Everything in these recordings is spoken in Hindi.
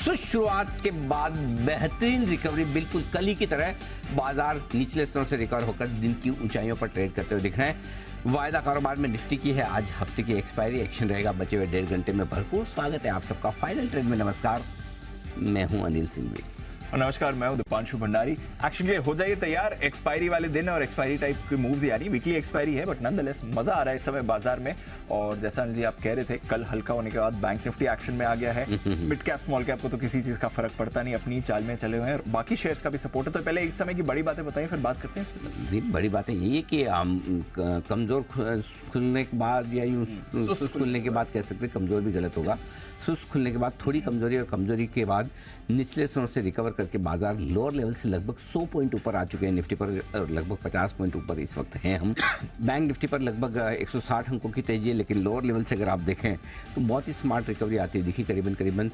शुरुआत के बाद बेहतरीन रिकवरी, बिल्कुल कली की तरह बाजार निचले स्तरों से रिकवर होकर दिन की ऊंचाइयों पर ट्रेड करते हुए दिख रहे हैं। वायदा कारोबार में निफ्टी की है आज हफ्ते की एक्सपायरी, एक्शन रहेगा बचे हुए 1.5 घंटे में भरपूर। स्वागत है आप सबका फाइनल ट्रेड में। नमस्कार, मैं हूं अनिल सिंह। और नमस्कार, मैं हूं दीपांशु भंडारी। एक्चुअली हो जाइए तैयार, एक्सपायरी वाले दिन और एक्सपायरी टाइप की मूव्स यानी वीकली एक्सपायरी है, बट नॉनदलेस मजा आ रहा है इस समय बाजार में। और जैसा अनिल जी आप कह रहे थे, कल हल्का होने के बाद बैंक निफ्टी एक्शन में आ गया है। मिड कैप स्मॉल कैप को तो किसी चीज का फर्क पड़ता नहीं, अपनी चाल में चले हुए हैं और बाकी शेयर्स का भी सपोर्ट है। तो पहले इस समय की बड़ी बातें बताइए, फिर बात करते हैं इस पर। बड़ी बात यही है कि कमजोर खुलने के बाद या यूं सुस्त खुलने के बाद कह सकते हैं, कमजोर भी गलत होगा। सुस्त खुलने के बाद थोड़ी कमजोरी और कमजोरी के बाद निचले स्तरों से रिकवर करके बाजार लोअर लेवल से लगभग 100 पॉइंट ऊपर आ चुके हैं। निफ्टी पर लगभग 50 पॉइंट ऊपर इस वक्त हैं हम। बैंक निफ्टी पर लगभग 160 अंकों की तेजी है, लेकिन लोअर लेवल से अगर आप देखें तो बहुत ही स्मार्ट रिकवरी आती है दिखी। करीबन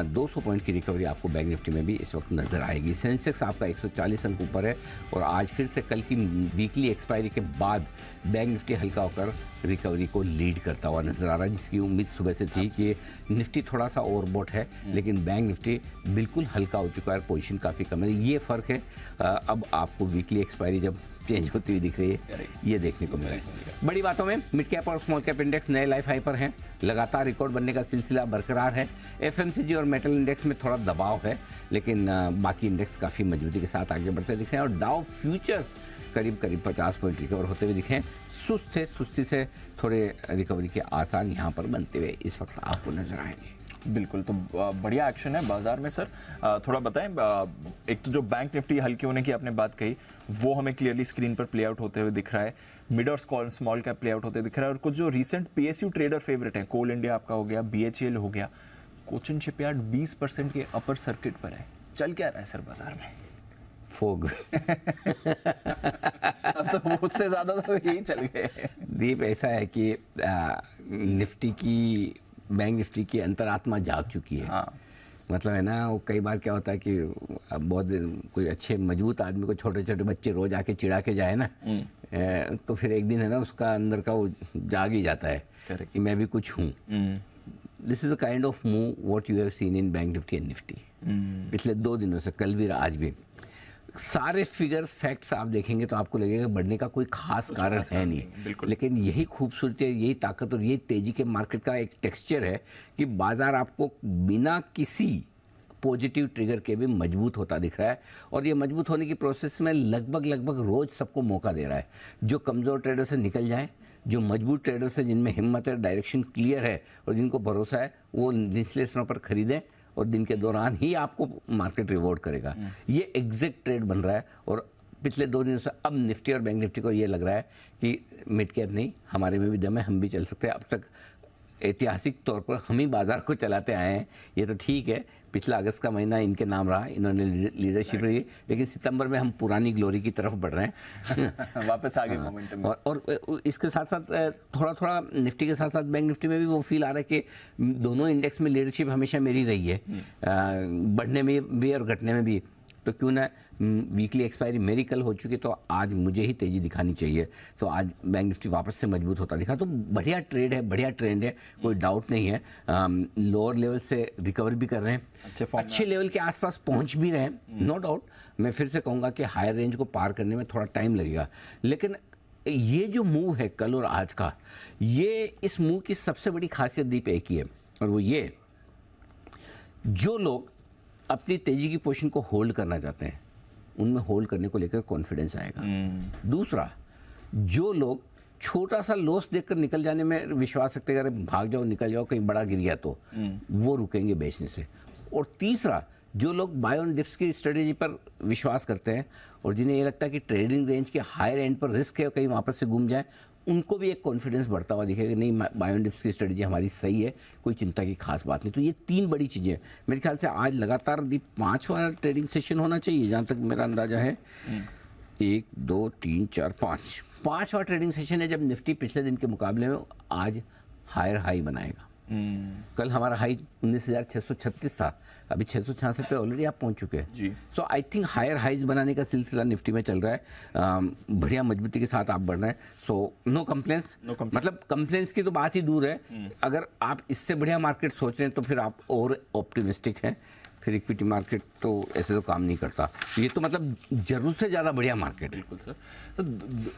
200 पॉइंट की रिकवरी आपको बैंक निफ्टी में भी इस वक्त नजर आएगी। सेंसेक्स आपका 140 अंक ऊपर है और आज फिर से कल की वीकली एक्सपायरी के बाद बैंक निफ्टी हल्का होकर रिकवरी को लीड करता हुआ नजर आ रहा है, जिसकी उम्मीद सुबह से थी कि निफ्टी थोड़ा सा ओवरबॉट है, लेकिन बैंक निफ्टी बिल्कुल हल्का हो चुका है, पोजीशन काफ़ी कम है। ये फ़र्क है। अब आपको वीकली एक्सपायरी जब चेंज होती हुई दिख रही है, ये देखने को मिला है। बड़ी बातों में मिड कैप और स्मॉल कैप इंडेक्स नए लाइफ हाई पर हैं। लगातार रिकॉर्ड बनने का सिलसिला बरकरार है। एफएमसीजी और मेटल इंडेक्स में थोड़ा दबाव है, लेकिन बाकी इंडेक्स काफ़ी मजबूती के साथ आगे बढ़ते दिख रहे हैं। और डाउ फ्यूचर्स करीब 50 पॉइंट रिकवर होते हुए दिखे। सुस्ती से थोड़े रिकवरी के आसार यहाँ पर बनते हुए इस वक्त आपको नजर आएंगे। बिल्कुल, तो बढ़िया एक्शन है बाजार में। सर थोड़ा बताएं, एक तो जो बैंक निफ्टी हल्के होने की आपने बात कही, वो हमें क्लियरली स्क्रीन पर प्ले आउट होते हुए दिख रहा है। मिड और स्मॉल कैप प्ले आउट होते दिख रहा है। और कुछ जो रिसेंट पीएसयू ट्रेडर फेवरेट है, कोल इंडिया आपका हो गया, बीएचईएल हो गया, कोचिन शिपयार्ड 20% के अपर सर्किट पर है। चल क्या रहा है सर बाजार में? फोग। अब तो मुझसे ज्यादा तो यही चल गए। दीप, ऐसा है कि निफ्टी की, बैंक निफ्टी की अंतरात्मा जाग चुकी है। हाँ। मतलब है ना, वो कई बार क्या होता है कि अब बहुत कोई अच्छे मजबूत आदमी को छोटे छोटे बच्चे रोज आके चिढ़ा के जाए ना, तो फिर एक दिन है ना उसका अंदर का वो जाग ही जाता है कि मैं भी कुछ हूँ। This is the kind of move what you have seen in bank Nifty and Nifty पिछले 2 दिनों से, कल भी आज भी। सारे फिगर्स फैक्ट्स आप देखेंगे तो आपको लगेगा बढ़ने का कोई खास कारण है नहीं, लेकिन यही खूबसूरती है, यही ताकत और यही तेजी के मार्केट का एक टेक्सचर है कि बाजार आपको बिना किसी पॉजिटिव ट्रिगर के भी मजबूत होता दिख रहा है। और ये मजबूत होने की प्रोसेस में लगभग रोज सबको मौका दे रहा है। जो कमज़ोर ट्रेडर से निकल जाए, जो मजबूत ट्रेडर्स हैं जिनमें हिम्मत है, डायरेक्शन क्लियर है और जिनको भरोसा है, वो निचले स्तरों पर खरीदें और दिन के दौरान ही आपको मार्केट रिवॉर्ड करेगा। ये एग्जैक्ट ट्रेड बन रहा है। और पिछले 2 दिनों से अब निफ्टी और बैंक निफ्टी को ये लग रहा है कि मिड कैप नहीं, हमारे में भी दम है, हम भी चल सकते हैं। अब तक ऐतिहासिक तौर पर हम ही बाजार को चलाते आए हैं, ये तो ठीक है। पिछला अगस्त का महीना इनके नाम रहा, इन्होंने लीडरशिप रही, लेकिन सितंबर में हम पुरानी ग्लोरी की तरफ बढ़ रहे हैं। वापस आगे मोमेंटम। और इसके साथ साथ थोड़ा निफ्टी के साथ साथ बैंक निफ्टी में भी वो फील आ रहा है कि दोनों इंडेक्स में लीडरशिप हमेशा मेरी रही है, बढ़ने में भी और घटने में भी। तो क्यों ना वीकली एक्सपायरी मेरी कल हो चुकी, तो आज मुझे ही तेजी दिखानी चाहिए। तो आज बैंक निफ्टी वापस से मजबूत होता दिखा। तो बढ़िया ट्रेड है, बढ़िया ट्रेंड है, कोई डाउट नहीं है। लोअर लेवल से रिकवर भी कर रहे हैं, अच्छे लेवल के आसपास पहुंच भी रहे हैं, नो डाउट। मैं फिर से कहूँगा कि हायर रेंज को पार करने में थोड़ा टाइम लगेगा, लेकिन ये जो मूव है कल और आज का, ये इस मूव की सबसे बड़ी खासियत दीप एक ही है, और वो ये, जो लोग अपनी तेजी की पोजीशन को होल्ड करना चाहते हैं उनमें होल्ड करने को लेकर कॉन्फिडेंस आएगा। दूसरा, जो लोग छोटा सा लॉस देखकर निकल जाने में विश्वास रखते हैं, अरे भाग जाओ, निकल जाओ, कहीं बड़ा गिर गया तो, वो रुकेंगे बेचने से। और तीसरा, जो लोग बाय ऑन डिप्स की स्ट्रेटेजी पर विश्वास करते हैं और जिन्हें ये लगता है कि ट्रेडिंग रेंज के हायर एंड पर रिस्क है, कहीं वापस से घूम जाए, उनको भी एक कॉन्फिडेंस बढ़ता हुआ दिखेगा, नहीं बाय ऑन डिप्स की स्ट्रेटजी हमारी सही है, कोई चिंता की खास बात नहीं। तो ये 3 बड़ी चीज़ें मेरे ख्याल से आज लगातार 5वां ट्रेडिंग सेशन होना चाहिए, जहाँ तक मेरा अंदाजा है। 1 2 3 4 5 5वां ट्रेडिंग सेशन है जब निफ्टी पिछले दिन के मुकाबले में आज हायर हाई बनाएगा। कल हमारा हाई 19,636 था, अभी 666 पे ऑलरेडी आप पहुंच चुके हैं जी। सो आई थिंक हायर हाइज बनाने का सिलसिला निफ्टी में चल रहा है, बढ़िया मजबूती के साथ आप बढ़ रहे हैं, सो नो कंप्लेंट्स। मतलब कंप्लेंट्स की तो बात ही दूर है, अगर आप इससे बढ़िया मार्केट सोच रहे हैं तो फिर आप और ऑप्टिमिस्टिक हैं, फिर इक्विटी मार्केट तो ऐसे तो काम नहीं करता, ये तो मतलब जरूरत से ज़्यादा बढ़िया मार्केट है। बिल्कुल सर। तो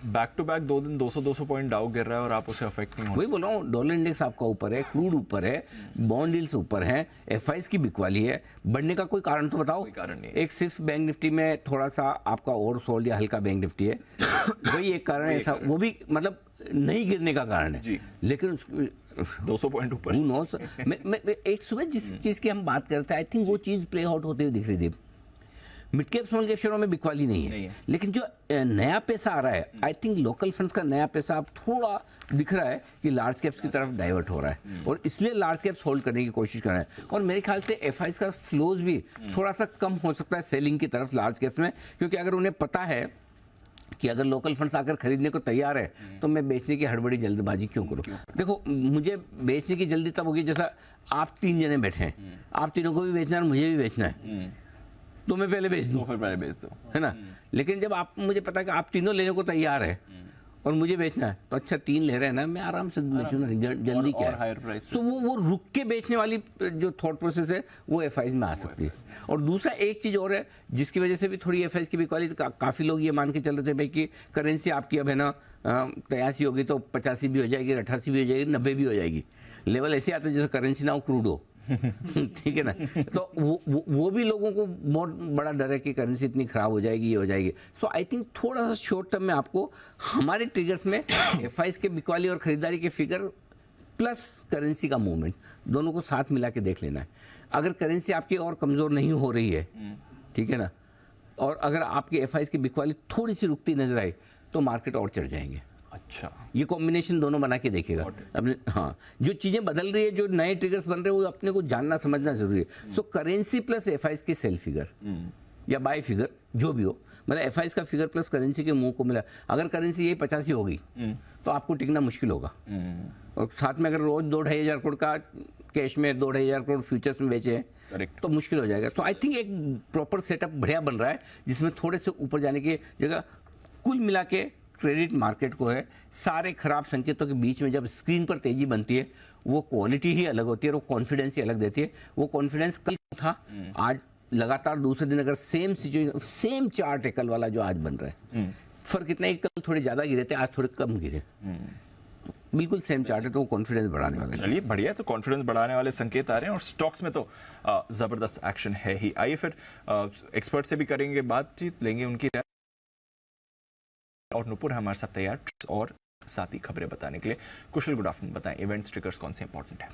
बैक टू बैक 2 दिन 200 पॉइंट डाउ गिर रहा है और आप उसे अफेक्ट नहीं हो वही बोल रहा हूँ, डॉलर इंडेक्स आपका ऊपर है, क्रूड ऊपर है, बॉन्ड डील्स ऊपर हैं, एफआईज की बिकवाली है, बढ़ने का कोई कारण तो बताओ। कोई कारण नहीं। एक सिर्फ बैंक निफ्टी में थोड़ा सा आपका ओवर सोल्ड या हल्का बैंक निफ्टी है वही एक कारण है, ऐसा वो भी मतलब नहीं गिरने का कारण है जी। लेकिन 200 पॉइंट ऊपर। Who knows? मैं एक सुबह जिस चीज़ की हम बात करते हैं आई थिंक वो चीज़ प्ले आउट होते हुए दिख रही थी। मिड कैप स्मॉल कैप शेयरों में बिकवाली नहीं है, लेकिन जो नया पैसा आ रहा है आई थिंक लोकल फंड्स का नया पैसा अब थोड़ा दिख रहा है कि लार्ज कैप्स की तरफ डाइवर्ट हो रहा है और इसलिए लार्ज कैप्स होल्ड करने की कोशिश कर रहे हैं। और मेरे ख्याल से एफआईज का फ्लोज भी थोड़ा सा कम हो सकता है सेलिंग की तरफ लार्ज कैप्स में, क्योंकि अगर उन्हें पता है कि अगर लोकल फंड्स आकर खरीदने को तैयार है तो मैं बेचने की हड़बड़ी जल्दबाजी क्यों करूं। देखो मुझे बेचने की जल्दी तब होगी जैसा आप 3 जने बैठे हैं, आप तीनों को भी बेचना है और मुझे भी बेचना है, तो मैं पहले बेच दूं, फिर पहले बेच दो, है ना। लेकिन जब आप मुझे पता है कि आप तीनों लेने को तैयार है और मुझे बेचना है तो अच्छा 3 ले रहे हैं ना, मैं आराम से बेचूं ना, जल्दी क्या है। तो वो रुक के बेचने वाली जो थॉट प्रोसेस है वो एफआईज में आ सकती है। और दूसरा एक चीज़ और है जिसकी वजह से भी थोड़ी एफआईज की बिकवाली, काफ़ी लोग ये मान के चल रहे थे भाई कि करेंसी आपकी अब है ना 83 होगी तो 85 भी हो जाएगी, 88 भी हो जाएगी, 90 भी हो जाएगी, लेवल ऐसे आते हैं जैसे करेंसी ना हो क्रूड हो ठीक है ना। तो वो भी लोगों को बहुत बड़ा डर है कि करेंसी इतनी खराब हो जाएगी, ये हो जाएगी। सो आई थिंक थोड़ा सा शॉर्ट टर्म में आपको हमारे ट्रिगर्स में एफआईज के बिकवाली और खरीदारी के फिगर प्लस करेंसी का मूवमेंट दोनों को साथ मिला के देख लेना है। अगर करेंसी आपकी और कमज़ोर नहीं हो रही है, ठीक है ना, और अगर आपकी एफआईज की बिकवाली थोड़ी सी रुकती नजर आई तो मार्केट और चढ़ जाएंगे। अच्छा, ये कॉम्बिनेशन दोनों बना के देखिएगा अपने। हाँ, जो चीज़ें बदल रही है, जो नए ट्रिगर्स बन रहे हैं वो अपने को जानना समझना जरूरी है। सो करेंसी प्लस एफआईज की सेल फिगर या बाय फिगर जो भी हो, मतलब एफआईज का फिगर प्लस करेंसी के मुंह को मिला, अगर करेंसी यही 85 हो गई तो आपको टिकना मुश्किल होगा। और साथ में अगर रोज 2-2.5 हज़ार करोड़ का कैश में 2-2.5 हज़ार करोड़ फ्यूचर्स में बेचे तो मुश्किल हो जाएगा। तो आई थिंक एक प्रॉपर सेटअप बढ़िया बन रहा है जिसमें थोड़े से ऊपर जाने की जगह कुल मिला के क्रेडिट मार्केट को है। सारे खराब संकेतों के बीच में जब स्क्रीन पर तेजी बनती है वो क्वालिटी ही अलग होती है और वो कॉन्फिडेंस ही अलग देती है। वो कॉन्फिडेंस कल था, आज लगातार दूसरे दिन अगर सेम सिचुएशन, सेम चार्ट है कल वाला जो आज बन रहा है, फर्क इतना ही कल थोड़े ज्यादा गिरे थे, आज थोड़े कम गिरे, बिल्कुल सेम चार्ट है, तो वो कॉन्फिडेंस बढ़ाने वाला है। चलिए बढ़िया, तो कॉन्फिडेंस बढ़ाने वाले संकेत आ रहे हैं और स्टॉक्स में तो जबरदस्त एक्शन है ही। आइए फिर एक्सपर्ट से भी करेंगे बातचीत, लेंगे उनकी राय। और नुपुर हमारे साथ तैयार और साथ ही खबरें बताने के लिए। कुशल, गुड आफ्टरनून, बताएं इवेंट्स ट्रिगर्स कौन से इंपॉर्टेंट है?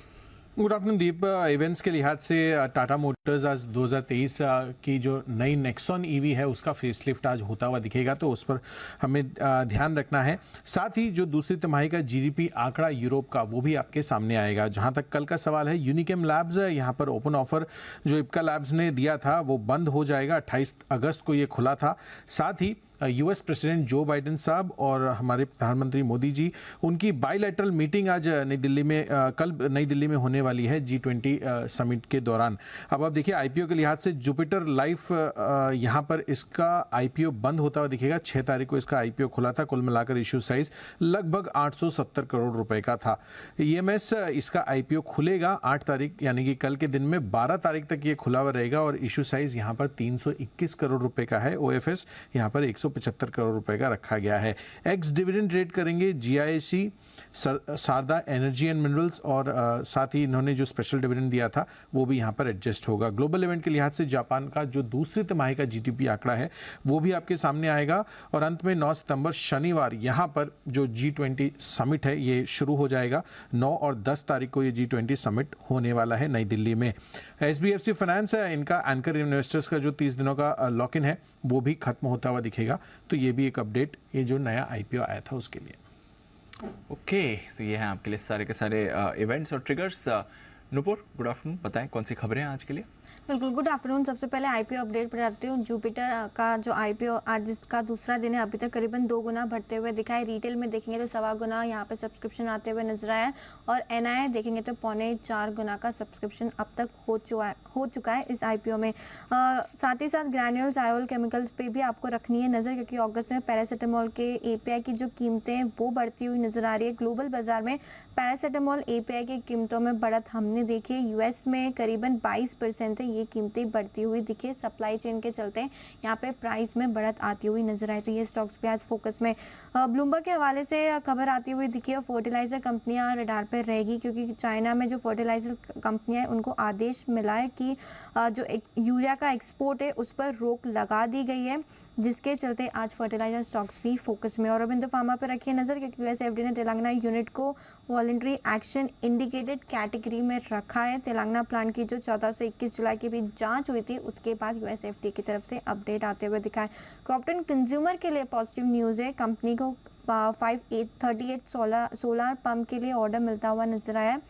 गुड आफ्टरनून दीप। इवेंट्स के लिहाज से टाटा मोटर्स आज 2023 की जो नई नेक्सॉन ईवी है उसका फेसलिफ्ट आज होता हुआ दिखेगा, तो उस पर हमें ध्यान रखना है। साथ ही जो दूसरी तिमाही का जीडीपी आंकड़ा यूरोप का वो भी आपके सामने आएगा। जहां तक कल का सवाल है, यूनिकेम लैब्स यहाँ पर ओपन ऑफर जो इप्का लैब्स ने दिया था वो बंद हो जाएगा। 28 अगस्त को ये खुला था। साथ ही यूएस प्रेसिडेंट जो बाइडेन साहब और हमारे प्रधानमंत्री मोदी जी, उनकी बायलैटरल मीटिंग आज नई दिल्ली में कल नई दिल्ली में होने वाली है G20 समिट के दौरान। अब आप देखिए आईपीओ के लिहाज से जुपिटर लाइफ यहाँ पर इसका आईपीओ बंद होता हुआ दिखेगा। 6 तारीख को इसका आईपीओ खुला था। कुल मिलाकर इशू साइज लगभग 870 करोड़ रुपए का था। ईएमएस इसका आईपीओ खुलेगा 8 तारीख यानी कि कल के दिन में। 12 तारीख तक ये खुला हुआ रहेगा और इशू साइज यहाँ पर 321 करोड़ रुपए का है। ओएफएस यहाँ पर 175 करोड़ रुपए का रखा गया है। एक्स डिविडेंड रेट करेंगे GIC, Sharda energy and minerals और साथ ही इन्होंने जो स्पेशल डिविडेंड दिया था वो भी यहाँ पर एडजस्ट होगा। ग्लोबल इवेंट के लिहाज से जापान का जो दूसरी तिमाही का जीडीपी आंकड़ा है वो भी आपके सामने आएगा। और अंत में 9 सितंबर शनिवार यहाँ पर जो G20 समिट है ये शुरू हो जाएगा। 9 और 10 तारीख को ये G20 समिट होने वाला है नई दिल्ली में। SBFC फाइनेंस है, इनका एंकर इन्वेस्टर्स का जो 30 दिनों का लॉक इन है वो भी खत्म होता हुआ दिखेगा। तो ये भी एक अपडेट, ये जो नया आईपीओ आया था उसके लिए। ओके, तो ये हैं आपके लिए सारे के सारे इवेंट्स और ट्रिगर्स। नुपुर, गुड आफ्टरनून, बताएं कौन सी खबरें हैं आज के लिए? बिल्कुल, गुड आफ्टरनून। सबसे पहले आईपीओ अपडेट बताती हूँ। जुपिटर का जो आईपीओ आज इसका दूसरा दिन है, अभी तक करीबन 2 गुना बढ़ते हुए दिखा है। रिटेल में देखेंगे तो 1.25 गुना यहाँ पे सब्सक्रिप्शन आते हुए नजर आया है, और एनआई देखेंगे तो 3.25 गुना का सब्सक्रिप्शन अब तक हो चुका है इस आईपीओ में। साथ ही साथ ग्रैन्यूल्स आयोल केमिकल्स पे भी आपको रखनी है नज़र, क्योंकि अगस्त में पैरासीटामोल के एपीआई की जो कीमतें हैं वो बढ़ती हुई नजर आ रही है। ग्लोबल बाजार में पैरासीटामोल एपीआई की कीमतों में बढ़त हमने देखी है। यूएस में करीबन 22% है ये कीमतें बढ़ती हुई दिखी। सप्लाई चेन के चलते यहाँ पे प्राइस में बढ़त आती हुई नजर आई, तो ये स्टॉक्स भी आज फोकस में। ब्लूमबर्ग के हवाले से खबर आती हुई दिखी है, फर्टिलाइजर कंपनियां रडार पर रहेगी, क्योंकि चाइना में जो फर्टिलाइजर कंपनियां हैं उनको आदेश मिला है कि जो यूरिया का एक्सपोर्ट है उस पर रोक लगा दी गई है, जिसके चलते आज फर्टिलाइजर स्टॉक्स भी फोकस में। और अरविंदो फार्मा पर रखिए नजर, क्योंकि यूएसएफडी ने तेलंगाना यूनिट को वॉलंटरी एक्शन इंडिकेटेड कैटेगरी में रखा है। तेलंगाना प्लांट की जो 14 से 21 जुलाई के बीच जांच हुई थी, उसके बाद यूएसएफडी की तरफ से अपडेट आते हुए दिखा है। क्रॉम्पटन कंज्यूमर के लिए पॉजिटिव न्यूज़ है। कंपनी को 538 सोलर पंप के लिए ऑर्डर मिलता हुआ नजर आया है।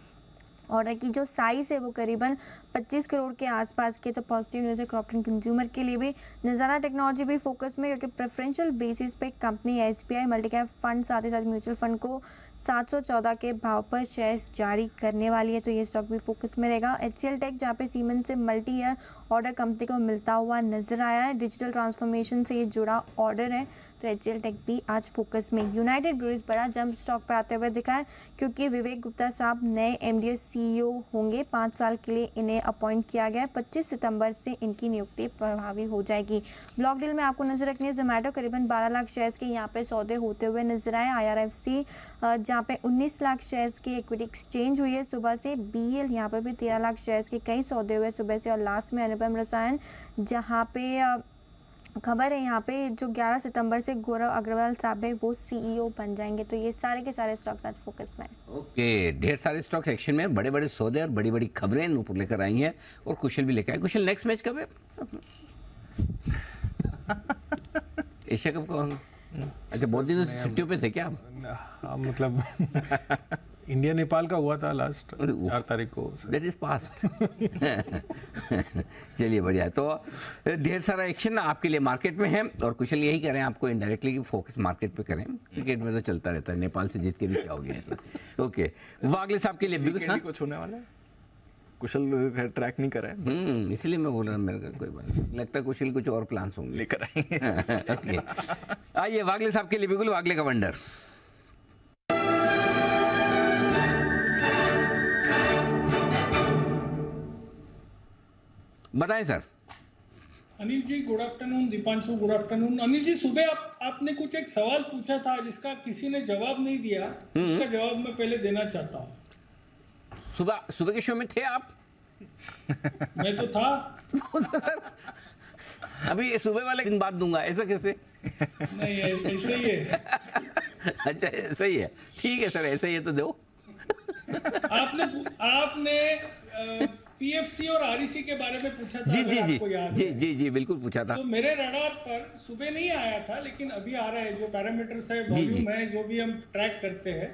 ऑर्डर की जो साइज़ है वो करीबन 25 करोड़ के आसपास के, तो पॉजिटिव न्यूज़ है क्रॉम्पटन कंज्यूमर के लिए भी। नज़ारा टेक्नोलॉजी भी फोकस में, क्योंकि प्रेफरेंशियल बेसिस पे company SBI multi cap fund साथ ही साथ म्यूचुअल फंड को 714 के भाव पर शेयर्स जारी करने वाली है, तो ये स्टॉक भी फोकस में रहेगा। एचसीएल टेक, जहाँ पे सीमेंस से मल्टी ईयर ऑर्डर कंपनी को मिलता हुआ नजर आया है, डिजिटल ट्रांसफॉर्मेशन से ये जुड़ा ऑर्डर है, तो एचसीएल टेक भी आज फोकस में। यूनाइटेड ब्रूअरीज बड़ा जंप स्टॉक पर आते हुए दिखा है, क्योंकि विवेक गुप्ता साहब नए एमडी सीईओ होंगे। 5 साल के लिए इन्हें अपॉइंट किया गया है। 25 सितंबर से इनकी नियुक्ति प्रभावी हो जाएगी। ब्लॉक डील में आपको नजर रखनी है जोमेटो, करीबन 12 लाख शेयर्स के यहाँ पे सौदे होते हुए नजर आए। आईआरएफसी जहाँ पे 19 लाख शेयर्स की इक्विटी एक्सचेंज हुई है सुबह से। बीएल यहाँ पे भी 13 लाख शेयर्स के कई सौदे हुए सुबह से। और लास्ट में अनुपम रसायन, जहाँ पे खबर है यहाँ पे जो 11 सितंबर से गौरव अग्रवाल साहब है वो सीईओ बन जाएंगे, तो ये सारे के सारे स्टॉक्स आज फोकस में। ओके, ढेर सारे स्टॉक्स एक्शन में, बड़े बड़े सौदे और बड़ी बड़ी खबरें ऊपर लेकर आई हैं, और कुशल भी लेकर आए। कुशल, नेक्स्ट मैच कब है? एशिया कप को? अच्छा, बहुत दिनों से छुट्टियों पे थे क्या आप? मतलब इंडिया नेपाल का हुआ था लास्ट 4 तारीख को। That is past. चलिए, बढ़िया। तो ढेर सारा एक्शन आपके लिए मार्केट में है, और कुशल यही करें आपको इनडायरेक्टली कि फोकस मार्केट पे करें। क्रिकेट में तो चलता रहता है, नेपाल से जीत के भी क्या हो गया ऐसा। ओके, वागले साहब के लिए वीकेंड कुछ होने वाला है? कुशल ट्रैक नहीं करा है, इसलिए मैं बोल रहा हूँ, मेरे को कोई बात नहीं लगता। कुशल कुछ और प्लान्स होंगे, लेकर आएंगे। ओके, आइए वागले साहब के लिए बिल्कुल वागले का वंडर। बताएं sir. Anil ji good afternoon. Deepanshu good afternoon. Anil ji, सुबह आपने कुछ एक सवाल पूछा था जिसका किसी ने जवाब नहीं दिया, इसका जवाब मैं पहले देना चाहता हूँ। सुबह के शो में थे आप? मैं तो था। सर, अभी सुबह वाले दिन बात दूंगा, ऐसा कैसे? नहीं, ऐसे ही है। अच्छा, ऐसा ही है, ठीक है सर, ऐसा ही है तो दो। आपने पीएफसी और आरईसी के बारे में पूछा था। जी आपको याद है? जी बिल्कुल पूछा था। तो मेरे रडार पर सुबह नहीं आया था, लेकिन अभी आ रहा है। जो पैरामीटर्स है, वॉल्यूम है, जो भी हम ट्रैक करते हैं,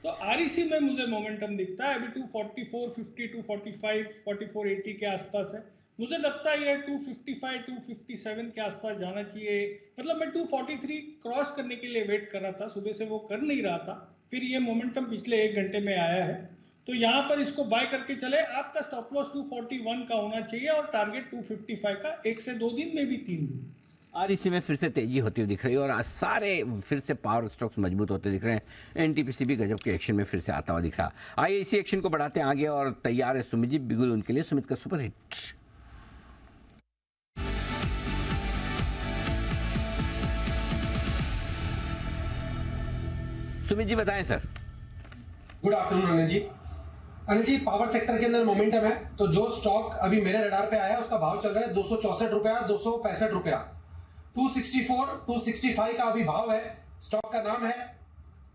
तो आरईसी में मुझे मोमेंटम दिखता है। अभी 244.50, 245, 44.80 के आसपास है। मुझे लगता है ये 255, 257 के आसपास जाना चाहिए। मतलब मैं 243 क्रॉस करने के लिए वेट कर रहा था, सुबह से वो कर नहीं रहा था, फिर ये मोमेंटम पिछले 1 घंटे में आया है, तो यहाँ पर इसको बाय करके चले। आपका स्टॉप लॉस 241 का होना चाहिए और टारगेट 255 का, 1 से 2 दिन में भी 3 दिन। आज इसी में फिर से तेजी होती हुई दिख रही है, और आज सारे फिर से पावर स्टॉक्स मजबूत होते दिख रहे हैं। एनटीपीसी भी गजब के एक्शन में फिर से आता हुआ दिख रहा। आइए इसी एक्शन को बढ़ाते हैं आगे, और तैयार है सुमित जी बिल्कुल उनके लिए। सुमित का सुपर हिट। सुमित जी बताएं सर। गुड आफ्टरनून अनिल जी। अनिल जी, पावर सेक्टर के अंदर मोमेंटम है, तो जो स्टॉक अभी मेरे रडार पे आया है उसका भाव चल रहा है 264 रुपया, 265 रुपया, 264, 265 का अभी भाव है। स्टॉक का नाम है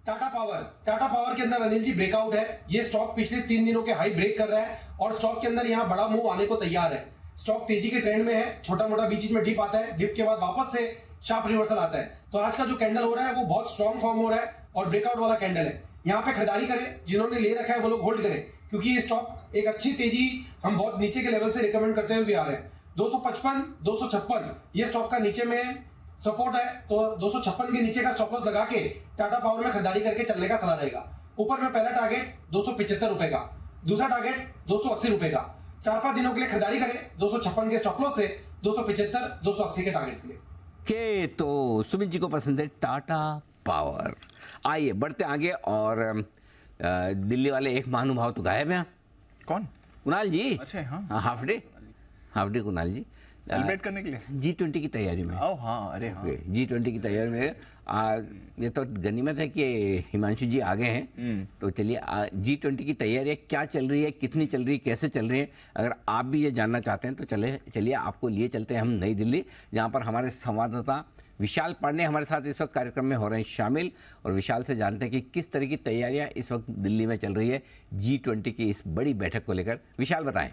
टाटा पावर। टाटा पावर के अंदर अनिल जी ब्रेकआउट है। ये स्टॉक पिछले 3 दिनों के हाई ब्रेक कर रहा है, और स्टॉक के अंदर यहाँ बड़ा मूव आने को तैयार है। स्टॉक तेजी के ट्रेंड में है, छोटा मोटा बीच में डिप आता है, डिप के बाद वापस से शार्प रिवर्सल आता है। तो आज का जो कैंडल हो रहा है वो बहुत स्ट्रॉन्ग फॉर्म हो रहा है और ब्रेकआउट वाला कैंडल है। यहाँ पे खरीदारी करें, जिन्होंने ले रखा है वो लोग होल्ड करें, क्योंकि ये स्टॉक एक अच्छी तेजी हम बहुत नीचे के लेवल से रिकमेंड करते हुए भी आ रहे हैं। 255, 256 ये स्टॉक का नीचे में सपोर्ट है, तो 256 के नीचे का स्टॉप लॉस लगा के टाटा पावर में खरीदारी करके चलने का सलाह रहेगा। ऊपर में पहला टारगेट 275 रुपए का, दूसरा टारगेट 280 रुपए का। 4-5 दिनों के लिए खरीदारी करें 256 के स्टॉप लॉस से 275, 280 के टारगेट्स के लिए। के तो सुमित जी को पसंद है टाटा पावर। आइए बढ़ते आगे, और दिल्ली वाले एक महानुभाव तो गायब हैं। कौन? कुणाल जी। अच्छा, हाँ। हाफ डे कुणाल जी सेलिब्रेट करने के लिए G20 की तैयारी में। ओह हाँ, अरे हाँ। G20 की तैयारी में ये तो गनीमत है कि हिमांशु जी आगे हैं। तो चलिए G20 की तैयारी क्या चल रही है, कितनी चल रही है, कैसे चल रही है, अगर आप भी ये जानना चाहते हैं तो चलिए आपको लिए चलते हैं हम नई दिल्ली, जहाँ पर हमारे संवाददाता विशाल पांडे हमारे साथ इस वक्त कार्यक्रम में हो रहे हैं शामिल, और विशाल से जानते हैं कि किस तरह की तैयारियां इस वक्त दिल्ली में चल रही है G20 की इस बड़ी बैठक को लेकर। विशाल बताएं।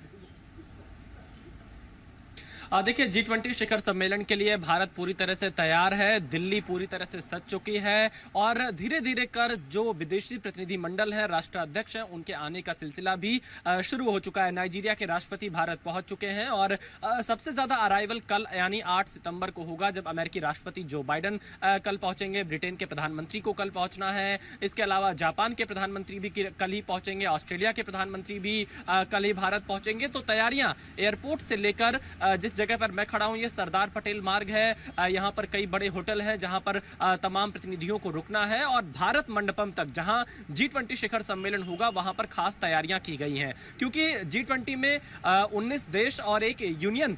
देखिए, G20 शिखर सम्मेलन के लिए भारत पूरी तरह से तैयार है, दिल्ली पूरी तरह से सज चुकी है, और धीरे धीरे कर जो विदेशी प्रतिनिधि मंडल है, राष्ट्राध्यक्ष हैं, उनके आने का सिलसिला भी शुरू हो चुका है। नाइजीरिया के राष्ट्रपति भारत पहुंच चुके हैं, और सबसे ज्यादा अराइवल कल यानी 8 सितंबर को होगा, जब अमेरिकी राष्ट्रपति जो बाइडन कल पहुंचेंगे, ब्रिटेन के प्रधानमंत्री को कल पहुंचना है, इसके अलावा जापान के प्रधानमंत्री भी कल ही पहुंचेंगे, ऑस्ट्रेलिया के प्रधानमंत्री भी कल ही भारत पहुंचेंगे। तो तैयारियां एयरपोर्ट से लेकर जिस जगह पर मैं खड़ा हूं, ये सरदार पटेल मार्ग है, यहां पर कई बड़े होटल हैं जहां पर तमाम प्रतिनिधियों को रुकना है, और भारत मंडपम तक जहां G20 शिखर सम्मेलन होगा वहां पर खास तैयारियां की गई हैं, क्योंकि G20 में 19 देश और एक यूनियन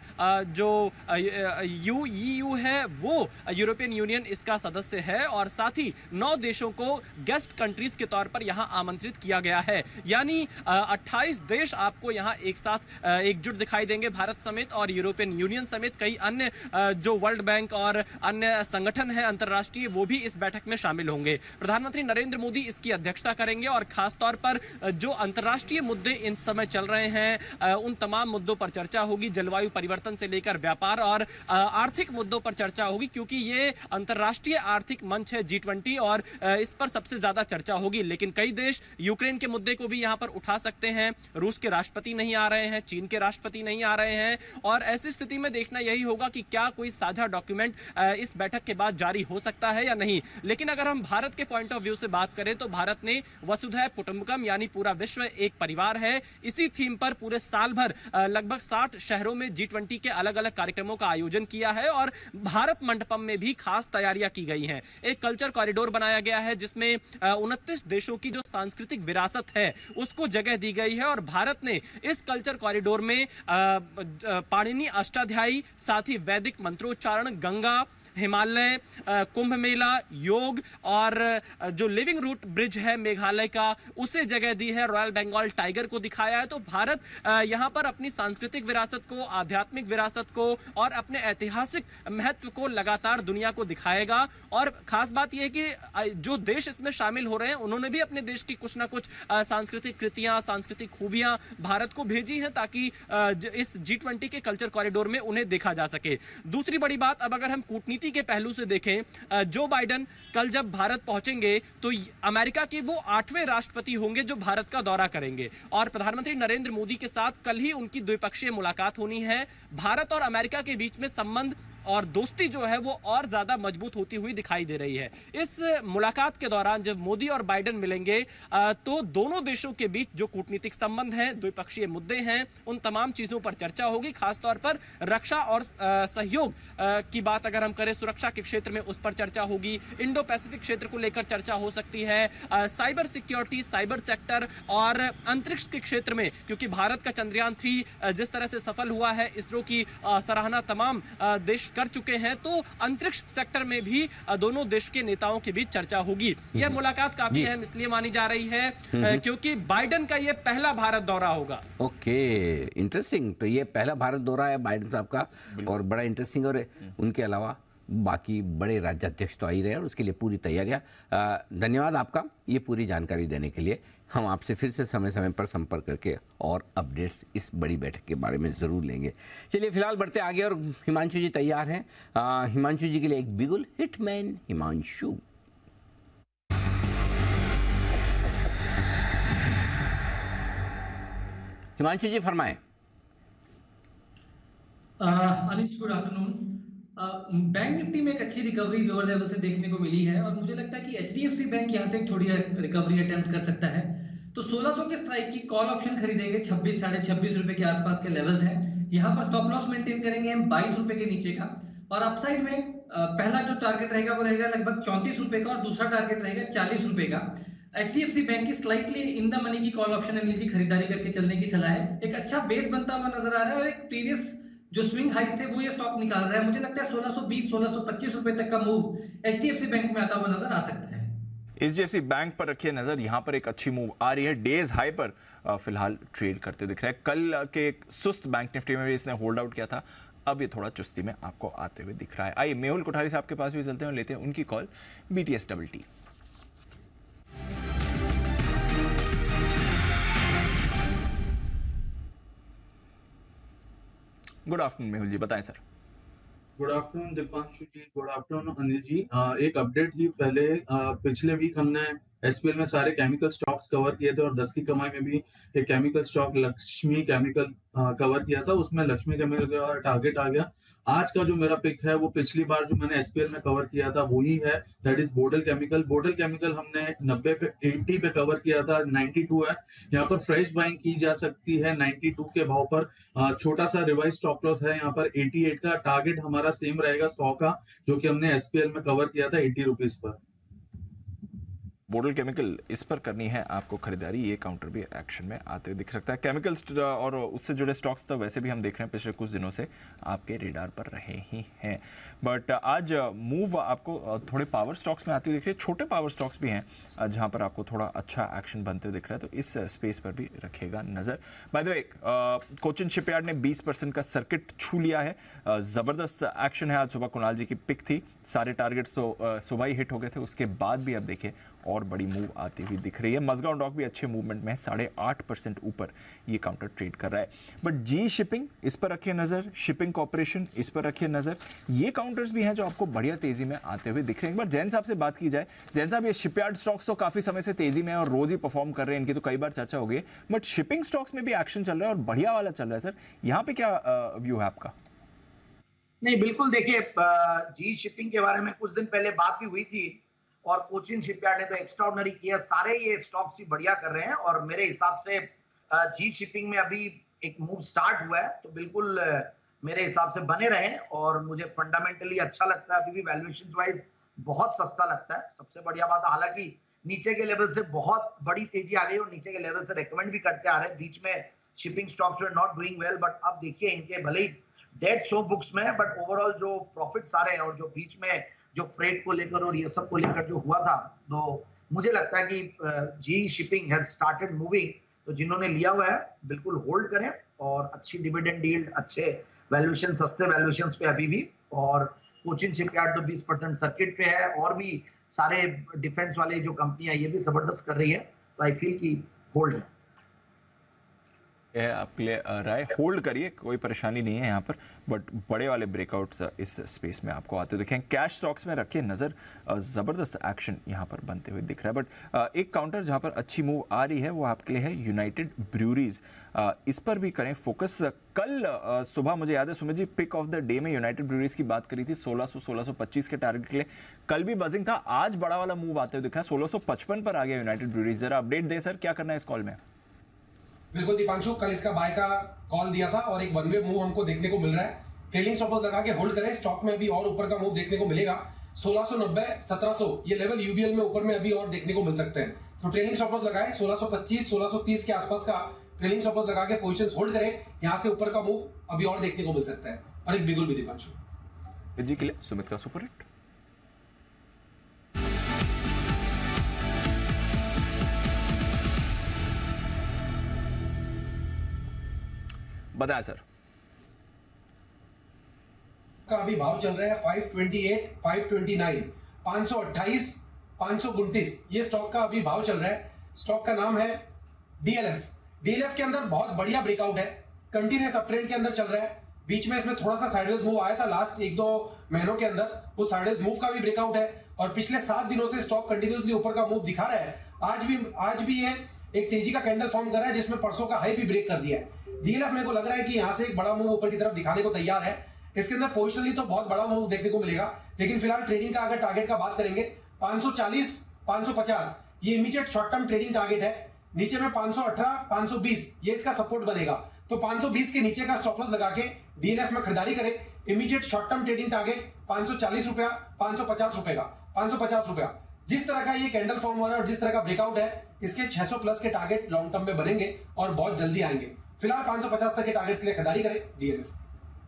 जो EU है, वो यूरोपियन यूनियन इसका सदस्य है, और साथ ही 9 देशों को गेस्ट कंट्रीज के तौर पर यहां आमंत्रित किया गया है। यानी 28 देश आपको यहां एक साथ एकजुट दिखाई देंगे, भारत समेत और यूरोपियन यूनियन समेत कई अन्य जो वर्ल्ड बैंक और अन्य संगठन है अंतरराष्ट्रीय, वो भी इस बैठक में शामिल होंगे। प्रधानमंत्री नरेंद्र मोदी इसकी अध्यक्षता करेंगे, और खास तौर पर जो अंतरराष्ट्रीय मुद्दे इन समय चल रहे हैं उन तमाम मुद्दों पर चर्चा होगी। जलवायु परिवर्तन से लेकर व्यापार और आर्थिक मुद्दों पर चर्चा होगी, क्योंकि ये अंतरराष्ट्रीय आर्थिक मंच है G20, और इस पर सबसे ज्यादा चर्चा होगी। लेकिन कई देश यूक्रेन के मुद्दे को भी यहां पर उठा सकते हैं, रूस के राष्ट्रपति नहीं आ रहे हैं, चीन के राष्ट्रपति नहीं आ रहे हैं, और ऐसी स्थिति में देखना यही होगा कि क्या कोई साझा डॉक्यूमेंट इस बैठक के बाद जारी हो सकता है या नहीं। लेकिन अगर हम भारत के पॉइंट ऑफ व्यू से बात करें तो भारत ने वसुधैव कुटुंबकम यानी पूरा विश्व एक परिवार है, इसी थीम पर पूरे साल भर लगभग 60 शहरों में G20 के अलग अलग कार्यक्रमों का आयोजन किया है, और भारत मंडपम में भी खास तैयारियां की गई हैं। एक कल्चर कॉरिडोर बनाया गया है जिसमें 29 देशों की जो सांस्कृतिक विरासत है उसको जगह दी गई है, और भारत ने इस कल्चर कॉरिडोर में पाणिनि अष्टाध्यायी, साथ ही वैदिक मंत्रोच्चारण, गंगा, हिमालय, कुंभ मेला, योग, और जो लिविंग रूट ब्रिज है मेघालय का, उसे जगह दी है। रॉयल बंगाल टाइगर को दिखाया है। तो भारत यहां पर अपनी सांस्कृतिक विरासत को, आध्यात्मिक विरासत को और अपने ऐतिहासिक महत्व को लगातार दुनिया को दिखाएगा। और खास बात यह है कि जो देश इसमें शामिल हो रहे हैं उन्होंने भी अपने देश की कुछ ना कुछ सांस्कृतिक कृतियां, सांस्कृतिक खूबियां भारत को भेजी हैं, ताकि इस G20 के कल्चर कॉरिडोर में उन्हें देखा जा सके। दूसरी बड़ी बात, अब अगर हम कूटनीति के पहलू से देखें, जो बाइडन कल जब भारत पहुंचेंगे तो अमेरिका के वो 8वें राष्ट्रपति होंगे जो भारत का दौरा करेंगे, और प्रधानमंत्री नरेंद्र मोदी के साथ कल ही उनकी द्विपक्षीय मुलाकात होनी है। भारत और अमेरिका के बीच में संबंध और दोस्ती जो है वो और ज्यादा मजबूत होती हुई दिखाई दे रही है। इस मुलाकात के दौरान जब मोदी और बाइडन मिलेंगे तो दोनों देशों के बीच जो कूटनीतिक संबंध हैं, द्विपक्षीय मुद्दे हैं, उन तमाम चीजों पर चर्चा होगी। खासतौर पर रक्षा और सहयोग की बात अगर हम करें, सुरक्षा के क्षेत्र में उस पर चर्चा होगी। इंडो पैसिफिक क्षेत्र को लेकर चर्चा हो सकती है, साइबर सिक्योरिटी, साइबर सेक्टर और अंतरिक्ष के क्षेत्र में, क्योंकि भारत का चंद्रयान 3 जिस तरह से सफल हुआ है, इसरो की सराहना तमाम देश कर चुके हैं, तो अंतरिक्ष सेक्टर में भी दोनों देश के नेताओं के बीच चर्चा होगी। यह मुलाकात काफी अहम इसलिए मानी जा रही है क्योंकि बाइडन का यह पहला भारत दौरा होगा। Okay, interesting. तो ये पहला भारत दौरा है बाइडन साहब का, और बड़ा इंटरेस्टिंग। और उनके अलावा बाकी बड़े राज्याध्यक्ष तो आ ही रहे हैं, और उसके लिए पूरी तैयारियां। धन्यवाद आपका ये पूरी जानकारी देने के लिए। हम आपसे फिर से समय समय पर संपर्क करके और अपडेट्स इस बड़ी बैठक के बारे में ज़रूर लेंगे। चलिए फिलहाल बढ़ते आगे, और हिमांशु जी तैयार हैं। हिमांशु जी के लिए एक बिगुल, हिटमैन हिमांशु। हिमांशु जी फरमाएं। Anil ji good afternoon. Bank Nifty में एक अच्छी रिकवरी लोअर लेवल से देखने को मिली है और मुझे लगता है कि एचडीएफसी बैंक यहाँ से थोड़ी रिकवरी अटेम्प्ट कर सकता है, तो 1600 के स्ट्राइक की कॉल ऑप्शन खरीदेंगे। 26 साढ़े 26 रुपए के आसपास के लेवल्स हैं, यहाँ पर स्टॉप लॉस मेंटेन करेंगे हम 22 रुपए के नीचे का। और अपसाइड में पहला जो टारगेट रहेगा वो रहेगा लगभग 34 रुपए का और दूसरा टारगेट रहेगा 40 रुपए का। एचडीएफसी बैंक की स्लाइटली इन द मनी की कॉल ऑप्शन एनालिसिस की खरीदारी करके चलने की सलाह है। एक अच्छा बेस बनता हुआ नजर आ रहा है और एक प्रीवियस जो स्विंग हाइस थे वो ये स्टॉक निकाल रहा है। मुझे लगता है 1620 1625 रुपए तक का मूव एचडीएफसी बैंक में आता हुआ नजर आ सकता है। एचडीएफसी बैंक पर रखिए नजर, यहां पर एक अच्छी मूव आ रही है। डेज हाई पर फिलहाल ट्रेड करते दिख रहा है। कल के एक सुस्त बैंक निफ्टी में भी इसने होल्ड आउट किया था, अब ये थोड़ा चुस्ती में आपको आते हुए दिख रहा है। आइए मेहुल कोठारी साहब के पास भी चलते हैं और लेते हैं उनकी call BTS double T. Good afternoon Mehul ji, बताएं sir. Good afternoon Deepanshu ji, good afternoon Anil ji. एक अपडेट ही पहले, पिछले वीक हमने एसपीएल में सारे केमिकल स्टॉक्स कवर किए थे और 10 की कमाई में भी एक chemical stock Lakshmi chemical cover किया था, उसमें लक्ष्मी केमिकल का टारगेट आ गया। आज का जो मेरा पिक है वो पिछली बार जो मैंने एसपीएल में कवर किया था वही है, that is Bodal chemical. Bodal chemical हमने 90 पे 80 पे कवर किया था, 92 है। यहाँ पर फ्रेश बाइंग की जा सकती है 92 के भाव पर। छोटा सा रिवाइज स्टॉप लॉस है यहाँ पर 88 का। टारगेट हमारा सेम रहेगा 100 का, जो कि हमने एसपीएल में कवर किया था 80 रुपीज पर। बोडल केमिकल, इस पर करनी है आपको खरीदारी, ये काउंटर भी एक्शन में आते हुए दिख सकता है। केमिकल्स और उससे जुड़े स्टॉक्स तो वैसे भी हम देख रहे हैं पिछले कुछ दिनों से आपके रेडार पर रहे ही हैं, बट आज मूव आपको थोड़े पावर स्टॉक्स में आती हुई दिख रही है। छोटे पावर स्टॉक्स भी हैं जहां पर आपको थोड़ा अच्छा एक्शन बनते हुए दिख रहा है, तो इस स्पेस पर भी रखिएगा नजर। By the way, Cochin shipyard ने 20% का सर्किट छू लिया है, जबरदस्त एक्शन है। आज सुबह कुणाल जी की पिक थी, सारे टारगेट्स तो सुबह ही हिट हो गए थे, उसके बाद भी अब देखिए और बड़ी मूव आती हुई दिख रही है। मजगांव डॉक भी अच्छे मूवमेंट में है, 8.5% ऊपर ये काउंटर ट्रेड कर रहा है। बट जी शिपिंग, इस पर रखिए नजर, शिपिंग कॉर्पोरेशन, इस पर रखिए नजर। ये काउंटर्स भी हैं जो आपको बढ़िया तेजी में आते हुए दिख रहे हैं। एक बार जैन साहब से बात की जाए। जैन साहब, ये शिपयार्ड स्टॉक्स तो काफी समय से तेजी में और रोज ही परफॉर्म कर रहे हैं, इनकी तो कई बार चर्चा हो गई, बट शिपिंग स्टॉक्स में भी एक्शन चल रहा है और बढ़िया वाला चल रहा है। सर, यहाँ पे क्या व्यू है आपका? नहीं, बिल्कुल देखिए, जी शिपिंग के बारे में कुछ दिन पहले बात भी हुई थी और कोचिन शिपयार्ड ने तो एक्स्ट्राऑर्डिनरी किया। सारे ये स्टॉक्स ही बढ़िया कर रहे हैं और मेरे हिसाब से जी शिपिंग में अभी एक मूव स्टार्ट हुआ है, तो बिल्कुल मेरे हिसाब से बने रहें। और मुझे फंडामेंटली अच्छा लगता है, अभी भी वैल्यूएशन वाइज बहुत सस्ता लगता है। सबसे बढ़िया बात, हालांकि नीचे के लेवल से बहुत बड़ी तेजी आ गई और नीचे के लेवल से रेकमेंड भी करते आ रहे हैं। बीच में shipping stocks were not doing well, but अब देखिए इनके भले ही डेट 100 बुक्स में है, बट ओवरऑल जो प्रॉफिट्स आ रहे हैं और जो बीच में जो फ्रेट को लेकर और ये सब को लेकर जो हुआ था, तो मुझे लगता है कि जी शिपिंग हैज स्टार्टेड मूविंग। तो जिन्होंने लिया हुआ है बिल्कुल होल्ड करें और अच्छी डिविडेंड यील्ड, अच्छे वैल्यूएशन, सस्ते वैल्यूएशंस पे अभी भी। और कोचिन शिपयार्ड तो 20% सर्किट पे है और भी सारे डिफेंस वाले जो कंपनियां ये भी जबरदस्त कर रही है, तो आई फील की होल्ड है। है आपके लिए राय, होल्ड करिए, कोई परेशानी नहीं है यहाँ पर, बट बड़े वाले ब्रेकआउट्स इस स्पेस में आपको आते हुए दिखें। कैश स्टॉक्स में रखिए नज़र, ज़बरदस्त एक्शन यहाँ पर बनते हुए दिख रहा है। बट एक काउंटर जहाँ पर अच्छी मूव आ रही है वो आपके लिए है यूनाइटेड ब्रूरीज, इस पर भी करें फोकस। कल सुबह मुझे याद है Sumit ji, pick of the day में यूनाइटेड ब्रूरीज की बात करी थी 1600-1625 के टारगेट के लिए। कल भी बजिंग था, आज बड़ा वाला मूव आते हुए दिखा, 1655 पर आ गया यूनाइटेड ब्रूरीज। जरा अपडेट दे सर, क्या करना है इस कॉल में? बिल्कुल दीपांशु, कल इसका बाय का कॉल दिया था और एक वन वे मूव हमको देखने को मिल रहा है। ट्रेलिंग स्टॉप लॉस लगा के होल्ड करें, स्टॉक में अभी और ऊपर का मूव देखने को मिलेगा। 1690 1700 ये लेवल यूबीएल में ऊपर में अभी और देखने को मिल सकते हैं, तो ट्रेलिंग स्टॉप लॉस लगाए 1625 1630 के आसपास का ट्रेलिंग स्टॉप लॉस लगा के पोजीशंस होल्ड करें। यहां से ऊपर का मूव अभी और देखने को मिल सकता है। और एक बिगुल भी दीपांशु जी के लिए सुमित का सुपर हिट। बताया सर। का अभी भाव चल रहा है 528 529 528 529 ये स्टॉक का अभी भाव चल रहा है। स्टॉक का नाम है डीएलएफ। डीएलएफ के अंदर बहुत बढ़िया ब्रेकआउट है, कंटिन्यूस अपट्रेंड के अंदर चल रहा है। बीच में इसमें थोड़ा सा साइडवेज मूव आया था लास्ट 1-2 महीनों के अंदर, वो साइडवेज मूव का भी ब्रेकआउट है और पिछले 7 दिनों से स्टॉक कंटिन्यूसली ऊपर का मूव दिखा रहा है। आज भी ये एक तेजी का कैंडल फॉर्म कर रहा है जिसमें परसों का हाई भी ब्रेक कर दिया है। डीएलएफ मेरे को लग रहा है कि यहाँ से एक बड़ा मूव ऊपर की तरफ दिखाने को तैयार है। इसके अंदर पोजिशनली तो बहुत बड़ा मूव देखने को मिलेगा, लेकिन फिलहाल ट्रेडिंग का अगर टारगेट का बात करेंगे 540 550 ये immediate short term trading target है। नीचे में 518 520 ये इसका सपोर्ट बनेगा, तो 520 के नीचे का स्टॉप लॉस लगा के डीएलएफ में खरीदारी करें। Immediate short term trading target 540 रुपया 550 रुपए का 550 रुपया। जिस तरह का ये कैंडल फॉर्म हो रहा है और जिस तरह का ब्रेकआउट है, इसके 600 प्लस के टारगेट लॉन्ग टर्म में बनेंगे और बहुत जल्दी आएंगे। फिलहाल 550 तक के टारगेट्स के लिए खरीदारी करें डीएलएफ।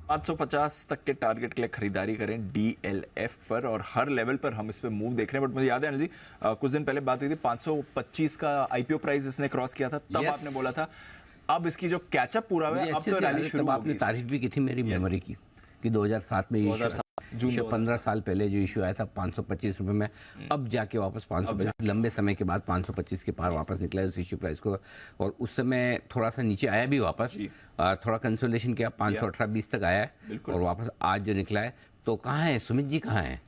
550 तक के टारगेट के लिए खरीदारी करें डीएलएफ पर, और हर लेवल पर हम इस पे मूव देख रहे हैं। बट मुझे याद है अनिल जी, कुछ दिन पहले बात हुई थी 525 का आईपीओ प्राइस इसने क्रॉस किया था, तब आपने बोला था अब इसकी जो कैचअप पूरा हुआ है, अब तो रैली शुरू होगी। आपने तारीफ भी की थी मेरी मेमोरी की कि 2007 में जून 15 साल पहले जो इशू आया था 525 रुपए में, अब जाके वापस 525 लंबे समय के बाद 525 के पार वापस निकला उस इशू प्राइस को, और उस समय थोड़ा सा नीचे आया भी वापस, थोड़ा कंसोलिडेशन किया, 518-20 तक आया है और वापस आज जो निकला है। तो कहाँ है सुमित जी, कहाँ है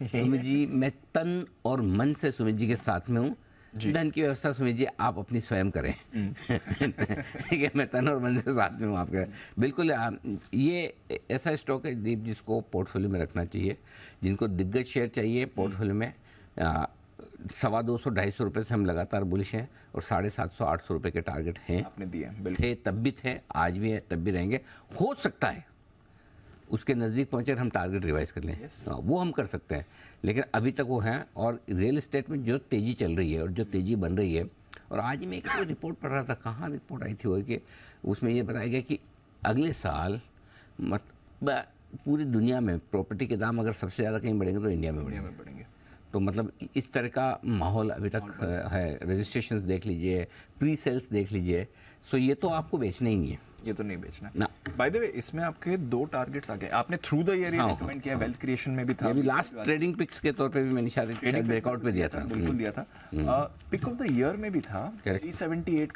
सुमित जी? मैं तन और मन से सुमित जी के साथ में हूँ। धन की व्यवस्था सुमित जी आप अपनी स्वयं करें। ठीक है, मैं तन और मन से साथ में हूँ आपके। बिल्कुल ये ऐसा स्टॉक है दीप जिसको पोर्टफोलियो में रखना चाहिए, जिनको दिग्गज शेयर चाहिए पोर्टफोलियो में। 250-250 रुपये से हम लगातार बुलिश हैं और 750-800 रुपये के टारगेट हैं, आपने दिए थे तब भी थे, आज भी है, तब भी रहेंगे। हो सकता है उसके नज़दीक पहुँचे हम टारगेट रिवाइज कर लें, वो हम कर सकते हैं, लेकिन अभी तक वो हैं। और रियल एस्टेट में जो तेज़ी चल रही है और जो तेज़ी बन रही है, और आज मैं एक रिपोर्ट पढ़ रहा था, कहाँ रिपोर्ट आई थी वो, कि उसमें ये बताया गया कि अगले साल पूरी दुनिया में प्रॉपर्टी के दाम अगर सबसे ज़्यादा कहीं बढ़ेंगे तो इंडिया में बढ़ेंगे। तो मतलब इस तरह का माहौल अभी तक है। रजिस्ट्रेशंस देख लीजिए, प्री सेल्स देख लीजिए, सो ये तो आपको बेचना ही नहीं है, ये तो नहीं बेचना ना। बाय द वे इसमें आपके 2 टारगेट्स आ गए, आपने थ्रू द ईयर रिकमेंड किया, वेल्थ क्रिएशन में भी था, अभी लास्ट ट्रेडिंग पिक्स के तौर पे भी मैंने शायद ब्रेकआउट पे दिया था, बिल्कुल दिया था। पिक ऑफ द ईयर में भी था, 378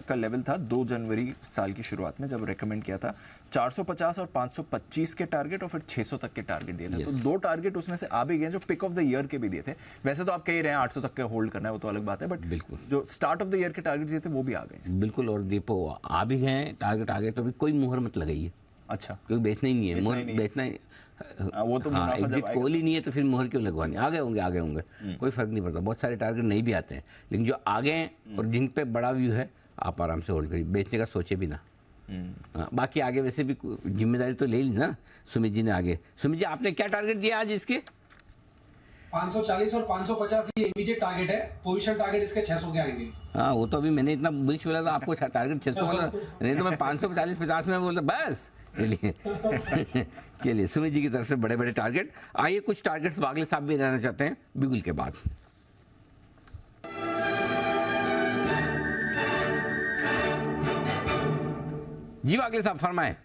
का लेवल था 2 जनवरी साल की शुरुआत में जब रेकमेंड किया था। 450 और 525 के टारगेट और फिर 600 तक के टारगेट दिए थे। तो 2 टारगेट उसमें से आ भी गए जो पिक ऑफ द ईयर के भी दिए थे। वैसे तो आप कह रहे हैं 800 तक के होल्ड करना है, वो तो अलग बात है, बट बिल्कुल जो स्टार्ट ऑफ द ईयर के टारगेट दिए थे वो भी आ गए। बिल्कुल, और दीपो आ भी गए, टारगेट आ गए, तो भी कोई मुहर मत लगाइए। अच्छा, क्योंकि बेचना ही नहीं है, मुहर बेचना ही, वो तो एग्जिट कॉल ही नहीं है, तो फिर मुहर क्यों लगवानी? आगे होंगे, कोई फर्क नहीं पड़ता। बहुत सारे टारगेट नहीं भी आते हैं, लेकिन जो आगे हैं और जिन पे बड़ा व्यू है, आप आराम से होल्ड करिए, बेचने का सोचे भी ना। बाकी आगे वैसे भी जिम्मेदारी तो ले ली ना सुमित जी ने। आगे सुमित जी आपने क्या टारगेट दिया आज इसके? 540 और 550 ये इमीडिएट टारगेट है, पोजीशन टारगेट इसके 600 के आएंगे। हाँ, वो तो अभी मैंने इतना बुलिश बोला था, आपको टारगेट 600 वाला, नहीं तो मैं 540-50 में बोलता बस। चलिए चलिए, सुमित जी की तरफ से बड़े बड़े टारगेट। आइए कुछ टारगेट्स वागले साहब भी रहना चाहते हैं बिगुल के बाद। जी वागले साहब फरमाएं।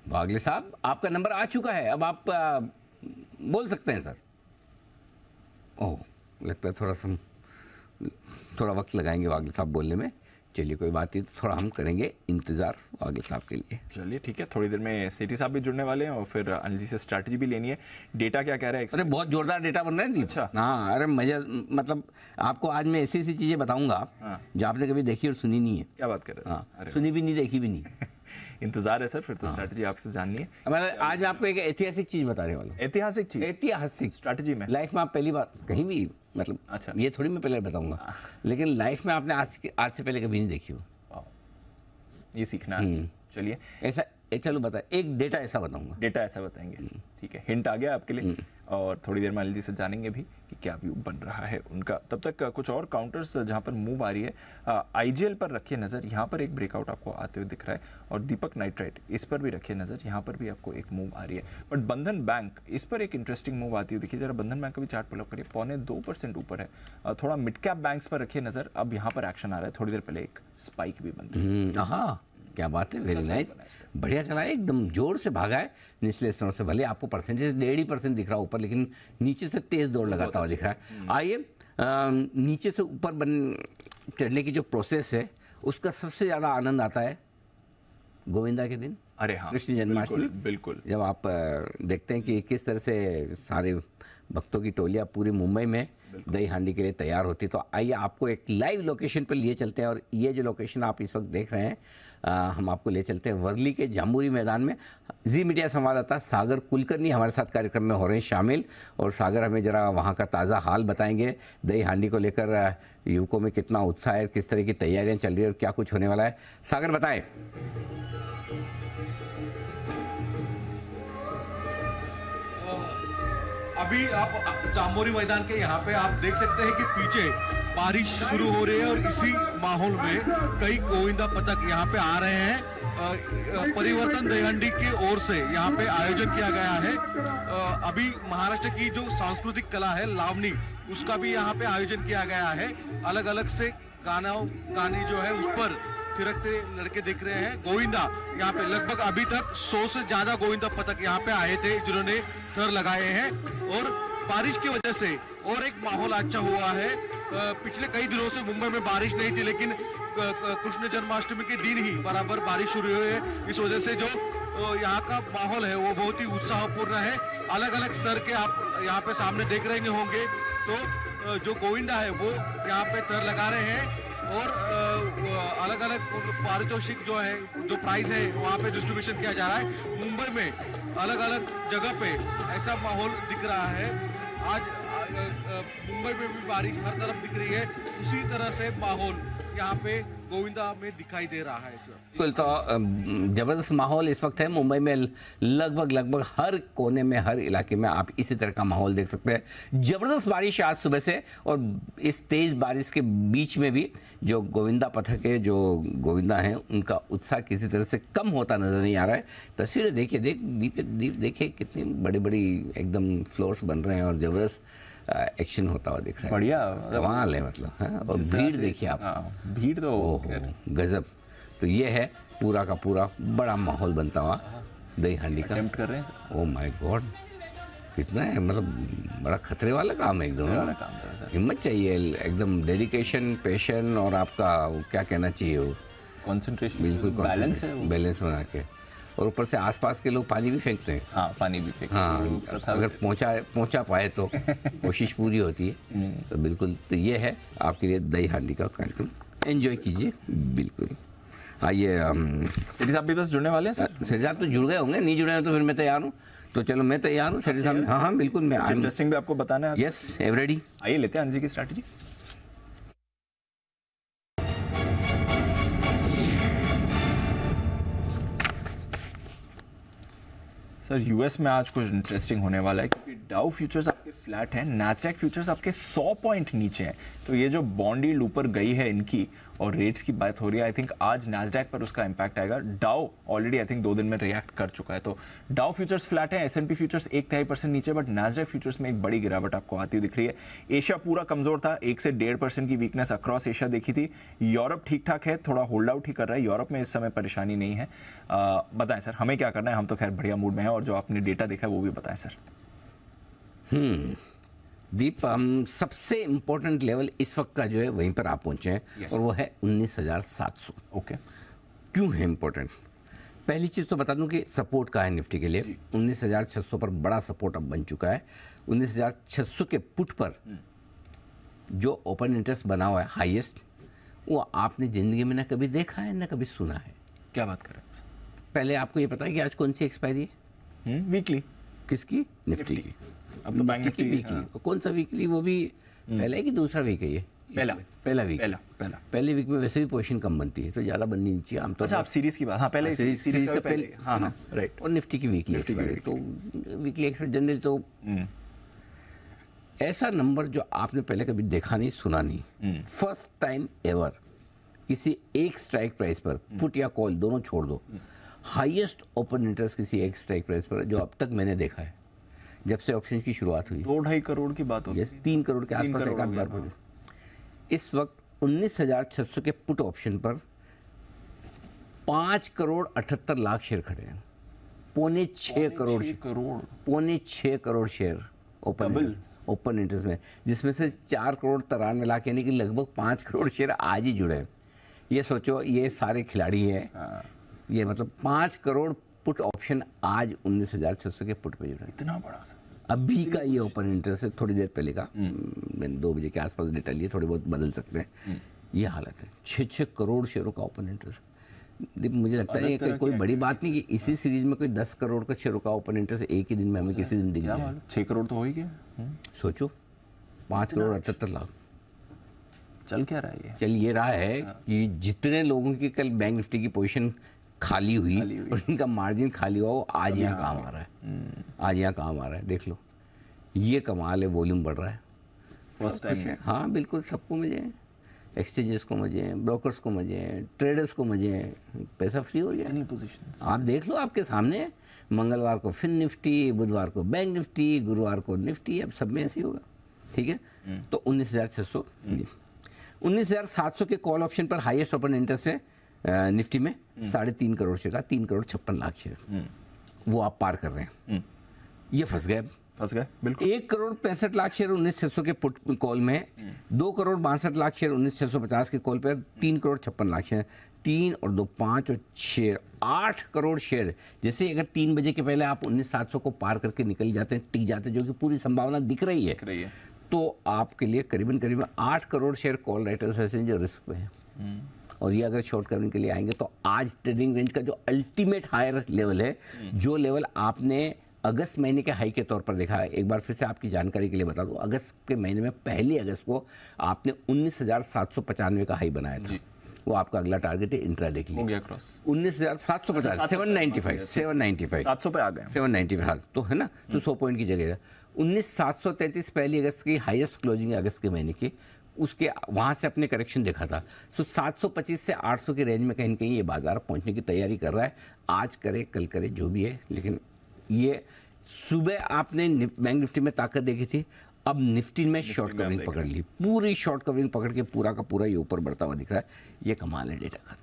वागले साहब आपका नंबर आ चुका है, अब आप बोल सकते हैं सर। ओह, लगता है थोड़ा वक्त लगाएंगे वागले साहब बोलने में। चलिए कोई बात नहीं, तो थोड़ा हम करेंगे इंतजार वागले साहब के लिए। चलिए ठीक है, थोड़ी देर में सेठी साहब भी जुड़ने वाले हैं और फिर अनिल जी से स्ट्रैटेजी भी लेनी है। डेटा क्या कह रहा है? अरे बहुत जोरदार डेटा बन रहा है। अच्छा, हाँ, अरे मजा, मतलब आपको आज मैं ऐसी चीजें बताऊंगा जो आपने कभी देखी और सुनी नहीं है। क्या बात कर रहे हैं? हाँ, सुनी भी नहीं, देखी भी नहीं। इंतजार है सर, फिर तो स्ट्रैटेजी आपसे जाननी है। आज मैं आपको एक ऐतिहासिक चीज बताने वाला हूँ। ऐतिहासिक चीज? ऐतिहासिक स्ट्रैटेजी में लाइफ में आप पहली बार कहीं भी, मतलब अच्छा, ये थोड़ी मैं पहले बताऊंगा, लेकिन लाइफ में आपने आज से पहले कभी नहीं देखी हो। ये सीखना है। चलिए ऐसा, चलो बता, एक डेटा ऐसा बताऊंगा। डेटा ऐसा बताएंगे, ठीक है, हिंट आ गया आपके लिए। और थोड़ी देर में अनिल जी से जानेंगे भी कि क्या व्यू बन रहा है उनका। तब तक कुछ और काउंटर्स जहां पर मूव आ रही है, आईजीएल पर रखिए नज़र, यहाँ पर एक ब्रेकआउट आपको आते हुए दिख रहा है, और दीपक नाइट्राइट इस पर भी रखिए नज़र, यहाँ पर भी आपको एक मूव आ रही है। बट बंधन बैंक, इस पर एक इंटरेस्टिंग मूव आती हुई दिखिए जरा। बंधन बैंक का भी चार्ट पुल अप करिए, 0.25% ऊपर है। थोड़ा मिड कैप बैंक्स पर रखिए नज़र, अब यहाँ पर एक्शन आ रहा है। थोड़ी देर पहले एक स्पाइक भी बनती है। हाँ, क्या बात है, वेरी नाइस, बढ़िया चला है, एकदम जोर से भागा है निचले स्तरों से। भले आपको परसेंटेज 1.5% दिख रहा है ऊपर, लेकिन नीचे से तेज दौड़ लगाता हुआ दिख रहा है। आइए नीचे से ऊपर चढ़ने की जो प्रोसेस है उसका सबसे ज़्यादा आनंद आता है गोविंदा के दिन, अरे हाँ, कृष्ण जन्माष्टमी, बिल्कुल। जब आप देखते हैं कि किस तरह से सारे भक्तों की टोलियां पूरी मुंबई में दही हांडी के लिए तैयार होती, तो आइए आपको एक लाइव लोकेशन पर लिए चलते हैं। और ये जो लोकेशन आप इस वक्त देख रहे हैं, हम आपको ले चलते हैं वर्ली के जाम्बूरी मैदान में। जी मीडिया संवाददाता सागर कुलकर्णी हमारे साथ कार्यक्रम में हो रहे हैं शामिल, और सागर हमें जरा वहाँ का ताज़ा हाल बताएंगे। दही हांडी को लेकर युवकों में कितना उत्साह है, किस तरह की तैयारियाँ चल रही है और क्या कुछ होने वाला है। सागर बताएं। अभी आप जाम्बोरी मैदान के यहाँ पे आप देख सकते हैं कि पीछे बारिश शुरू हो रही है और इसी माहौल में कई गोविंदा पथक यहाँ पे आ रहे हैं। परिवर्तन दही हांडी की ओर से यहाँ पे आयोजन किया गया है। अभी महाराष्ट्र की जो सांस्कृतिक कला है लावनी, उसका भी यहाँ पे आयोजन किया गया है। अलग अलग से गाने जो है उस पर थिरकते लड़के दिख रहे हैं। गोविंदा यहाँ पे लगभग अभी तक 100 से ज्यादा गोविंदा पथक यहाँ पे आए थे जिन्होंने थर लगाए हैं, और बारिश की वजह से और एक माहौल अच्छा हुआ है। पिछले कई दिनों से मुंबई में बारिश नहीं थी, लेकिन कृष्ण जन्माष्टमी के दिन ही बराबर बारिश शुरू हुई है। इस वजह से जो यहाँ का माहौल है वो बहुत ही उत्साहपूर्ण है। अलग अलग स्तर के आप यहाँ पे सामने देख रहे होंगे, तो जो गोविंदा है वो यहाँ पे थर लगा रहे हैं, और अलग अलग पारितोषिक जो है, जो प्राइस है वहाँ पे डिस्ट्रीब्यूशन किया जा रहा है। मुंबई में अलग अलग जगह पे ऐसा माहौल दिख रहा है। आज मुंबई में भी बारिश हर तरफ दिख रही है, उसी तरह से माहौल यहाँ पे गोविंदा में दिखाई दे रहा है सर। बिल्कुल, तो जबरदस्त माहौल इस वक्त है मुंबई में। लगभग हर कोने में, हर इलाके में आप इसी तरह का माहौल देख सकते हैं। जबरदस्त बारिश आज सुबह से, और इस तेज बारिश के बीच में भी जो गोविंदा पथक के जो गोविंदा हैं उनका उत्साह किसी तरह से कम होता नजर नहीं आ रहा है। तस्वीरें देखिए, दीप देखिए, कितनी बड़ी बड़ी एकदम फ्लोर्स बन रहे हैं और जबरदस्त एक्शन होता हुआ दिख रहा है। बढ़िया, कमाल है मतलब, है? और भीड़ देखिए आप, भीड़ तो गजब। तो ये है पूरा का पूरा बड़ा माहौल बनता हुआ दही हांडी का। अटेम्प्ट कर रहे हैं। ओह माय गॉड, कितना है, मतलब बड़ा खतरे वाला काम है एकदम। वाला काम था। हिम्मत चाहिए, एकदम डेडिकेशन, पैशन, और आपका क्या कहना चाहिए, वो कंसंट्रेशन, बिल्कुल बैलेंस है, बैलेंस बना के। और ऊपर से आसपास के लोग पानी भी फेंकते हैं। हाँ, पानी भी फेंकते हैं। हाँ, अगर पहुंचा पाए तो कोशिश पूरी होती है। तो बिल्कुल, तो ये है आपके लिए दही हांडी का कार्यक्रम, एंजॉय कीजिए। बिल्कुल, आइए। शेट्टी साहब भी बस जुड़ने वाले हैं सर? शेट्टी साहब तो जुड़ गए होंगे, नहीं जुड़े हैं तो फिर मैं तैयार हूँ। तो चलो मैं तैयार हूँ शेट्टी साहब। हाँ बिल्कुल, मैं इंटरेस्टिंग भी आपको बताना है। Yes, every day. आइए लेते हैं अंजी की स्ट्रैटेजी। सर यूएस में आज कुछ इंटरेस्टिंग होने वाला है, क्योंकि डाउ फ्यूचर्स आपके फ्लैट हैं, नैस्डैक फ्यूचर्स आपके 100 पॉइंट नीचे हैं। तो ये जो बॉन्ड यील्ड ऊपर गई है इनकी, और रेट्स की बात हो रही है, आई थिंक आज नैस्डैक पर उसका इंपैक्ट आएगा। डाउ ऑलरेडी आई थिंक 2 दिन में रिएक्ट कर चुका है। तो डाउ फ्यूचर्स फ्लैट है, S&P फ्यूचर्स 1.5% नीचे, बट नैस्डैक फ्यूचर्स में एक बड़ी गिरावट आपको आती हुई दिख रही है। एशिया पूरा कमजोर था, 1 से 1.5% की वीकनेस अक्रॉस एशिया देखी थी। यूरोप ठीक ठाक है, थोड़ा होल्ड आउट ही कर रहा है। यूरोप में इस समय परेशानी नहीं है। बताएं सर, हमें क्या करना है? हम तो खैर बढ़िया मूड में हैं, और जो आपने डेटा देखा है वो भी बताएं सर। दीप, हम सबसे इम्पोर्टेंट लेवल इस वक्त का जो है वहीं पर आप पहुंचे हैं, और वो है 19,700। ओके, क्यों है इम्पोर्टेंट? पहली चीज़ तो बता दूं कि सपोर्ट का है निफ्टी के लिए। 19,600 पर बड़ा सपोर्ट अब बन चुका है। 19,600 के पुट पर जो ओपन इंटरेस्ट बना हुआ है हाईएस्ट, वो आपने ज़िंदगी में ना कभी देखा है ना कभी सुना है। क्या बात कर रहे हैं? पहले आपको ये पता है कि आज कौन सी एक्सपायरी है? वीकली। किसकी? निफ्टी की। अब तो बैंक निफ्टी की वीकली। हाँ। कौन सा वीकली? वो भी पहला है कि दूसरा वीक है? ये पहला वीक। पहले वीक में वैसे भी पोजीशन कम बनती है, तो ज़्यादा बननी नहीं चाहिए आमतौर पर। अच्छा, आप सीरीज की बात। हाँ, पहले सीरीज का पहले। हाँ, राइट। और निफ्टी की वीकली, तो वीकली एक्सपायरी जनरली तो ऐसा नंबर जो आपने पहले कभी देखा नहीं, सुना नहीं, फर्स्ट टाइम एवर किसी एक स्ट्राइक प्राइस पर, पुट या कॉल दोनों छोड़ दो, हाईएस्ट ओपन इंटरेस्ट किसी एक स्ट्राइक प्राइस पर जो अब तक मैंने देखा है जब से ऑप्शन की शुरुआत हुई। 2-2.5 करोड़ की बात होगी। 3 करोड़ के आसपास एक आध बार बोले। इस वक्त 19,600 के पुट ऑप्शन पर 5 करोड़ 78 लाख शेयर खड़े हैं। पौने 6 करोड़ शेयर ओपन इंटरेस्ट में, जिसमें से 4 करोड़ 93 लाख, यानी कि लगभग 5 करोड़ शेयर आज ही जुड़े हैं। ये सोचो, ये सारे खिलाड़ी हैं ये मतलब 5 करोड़ पुट ऑप्शन आज 19,600 के पुट पे जुड़ा है। इतना बड़ा सर। अभी का ये ओपन इंटरेस्ट है, थोड़ी देर पहले का, मैंने 2 बजे के आसपास डेटा लिए, थोड़े बहुत बदल सकते हैं। ये हालत है, 6 करोड़ शेयरों का ओपन इंटरेस्ट। मुझे लगता है कि कोई बड़ी बात नहीं कि इसी सीरीज में कोई 10 करोड़ का शेयरों का ओपन इंटरेस्ट एक ही दिन में हमें किसी दिन दिख जाए। 6 करोड़ तो हो ही गया। सोचो 5 करोड़ 78 लाख। चल क्या रहा है ये? चल ये रहा है कि जितने लोगों की कल बैंक निफ्टी की पोजीशन खाली हुई और इनका मार्जिन खाली हुआ, वो आज यहाँ काम आ रहा है। आज यहाँ काम आ रहा है, देख लो, ये कमाल है, वॉल्यूम बढ़ रहा है फर्स्ट टाइम। हाँ बिल्कुल, सबको मजे हैं, एक्सचेंजेस को मजे हैं, ब्रोकर्स को मजे हैं, ट्रेडर्स को मजे हैं, पैसा फ्री हो गया। पोजीशंस आप देख लो, आपके सामने है। मंगलवार को फिन निफ्टी, बुधवार को बैंक निफ्टी, गुरुवार को निफ्टी, अब सब में ऐसे ही होगा। ठीक है, तो 19,600, 19,700 के कॉल ऑप्शन पर हाईएस्ट ओपन इंटरेस्ट है निफ्टी में 3.5 करोड़ शेयर का, 3 करोड़ 56 लाख शेयर, वो आप पार कर रहे हैं। ये फंस गए बिल्कुल। 1 करोड़ 65 लाख शेयर 19,600 के पुट कॉल में, 2 करोड़ 62 लाख शेयर 19,650 के कॉल पर, 3 करोड़ 56 लाख शेयर, 3 और 2 5 और 6 8 करोड़ शेयर। जैसे अगर 3 बजे के पहले आप 19,700 को पार करके निकल जाते हैं, टिक जाते हैं, जो कि पूरी संभावना दिख रही है, तो आपके लिए करीबन 8 करोड़ शेयर कॉल राइटर्स ऐसे जो रिस्क पे हैं। और ये अगर शॉर्ट कवरिंग के लिए आएंगे तो आज ट्रेडिंग रेंज का जो अल्टीमेट हायर लेवल है, जो लेवल आपने अगस्त महीने के हाई के तौर पर देखा है, एक बार फिर से आपकी जानकारी के लिए बता दूं, अगस्त के महीने में 1 अगस्त को आपने 19,795 का हाई बनाया था। वो आपका अगला टारगेट है इंट्राडे के लिए, हो गया क्रॉस 19,750, 795 700 पे आ गए, 795, तो है ना, तो 100 पॉइंट की जगह है। 19,733 1 अगस्त की हाईएस्ट क्लोजिंग अगस्त के महीने की, उसके वहाँ से अपने करेक्शन देखा था। सो 725 से 800 के रेंज में कहीं न कहीं ये बाजार पहुँचने की तैयारी कर रहा है। आज करे कल करे जो भी है, लेकिन ये सुबह आपने बैंक निफ्टी में ताकत देखी थी, अब निफ्टी में शॉर्ट कवरिंग पकड़ ली, पूरी शॉर्ट कवरिंग पकड़ के पूरा का पूरा ये ऊपर बढ़ता हुआ दिख रहा है। ये कमाल है डेटा का,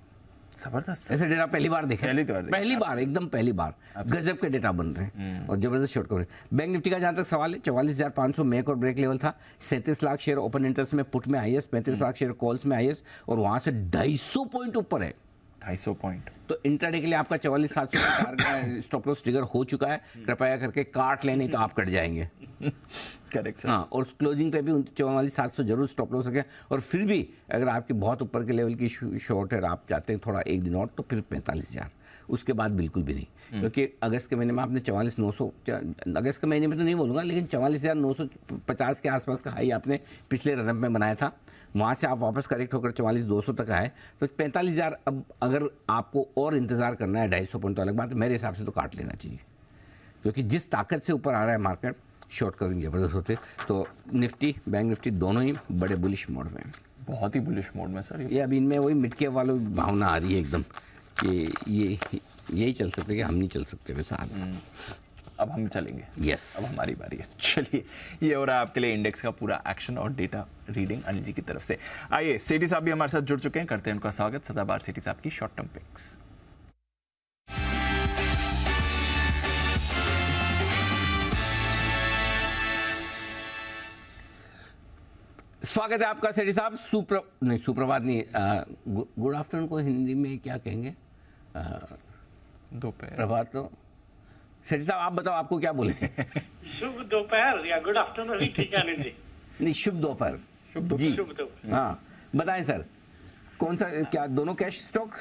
जबरदस्त। ऐसे डेटा पहली बार देखे, पहली बार एकदम पहली बार गजब के डेटा बन रहे हैं और जबरदस्त शॉर्ट कवरिंग। बैंक निफ्टी का जहां तक सवाल है, 44,500 मेक और ब्रेक लेवल था, 37 लाख शेयर ओपन इंटरेस्ट में पुट में हाईएस्ट, 35 लाख शेयर कॉल्स में हाईएस्ट, और वहां से 250 पॉइंट ऊपर है, 250 पॉइंट। तो इंट्राडे के लिए आपका 44,700 का स्टॉप लॉस ट्रिगर हो चुका है। कृपया करके काट लें, नहीं तो आप कट जाएंगे। करेक्ट। हाँ, और क्लोजिंग पे भी 44,700 जरूर स्टॉप लॉस रखें। और फिर भी अगर आपके बहुत ऊपर के लेवल की शॉर्ट है, आप चाहते हैं थोड़ा एक दिन और, तो फिर 45,000, उसके बाद बिल्कुल भी नहीं, क्योंकि अगस्त के महीने में आपने 44,900, अगस्त के महीने में तो नहीं बोलूँगा, लेकिन 44,950 के आसपास का हाई आपने पिछले रनअप में बनाया था। वहाँ से आप वापस करेक्ट होकर 44,200 तक आए, तो 45,000 अब अगर आपको और इंतज़ार करना है 250 पॉइंट, तो अलग बात है, मेरे हिसाब से तो काट लेना चाहिए, क्योंकि जिस ताकत से ऊपर आ रहा है मार्केट, शॉर्ट कवरिंग जबरदस्त होते। तो निफ्टी बैंक निफ्टी दोनों ही बड़े बुलिश मोड में हैं, बहुत ही बुलिश मोड में सर। ये अभी इनमें वही मिड कैप वालों की भावना आ रही है एकदम कि यही चल सकते कि हम नहीं चल सकते वैसा हाल। अब हम चलेंगे, यस, अब हमारी बारी है। चलिए, ये हो रहा है आपके लिए इंडेक्स का पूरा एक्शन और डेटा रीडिंग अनिल जी की तरफ से। आइए, सेठी साहब भी हमारे साथ जुड़ चुके हैं, करते हैं उनका स्वागत। सदाबहार सेठी साहब की शॉर्ट टर्म पिक्स। स्वागत है आपका सेठी साहब। सुप्रभात नहीं, गुड आफ्टरनून को हिंदी में क्या कहेंगे? दोपहर, प्रभात। तो सेठी साहब आप बताओ, आपको क्या बोले? शुभ दोपहर या गुड आफ्टरनून ही ठीक है अनिल जी। नहीं, शुभ दोपहर। जी, हाँ बताएं सर, कौन सा, क्या दोनों कैश स्टॉक?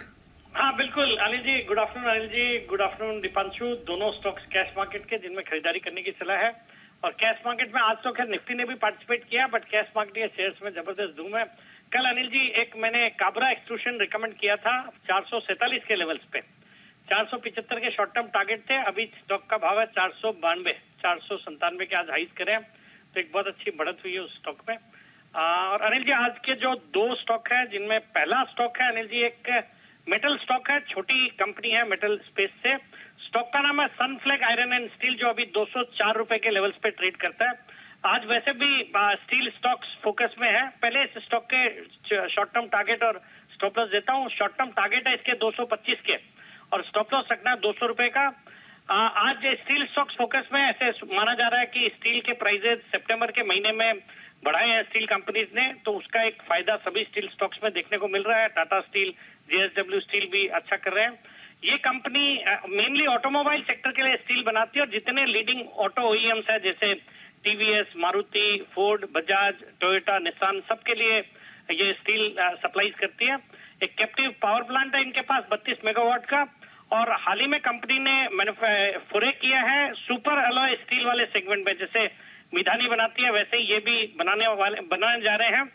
हाँ बिल्कुल Anil ji, good afternoon Anil ji, good afternoon Deepanshu. दोनों स्टॉक्स कैश मार्केट के जिनमें खरीदारी करने की सलाह है। और कैश मार्केट में आज तो खैर निफ्टी ने भी पार्टिसिपेट किया, बट कैश मार्केट के शेयर्स में जबरदस्त धूम है। कल अनिल जी एक मैंने काबरा एक्सट्रूशन रिकमेंड किया था 447 के लेवल्स पे, 475 के शॉर्ट टर्म टारगेट थे। अभी स्टॉक का भाव है 492, 497 के आज हाइस करें, तो एक बहुत अच्छी बढ़त हुई है उस स्टॉक में। और अनिल जी आज के जो 2 स्टॉक है, जिनमें पहला स्टॉक है अनिल जी एक मेटल स्टॉक है, छोटी कंपनी है मेटल स्पेस से, स्टॉक का नाम है सनफ्लैग आयरन एंड स्टील, जो अभी 204 रुपए के लेवल्स पे ट्रेड करता है। आज वैसे भी स्टील स्टॉक्स फोकस में है। पहले इस स्टॉक के शॉर्ट टर्म टारगेट और स्टॉप लॉस देता हूँ। शॉर्ट टर्म टारगेट है इसके 225 के और स्टॉप लॉस रखना है 200 रुपए का। आज स्टील स्टॉक्स फोकस में ऐसे माना जा रहा है कि स्टील के प्राइजेस सितंबर के महीने में बढ़ाए हैं स्टील कंपनीज ने, तो उसका एक फायदा सभी स्टील स्टॉक्स में देखने को मिल रहा है। टाटा स्टील, जेएसडब्ल्यू स्टील भी अच्छा कर रहे हैं। ये कंपनी मेनली ऑटोमोबाइल सेक्टर के लिए स्टील बनाती है और जितने लीडिंग ऑटो ओईएम्स है जैसे TVS, Maruti, Ford, Bajaj, Toyota, Nissan, सबके लिए ये स्टील सप्लाईज करती है। एक कैप्टिव पावर प्लांट है इनके पास 32 मेगावाट का, और हाल ही में कंपनी ने फुरे किया है सुपर अलॉय स्टील वाले सेगमेंट में। जैसे मिधानी बनाती है वैसे ही ये भी बनाने जा रहे हैं,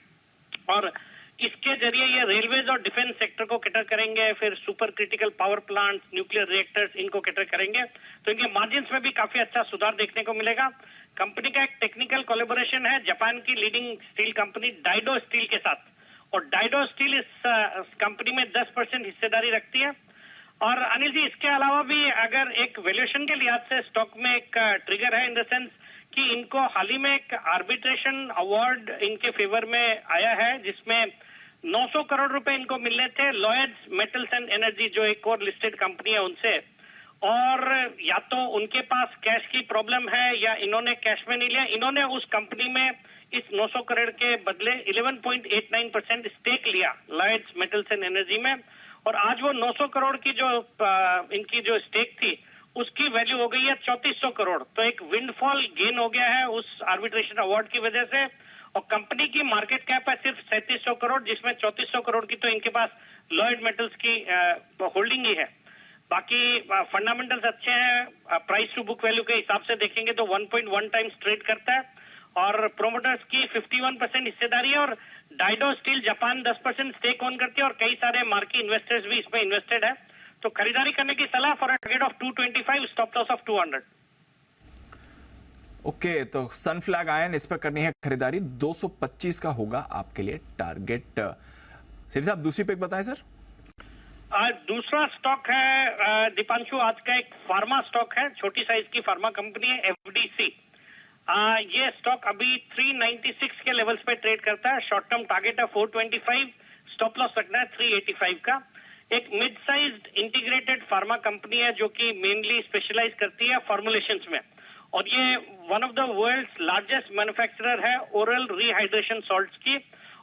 और इसके जरिए ये रेलवेज और डिफेंस सेक्टर को कैटर करेंगे, फिर super critical power plant, nuclear reactors, इनको कैटर करेंगे। तो इनके मार्जिन्स में भी काफी अच्छा सुधार देखने को मिलेगा। कंपनी का एक टेक्निकल कोलैबोरेशन है जापान की लीडिंग स्टील कंपनी डाइडो स्टील के साथ, और डाइडो स्टील इस कंपनी में 10% हिस्सेदारी रखती है। और अनिल जी, इसके अलावा भी अगर एक वैल्यूएशन के लिहाज से स्टॉक में एक ट्रिगर है इन द सेंस कि इनको हाल ही में एक आर्बिट्रेशन अवार्ड इनके फेवर में आया है जिसमें 900 करोड़ रुपए इनको मिलने थे लॉयड्स मेटल्स एंड एनर्जी, जो एक और लिस्टेड कंपनी है, उनसे। और या तो उनके पास कैश की प्रॉब्लम है या इन्होंने कैश में नहीं लिया। इन्होंने उस कंपनी में इस 900 करोड़ के बदले 11.89% स्टेक लिया लॉयड्स मेटल्स एंड एनर्जी में, और आज वो 900 करोड़ की जो इनकी जो स्टेक थी उसकी वैल्यू हो गई है 3400 करोड़। तो एक विंडफॉल गेन हो गया है उस आर्बिट्रेशन अवार्ड की वजह से, और कंपनी की मार्केट कैप है सिर्फ 3700 करोड़, जिसमें 3400 करोड़ की तो इनके पास लॉयड मेटल्स की होल्डिंग ही है। बाकी फंडामेंटल्स अच्छे हैं। प्राइस टू बुक वैल्यू के हिसाब से देखेंगे तो 1.1 टाइम्स ट्रेड करता है, और प्रोमोटर्स की 51% हिस्सेदारी है, और डाइडो स्टील जापान 10% स्टेक ओन करती है, और कई सारे मार्की इन्वेस्टर्स भी इसमें इन्वेस्टेड है। तो खरीदारी करने की सलाह for a target of 225, stop loss of 200। Okay, तो सनफ्लैग आयन इस पर करनी है खरीदारी, 225 का होगा आपके लिए टारगेट। सेठ साहब दूसरी पिक बताएं सर। दूसरा स्टॉक है दीपांशु, आज का एक फार्मा स्टॉक है, छोटी साइज की फार्मा कंपनी है एफडीसी। ये स्टॉक अभी 396 के लेवल्स पे ट्रेड करता है। शॉर्ट टर्म टारगेट है 425, स्टॉप लॉस रखना है 385 का। एक mid sized integrated pharma company है जो कि मेनली स्पेशलाइज करती है फॉर्मुलेशंस में, और ये one of the world's largest manufacturer है ओरल रिहाइड्रेशन सॉल्ट्स की,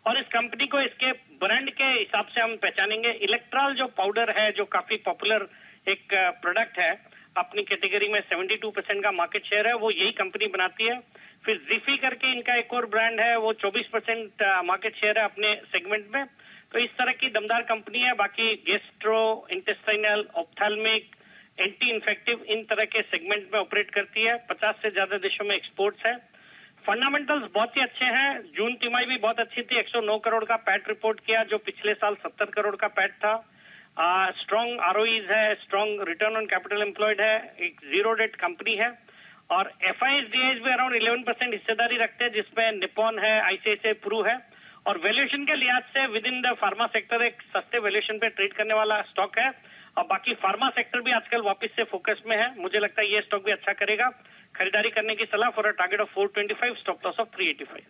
और इस कंपनी को इसके ब्रांड के हिसाब से हम पहचानेंगे। इलेक्ट्रॉल जो पाउडर है, जो काफी पॉपुलर एक प्रोडक्ट है, अपनी कैटेगरी में 72% का मार्केट शेयर है, वो यही कंपनी बनाती है। फिर जिफी करके इनका एक और ब्रांड है, वो 24% मार्केट शेयर है अपने सेगमेंट में। तो इस तरह की दमदार कंपनी है। बाकी gastro, intestinal, ophthalmic, anti infective, इन तरह के सेगमेंट में ऑपरेट करती है। 50 से ज्यादा देशों में एक्सपोर्ट्स है। फंडामेंटल्स बहुत ही अच्छे हैं। जून तिमाही भी बहुत अच्छी थी, 109 करोड़ का पैट रिपोर्ट किया, जो पिछले साल 70 करोड़ का पैट था। स्ट्रॉन्ग आरओईज है, strong return on capital employed है, एक जीरो डेट कंपनी है, और एफआईज डीआईज भी अराउंड 11% हिस्सेदारी रखते हैं, जिसमें निपॉन है, आईसीआईसीआई प्रू है। और वैल्यूएशन के लिहाज से with in the pharma sector एक सस्ते वैल्यूएशन पे ट्रेड करने वाला स्टॉक है, और बाकी फार्मा सेक्टर भी आजकल वापस से फोकस में है। मुझे लगता है ये स्टॉक भी अच्छा करेगा। खरीदारी करने की सलाह for a target of 425, stop loss of 385।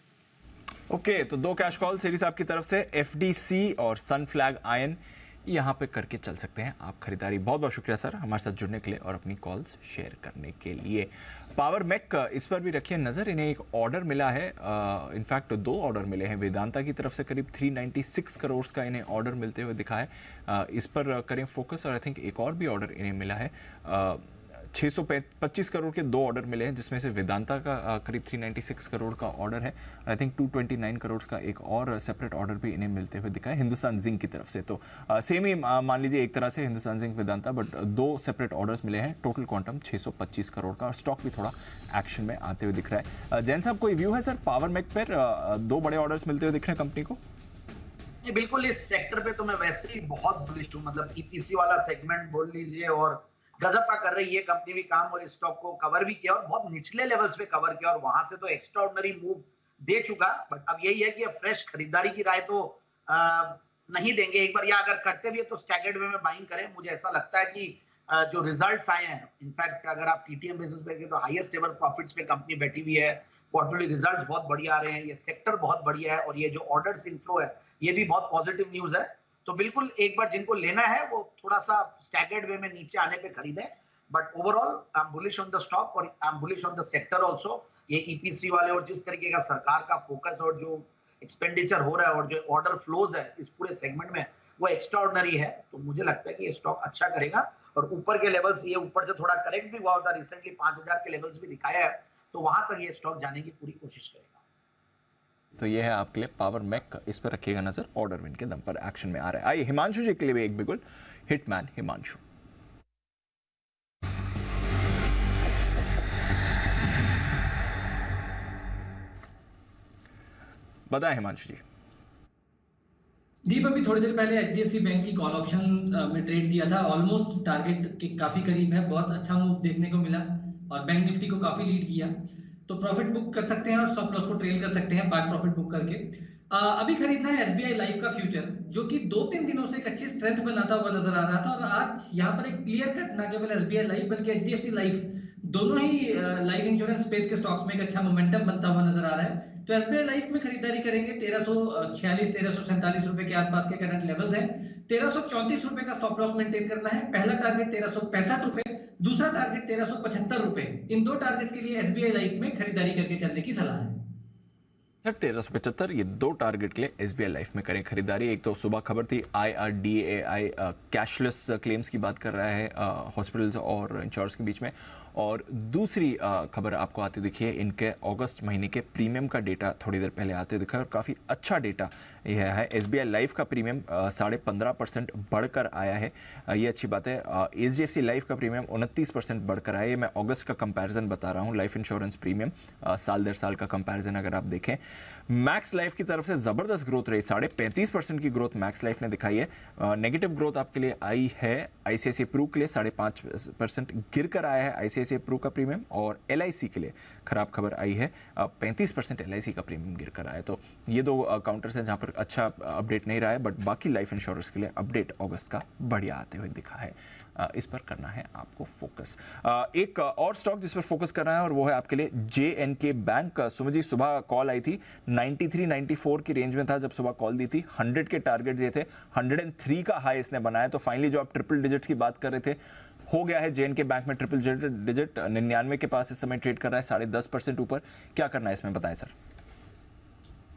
Okay, तो दो कैश कॉल सीरीज आपकी तरफ से एफडीसी और सनफ्लैग आयन यहाँ पे करके चल सकते हैं आप खरीदारी। बहुत बहुत शुक्रिया सर हमारे साथ जुड़ने के लिए और अपनी कॉल्स शेयर करने के लिए। पावर मेक, इस पर भी रखिए नज़र। इन्हें एक ऑर्डर मिला है, इनफैक्ट दो ऑर्डर मिले हैं वेदांता की तरफ से, करीब 396 करोड़ का इन्हें ऑर्डर मिलते हुए दिखा है। इस पर करें फोकस। और आई थिंक एक और भी ऑर्डर इन्हें मिला है, 625 करोड़ के दो ऑर्डर मिले हैं, जिसमें से वेदांता का करीब 396 करोड़ का ऑर्डर है। आई थिंक 229 करोड़ का एक और सेपरेट ऑर्डर भी इन्हें मिलते हुए दिखा है हिंदुस्तान जिंक की तरफ से। तो सेम ही मान लीजिए एक तरह से हिंदुस्तान जिंक वेदांता, बट दो सेपरेट ऑर्डर्स मिले हैं। टोटल क्वांटम 625 करोड़ का, और स्टॉक भी थोड़ा एक्शन में आते हुए दिख रहा है। जैन साहब, कोई व्यू है सर पावर मेक पर? दो बड़े ऑर्डर्स मिलते हुए दिख रहे हैं कंपनी को। बिल्कुल, इस सेक्टर पे तो मैं वैसे ही बहुत बुलिश हूँ। मतलब ईपीसी वाला सेगमेंट बोल लीजिए, और गजब का कर रही है कंपनी भी काम, और स्टॉक को कवर भी किया और बहुत निचले लेवल्स पे कवर किया, और वहां से तो एक्स्ट्राऑर्डिनरी मूव दे चुका। बट अब यही है कि फ्रेश खरीदारी की राय तो नहीं देंगे एक बार, या अगर करते भी है तो स्टैगर्ड वे में बाइंग करें। मुझे ऐसा लगता है कि जो रिजल्ट्स आए हैं, इनफैक्ट अगर आप टीटीएम बेसिस पे देखें तो हाईएस्ट एवर प्रॉफिट्स पे कंपनी बैठी हुई है। क्वार्टरली रिजल्ट्स बहुत बढ़िया आ रहे हैं, ये सेक्टर बहुत बढ़िया है, और ये जो ऑर्डर्स इनफ्लो है ये भी बहुत पॉजिटिव न्यूज है। तो बिल्कुल एक बार जिनको लेना है वो थोड़ा सा स्टैगर्ड वे में नीचे आने पे खरीदें। But overall I am bullish on the stock, और I am bullish on the sector also. ये ईपीसी वाले और जिस तरीके का सरकार का फोकस और जो एक्सपेंडिचर हो रहा है और जो ऑर्डर फ्लोज है इस पूरे सेगमेंट में, वो एक्स्ट्राऑर्डिनरी है। तो मुझे लगता है कि ये स्टॉक अच्छा करेगा। और ऊपर के लेवल्स, ये ऊपर से थोड़ा करेक्ट भी हुआ होता, रिसेंटली 5000 के लेवल्स भी दिखाया है, तो वहां तक ये स्टॉक जाने की पूरी कोशिश करेगा। तो ये है आपके लिए पावर मैक, इस पर रखिएगा नजर, ऑर्डर विन के दम पर एक्शन में आ रहा है। आइए हिमांशु जी के लिए भी एक बिगुल, हिटमैन हिमांशु। बताएं हिमांशु जी। दीप, अभी थोड़ी देर पहले एचडीएफसी बैंक की कॉल ऑप्शन में ट्रेड दिया था, ऑलमोस्ट टारगेट के काफी करीब है, बहुत अच्छा मूव देखने को मिला और बैंक निफ्टी को काफी लीड किया, तो प्रॉफिट बुक कर सकते हैं और स्टॉप लॉस को ट्रेल कर सकते हैं पार्ट प्रॉफिट बुक करके। अभी खरीदना है एसबीआई लाइफ का फ्यूचर, जो कि 2-3 दिनों से एक अच्छी स्ट्रेंथ बनाता हुआ नजर आ रहा था, और आज यहाँ पर एक क्लियर कट ना केवल एसबीआई लाइफ बल्कि एचडीएफसी लाइफ, दोनों ही लाइफ इंश्योरेंस स्पेस के स्टॉक्स में एक अच्छा मोमेंटम बनता हुआ नजर आ रहा है। तो एसबीआई लाइफ में खरीदारी करेंगे 1346-1347 रुपए के आसपास के करंट लेवल्स हैं। 1334 रुपए का स्टॉप लॉस मेंटेन करना है, पहला टारगेट 1365 रुपए, दूसरा टारगेट 1375 रुपए। इन दो टारगेट्स के लिए एसबीआई लाइफ में खरीदारी करके चलने की सलाह है। 1375, ये दो टारगेट के लिए एसबीआई लाइफ में करें खरीदारी। एक तो सुबह खबर थी IRDAI कैशलेस क्लेम्स की बात कर रहा है हॉस्पिटल्स और इंश्योरेंस के बीच में, और दूसरी खबर आपको आती दिखी है, इनके अगस्त महीने के प्रीमियम का डेटा थोड़ी देर पहले आते दिखा है और काफ़ी अच्छा डेटा यह है। एसबीआई लाइफ का प्रीमियम 15.5% बढ़कर आया है, ये अच्छी बात है। एचडीएफसी लाइफ का प्रीमियम 29% बढ़कर आया है। मैं अगस्त का कंपैरिजन बता रहा हूँ, लाइफ इंश्योरेंस प्रीमियम साल दर साल का कंपैरिजन अगर आप देखें। मैक्स लाइफ की तरफ से ज़बरदस्त ग्रोथ रही, 35.5% की ग्रोथ मैक्स लाइफ ने दिखाई है। नेगेटिव ग्रोथ आपके लिए आई है आईसीआईसीआई प्रू के लिए, 5.5% गिर कर आया है आईसीआईसीआई प्रू का प्रीमियम, और एलआईसी के लिए खराब खबर आई है, 35% एलआईसी का प्रीमियम गिर कर आया है। तो ये दो काउंटर्स हैं जहाँ पर अच्छा अपडेट नहीं रहा है, बट बाकी लाइफ इंश्योरेंस के लिए अपडेट अगस्त का बढ़िया आते हुए दिखा है। इस पर करना है आपको फोकस। एक और स्टॉक जिस पर फोकस करना है और वो है आपके लिए JNK बैंक। सुमित जी, सुबह कॉल आई थी 93-94 की रेंज में था जब सुबह कॉल दी थी, 100 के टारगेट ये थे, 103 का हाई इसने बनाया। तो फाइनली जो आप ट्रिपल डिजिट्स की बात कर रहे थे, हो गया है JNK बैंक में ट्रिपल डिजिट, 99 के पास इस समय ट्रेड कर रहा है, 10.5% ऊपर। क्या करना है इसमें बताएं सर।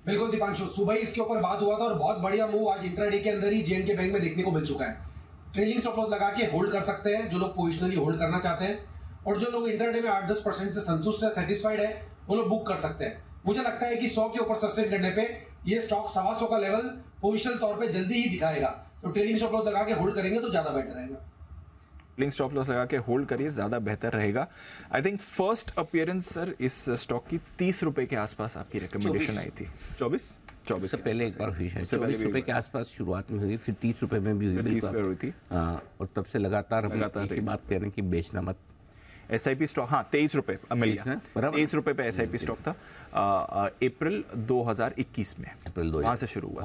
बिल्कुल दीपांशु, सुबह ही इसके ऊपर बात हुआ था और बहुत बढ़िया मूव आज इंट्राडे के अंदर ही JNK बैंक में देखने को मिल चुका है। ट्रेलिंग स्टॉप लॉस लगा के होल्ड कर सकते हैं जो लोग पोजिशनली होल्ड करना चाहते हैं, और जो लोग इंट्राडे में 8-10% से संतुष्ट है, सेटिस्फाइड है, वो लोग बुक कर सकते हैं। मुझे लगता है कि 100 के ऊपर सस्टेन करने पे ये स्टॉक 125 का लेवल पोजिशनल तौर पे जल्दी ही दिखाएगा, तो ट्रेलिंग स्टॉप लॉस लगा के होल्ड करेंगे तो ज्यादा बेटर रहेगा। ट्रेलिंग स्टॉप लॉस लगा के होल्ड करिए, ज्यादा बेहतर रहेगा। I think first appearance sir इस स्टॉक की 30 रुपए के आसपास आपकी रिकमेंडेशन आई थी। 24 से पहले एक बार हुई है, 24 रुपए के आसपास शुरुआत में हुई, फिर 30 रुपए में भी हुई, 30 पे हुई थी, और तब से लगातार की बात कर रहे हैं कि बेचना मत। एसआईपी स्टॉक, हाँ 23 रुपए मिल गया, 23 रुपए पे एसआईपी स्टॉक था अप्रैल 2021 में, अप्रैल 2000 वहां से शुरू हुआ।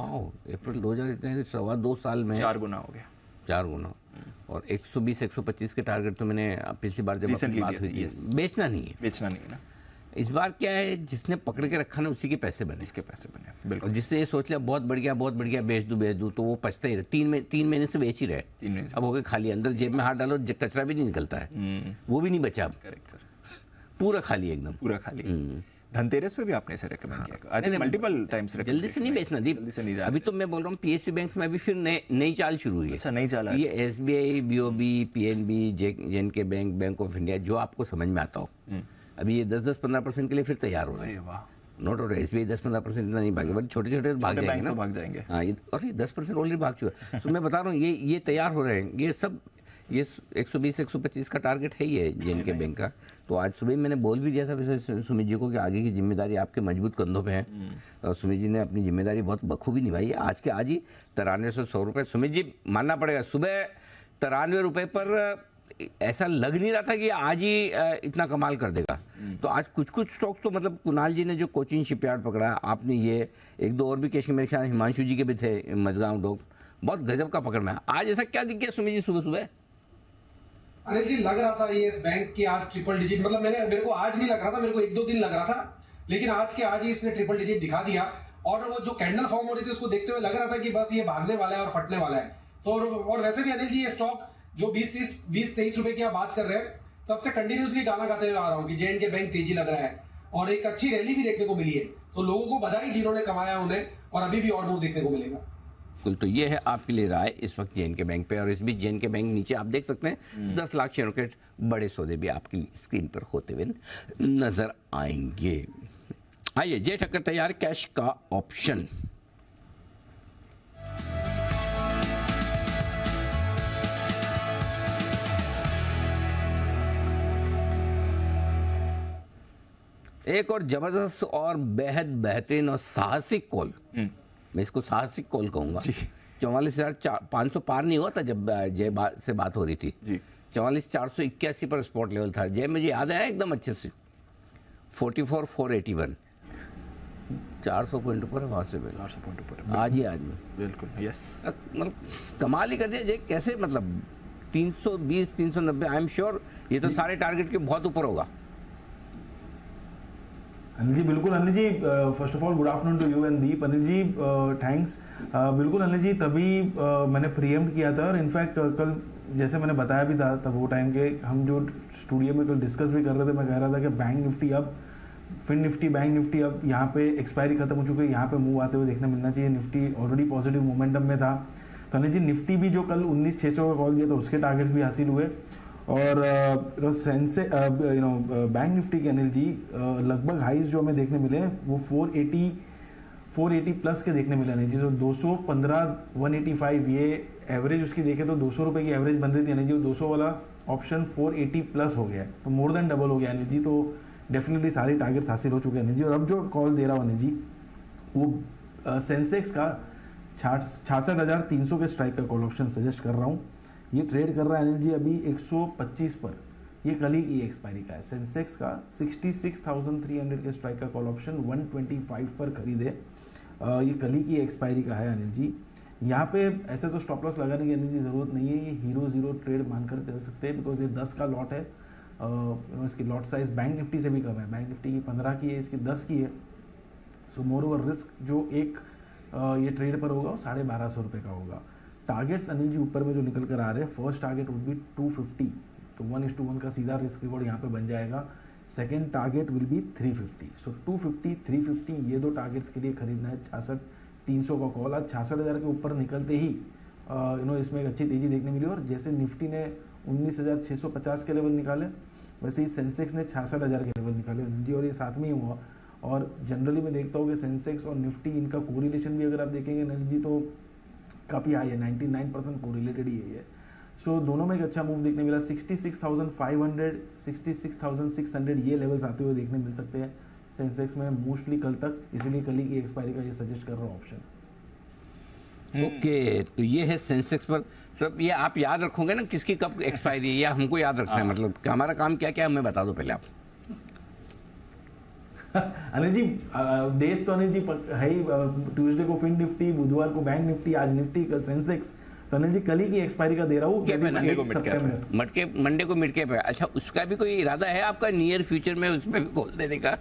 अप्रैल 2000 2 साल में 4 गुना हो गया, 4 गुना। और 120-125 के टारगेट तो मैंने पिछली बार जब बात हुई थी, बेचना नहीं है ना। इस बार क्या है, जिसने पकड़ के रखा ना उसी के पैसे बने, इसके पैसे बने बिल्कुल। और जिसने ये सोच लिया बहुत बढ़िया बेच दूं, तो वो पछता ही रहे। 3 महीने से बेच ही रहे, 3 महीने अब हो गए खाली, अंदर जेब में हाथ डालो कचरा भी नहीं निकलता है, वो भी नहीं बचा अब। करेक्ट सर, पूरा खाली, एकदम पूरा खाली। धनतेरस पे भी आपने इसे रेकमेंड किया, आई थिंक मल्टीपल टाइम्स। जल्दी से नहीं बेचना दीप, जल्दी से नहीं जाना। अभी तो मैं बोल रहा हूँ PSU बैंक में अभी फिर नई चाल शुरू हुई है। अच्छा, नई चाल है ये SBI, BOB, PNB, JNK bank, bank of India, जो आपको समझ में आता हो। अभी ये 10-15% के लिए फिर तैयार हो रहे हैं। नोट हो रहा है, SBI 10-15% इतना नहीं भागे, बट छोटे भाग जाएंगे। हाँ, और ये 10% ऑलरेडी भाग चुका है। तो मैं बता रहा हूँ ये तैयार हो रहे हैं, ये सब, ये 120-125 का टारगेट है ही है JNK बैंक का। तो आज सुबह मैंने बोल भी दिया था वैसे सुमित जी को कि आगे की जिम्मेदारी आपके मजबूत कंधों पे है, और सुमित जी ने अपनी जिम्मेदारी बहुत बखूबी निभाई है। आज ही 9300 रुपये, सुमित जी मानना पड़ेगा, सुबह 93 रुपये पर ऐसा लग नहीं रहा था कि आज ही इतना कमाल कर देगा। तो आज कुछ स्टॉक तो मतलब कुणाल जी ने जो कोचिन शिपयार्ड पकड़ा, आपने ये 1-2 और भी केस मेरे ख्याल हिमांशु जी के भी थे, मजगांव डॉग, बहुत गजब का पकड़ में। आज ऐसा क्या दिख गया सुमित जी सुबह? अनिल जी, लग रहा था ये इस बैंक की आज ट्रिपल डिजिट, मतलब मेरे को आज नहीं लग रहा था, मेरे को 1-2 दिन लग रहा था, लेकिन आज ही इसने ट्रिपल डिजिट दिखा दिया। और वो जो कैंडल फॉर्म हो रही थी उसको देखते हुए लग रहा था कि बस ये भागने वाला है और फटने वाला है। तो और वैसे भी अनिल जी, ये स्टॉक जो 20-23 रुपए की आप बात कर रहे हैं, तब से कंटिन्यूसली गाना गाते हुए आ रहा हूँ कि JNK बैंक तेजी लग रहा है, और एक अच्छी रैली भी देखने को मिली है। तो लोगों को बधाई जिन्होंने कमाया उन्हें, और अभी भी और मूव देखने को मिलेगा। बिल्कुल, तो ये है आपके लिए राय इस वक्त जे.एन.के बैंक पे। और इस बीच जे.एन.के बैंक नीचे आप देख सकते हैं 10 लाख शेयरों के बड़े सौदे भी आपकी स्क्रीन पर होते हुए नजर आएंगे। आइए, जे ठक्कर तैयार कैश का ऑप्शन। एक और जबरदस्त और बेहद बेहतरीन और साहसिक कॉल, मैं इसको साहसिक कॉल कहूंगा। 44,500 पार नहीं हुआ था जब जय से बात हो रही थी जी। 44,481 पर स्पॉट लेवल था। जय मुझे याद आया एकदम अच्छे से। 44,481 400 पॉइंट ऊपर है वहां से। 400 पॉइंट ऊपर आज ही आज में बिल्कुल, यस, मतलब कमाल ही कर दिया जय। कैसे, मतलब 320 390, आई एम श्योर ये तो सारे टारगेट के बहुत ऊपर होगा। अनिल जी बिल्कुल। Anil ji first of all good afternoon to you and Deep. Anil ji thanks. बिल्कुल अनिल जी, तभी मैंने प्रीएम्प्ट किया था और इनफैक्ट कल जैसे मैंने बताया भी था तब वो टाइम के हम जो स्टूडियो में कल डिस्कस भी कर रहे थे, मैं कह रहा था कि बैंक निफ्टी अब फिन निफ्टी बैंक निफ्टी अब यहाँ पे एक्सपायरी खत्म हो चुकी है, यहाँ पे मूव आते हुए देखने मिलना चाहिए। निफ्टी ऑलरेडी पॉजिटिव मोमेंटम में था। तो अनिल जी निफ्टी भी जो कल 19,600 का कॉल दिया था उसके टारगेट्स भी हासिल हुए। और बैंक निफ्टी के अनिल जी लगभग हाइज जो हमें देखने मिले वो 480 प्लस के देखने मिले अनिल जी। तो 215 185 ये एवरेज उसकी देखें तो 200 रुपये की एवरेज बन रही थी अनिल जी। 200 वाला ऑप्शन 480 प्लस हो गया है, तो मोर देन डबल हो गया अनिल जी। तो डेफिनेटली सारी टारगेट्स हासिल हो चुके हैं अनिल जी। और अब जो कॉल दे रहा हूँ अनिल जी वो सेंसेक्स का 66,300 के स्ट्राइक का कॉल ऑप्शन सजेस्ट कर रहा हूँ। ये ट्रेड कर रहा है अनिल जी अभी 125 पर। ये कल ही की एक्सपायरी का है। सेंसेक्स का 66,300 के स्ट्राइक का कॉल ऑप्शन 125 पर खरीदे। ये कल ही की एक्सपायरी का है अनिल जी। यहाँ पे ऐसे तो स्टॉप लॉस लगाने की अनिल जी ज़रूरत नहीं है, ये हीरो ज़ीरो ट्रेड मानकर चल सकते हैं बिकॉज ये 10 का लॉट है। इसकी लॉट साइज बैंक निफ्टी से भी कम है। बैंक निफ्टी की 15 की है, इसकी 10 की है। सो मोर ओवर रिस्क जो एक ये ट्रेड पर होगा वो 1250 रुपये का होगा। टारगेट्स अनिल जी ऊपर में जो निकल कर आ रहे हैं, फर्स्ट टारगेट वुड बी 250, तो 1:1 का सीधा रिस्क रिवॉर्ड यहाँ पे बन जाएगा। Second target will be 350। सो 250 350 ये दो टारगेट्स के लिए खरीदना है। 66,300 का कॉल। आज 66,000 के ऊपर निकलते ही इसमें एक अच्छी तेजी देखने मिली। और जैसे निफ्टी ने 19,650 के लेवल निकाले वैसे ही सेंसेक्स ने 66,000 के लेवल निकाले अनिल जी, और ये साथ में ही हुआ। और जनरली मैं देखता हूँ कि सेंसेक्स और निफ्टी इनका कोरिलेशन भी अगर आप देखेंगे अनिल जी तो काफ़ी हाई है, 99% कोरिलेटेड ही है। सो दोनों में एक अच्छा मूव देखने मिला। 66,500 66,600 ये लेवल्स आते हुए देखने मिल सकते हैं सेंसेक्स में मोस्टली कल तक, इसीलिए कल ही की एक्सपायरी का ये सजेस्ट कर रहा हूँ ऑप्शन। ओके, तो ये है सेंसेक्स पर। सब ये आप याद रखोगे ना किसकी कब एक्सपायरी है, या हमको याद रखना है? मतलब हमारा काम क्या क्या हमें बता दो पहले आप। अनिल जी डेज तो अनिल जी है ही, ट्यूसडे को फिन निफ्टी, बुधवार को बैंक निफ्टी, आज निफ्टी, कल सेंसेक्स। तो अनिल जी कल ही की एक्सपायरी का दे रहा हूँ मंडे को मिड कैप है। अच्छा, उसका भी कोई इरादा है आपका नियर फ्यूचर में उसमें भी खोल देने का,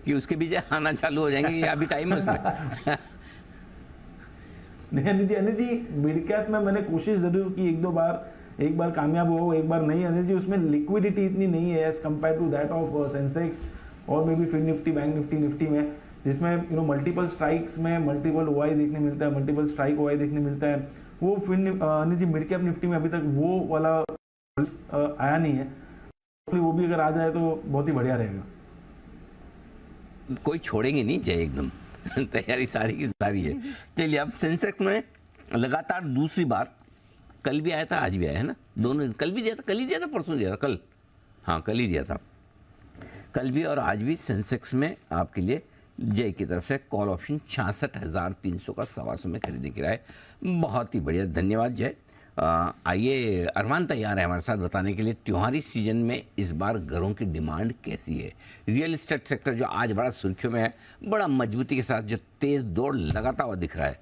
कि उसके भी आना चालू हो जाएंगे, या अभी टाइम है उसमें? नहीं अनिल जी मिड कैप में मैंने कोशिश जरूर की एक बार कामयाब हो, एक बार नहीं अनिल जी। उसमें लिक्विडिटी इतनी नहीं है as compare to that of Sensex और may be fin Nifty bank Nifty में, जिसमें मल्टीपल स्ट्राइक्स में मल्टीपल ओआई देखने मिलता है, मल्टीपल स्ट्राइक ओआई देखने मिलता है। वो fin Anil ji mid cap Nifty में अभी तक वो वाला आया नहीं है। वो भी अगर आ जाए तो बहुत ही बढ़िया रहेगा। कोई छोड़ेंगे नहीं जय, एकदम तैयारी सारी की सारी है। चलिए, अब सेंसेक्स में लगातार दूसरी बार, कल भी आया था आज भी आया है ना, दोनों कल भी दिया था, कल ही दिया था परसों दिया था, कल, हाँ कल ही दिया था। कल भी और आज भी सेंसेक्स में आपके लिए जय की तरफ से कॉल ऑप्शन 66,300 का 125 में खरीदने की राय। बहुत ही बढ़िया, धन्यवाद जय। आइए, अरमान तैयार है हमारे साथ बताने के लिए त्योहारी सीजन में इस बार घरों की डिमांड कैसी है। रियल एस्टेट सेक्टर जो आज बड़ा सुर्खियों में है, बड़ा मजबूती के साथ जो तेज़ दौड़ लगाता हुआ दिख रहा है,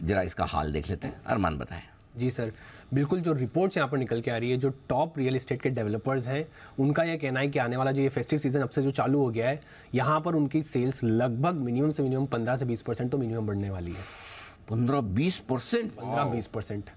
जरा इसका हाल देख लेते हैं। अरमान बताएं। जी सर, बिल्कुल जो रिपोर्ट्स यहाँ पर निकल के आ रही है, जो टॉप रियल एस्टेट के डेवलपर्स हैं उनका यह कहना है कि आने वाला जो ये फेस्टिव सीजन अब से जो चालू हो गया है, यहाँ पर उनकी सेल्स लगभग मिनिमम से मिनिमम 15 से 20% तो मिनिमम बढ़ने वाली है। 15-20%? 15-20%।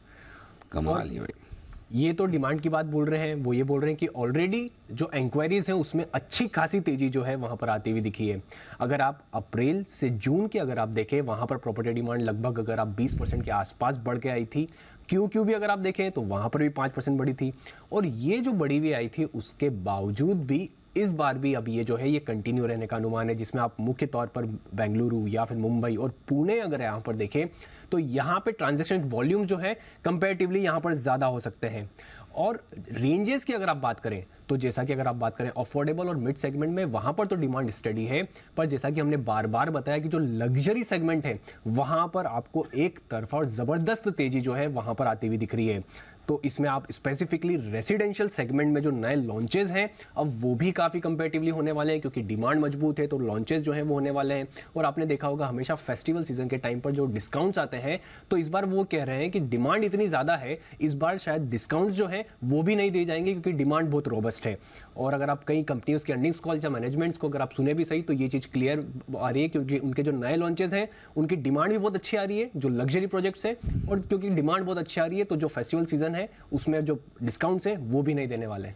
कमाल है भाई। ये तो डिमांड की बात बोल रहे हैं, वो ये बोल रहे हैं कि ऑलरेडी जो इंक्वायरीज हैं उसमें अच्छी खासी तेजी जो है वहाँ पर आती हुई दिखी है। अगर आप अप्रैल से जून की अगर आप देखें, वहाँ पर प्रॉपर्टी डिमांड लगभग अगर आप 20% के आसपास बढ़ के आई थी। क्यू भी अगर आप देखें तो वहाँ पर भी 5% बढ़ी थी, और ये जो बढ़ी हुई आई थी उसके बावजूद भी इस बार भी अब ये जो है ये कंटिन्यू रहने का अनुमान है, जिसमें आप मुख्य तौर पर बेंगलुरु या फिर मुंबई और पुणे अगर यहाँ पर देखें तो यहाँ पे ट्रांजैक्शन वॉल्यूम जो है कंपैरेटिवली यहाँ पर ज़्यादा हो सकते हैं। और रेंजेस की अगर आप बात करें तो जैसा कि अगर आप बात करें अफोर्डेबल और मिड सेगमेंट में, वहाँ पर तो डिमांड स्टडी है, पर जैसा कि हमने बार बार बताया कि जो लग्जरी सेगमेंट है वहाँ पर आपको एक तरफा और ज़बरदस्त तेज़ी जो है वहाँ पर आती हुई दिख रही है। तो इसमें आप स्पेसिफिकली रेसिडेंशियल सेगमेंट में जो नए लॉन्चेस हैं अब वो भी काफ़ी कंपैरेटिवली होने वाले हैं, क्योंकि डिमांड मजबूत है तो लॉन्चेस जो हैं वो होने वाले हैं। और आपने देखा होगा हमेशा फेस्टिवल सीजन के टाइम पर जो डिस्काउंट्स आते हैं, तो इस बार वो कह रहे हैं कि डिमांड इतनी ज़्यादा है, इस बार शायद डिस्काउंट्स जो हैं वो भी नहीं दिए जाएंगे क्योंकि डिमांड बहुत रोबस्ट है। और अगर आप कई कंपनियों के अर्निंग्स कॉल या मैनेजमेंट्स को अगर आप सुने भी सही तो ये चीज़ क्लियर आ रही है, क्योंकि उनके जो नए लॉन्चेस हैं उनकी डिमांड भी बहुत अच्छी आ रही है, जो लग्जरी प्रोजेक्ट्स हैं, और क्योंकि डिमांड बहुत अच्छी आ रही है तो जो फेस्टिवल सीजन है उसमें जो डिस्काउंट्स हैं वो भी नहीं देने वाले हैं।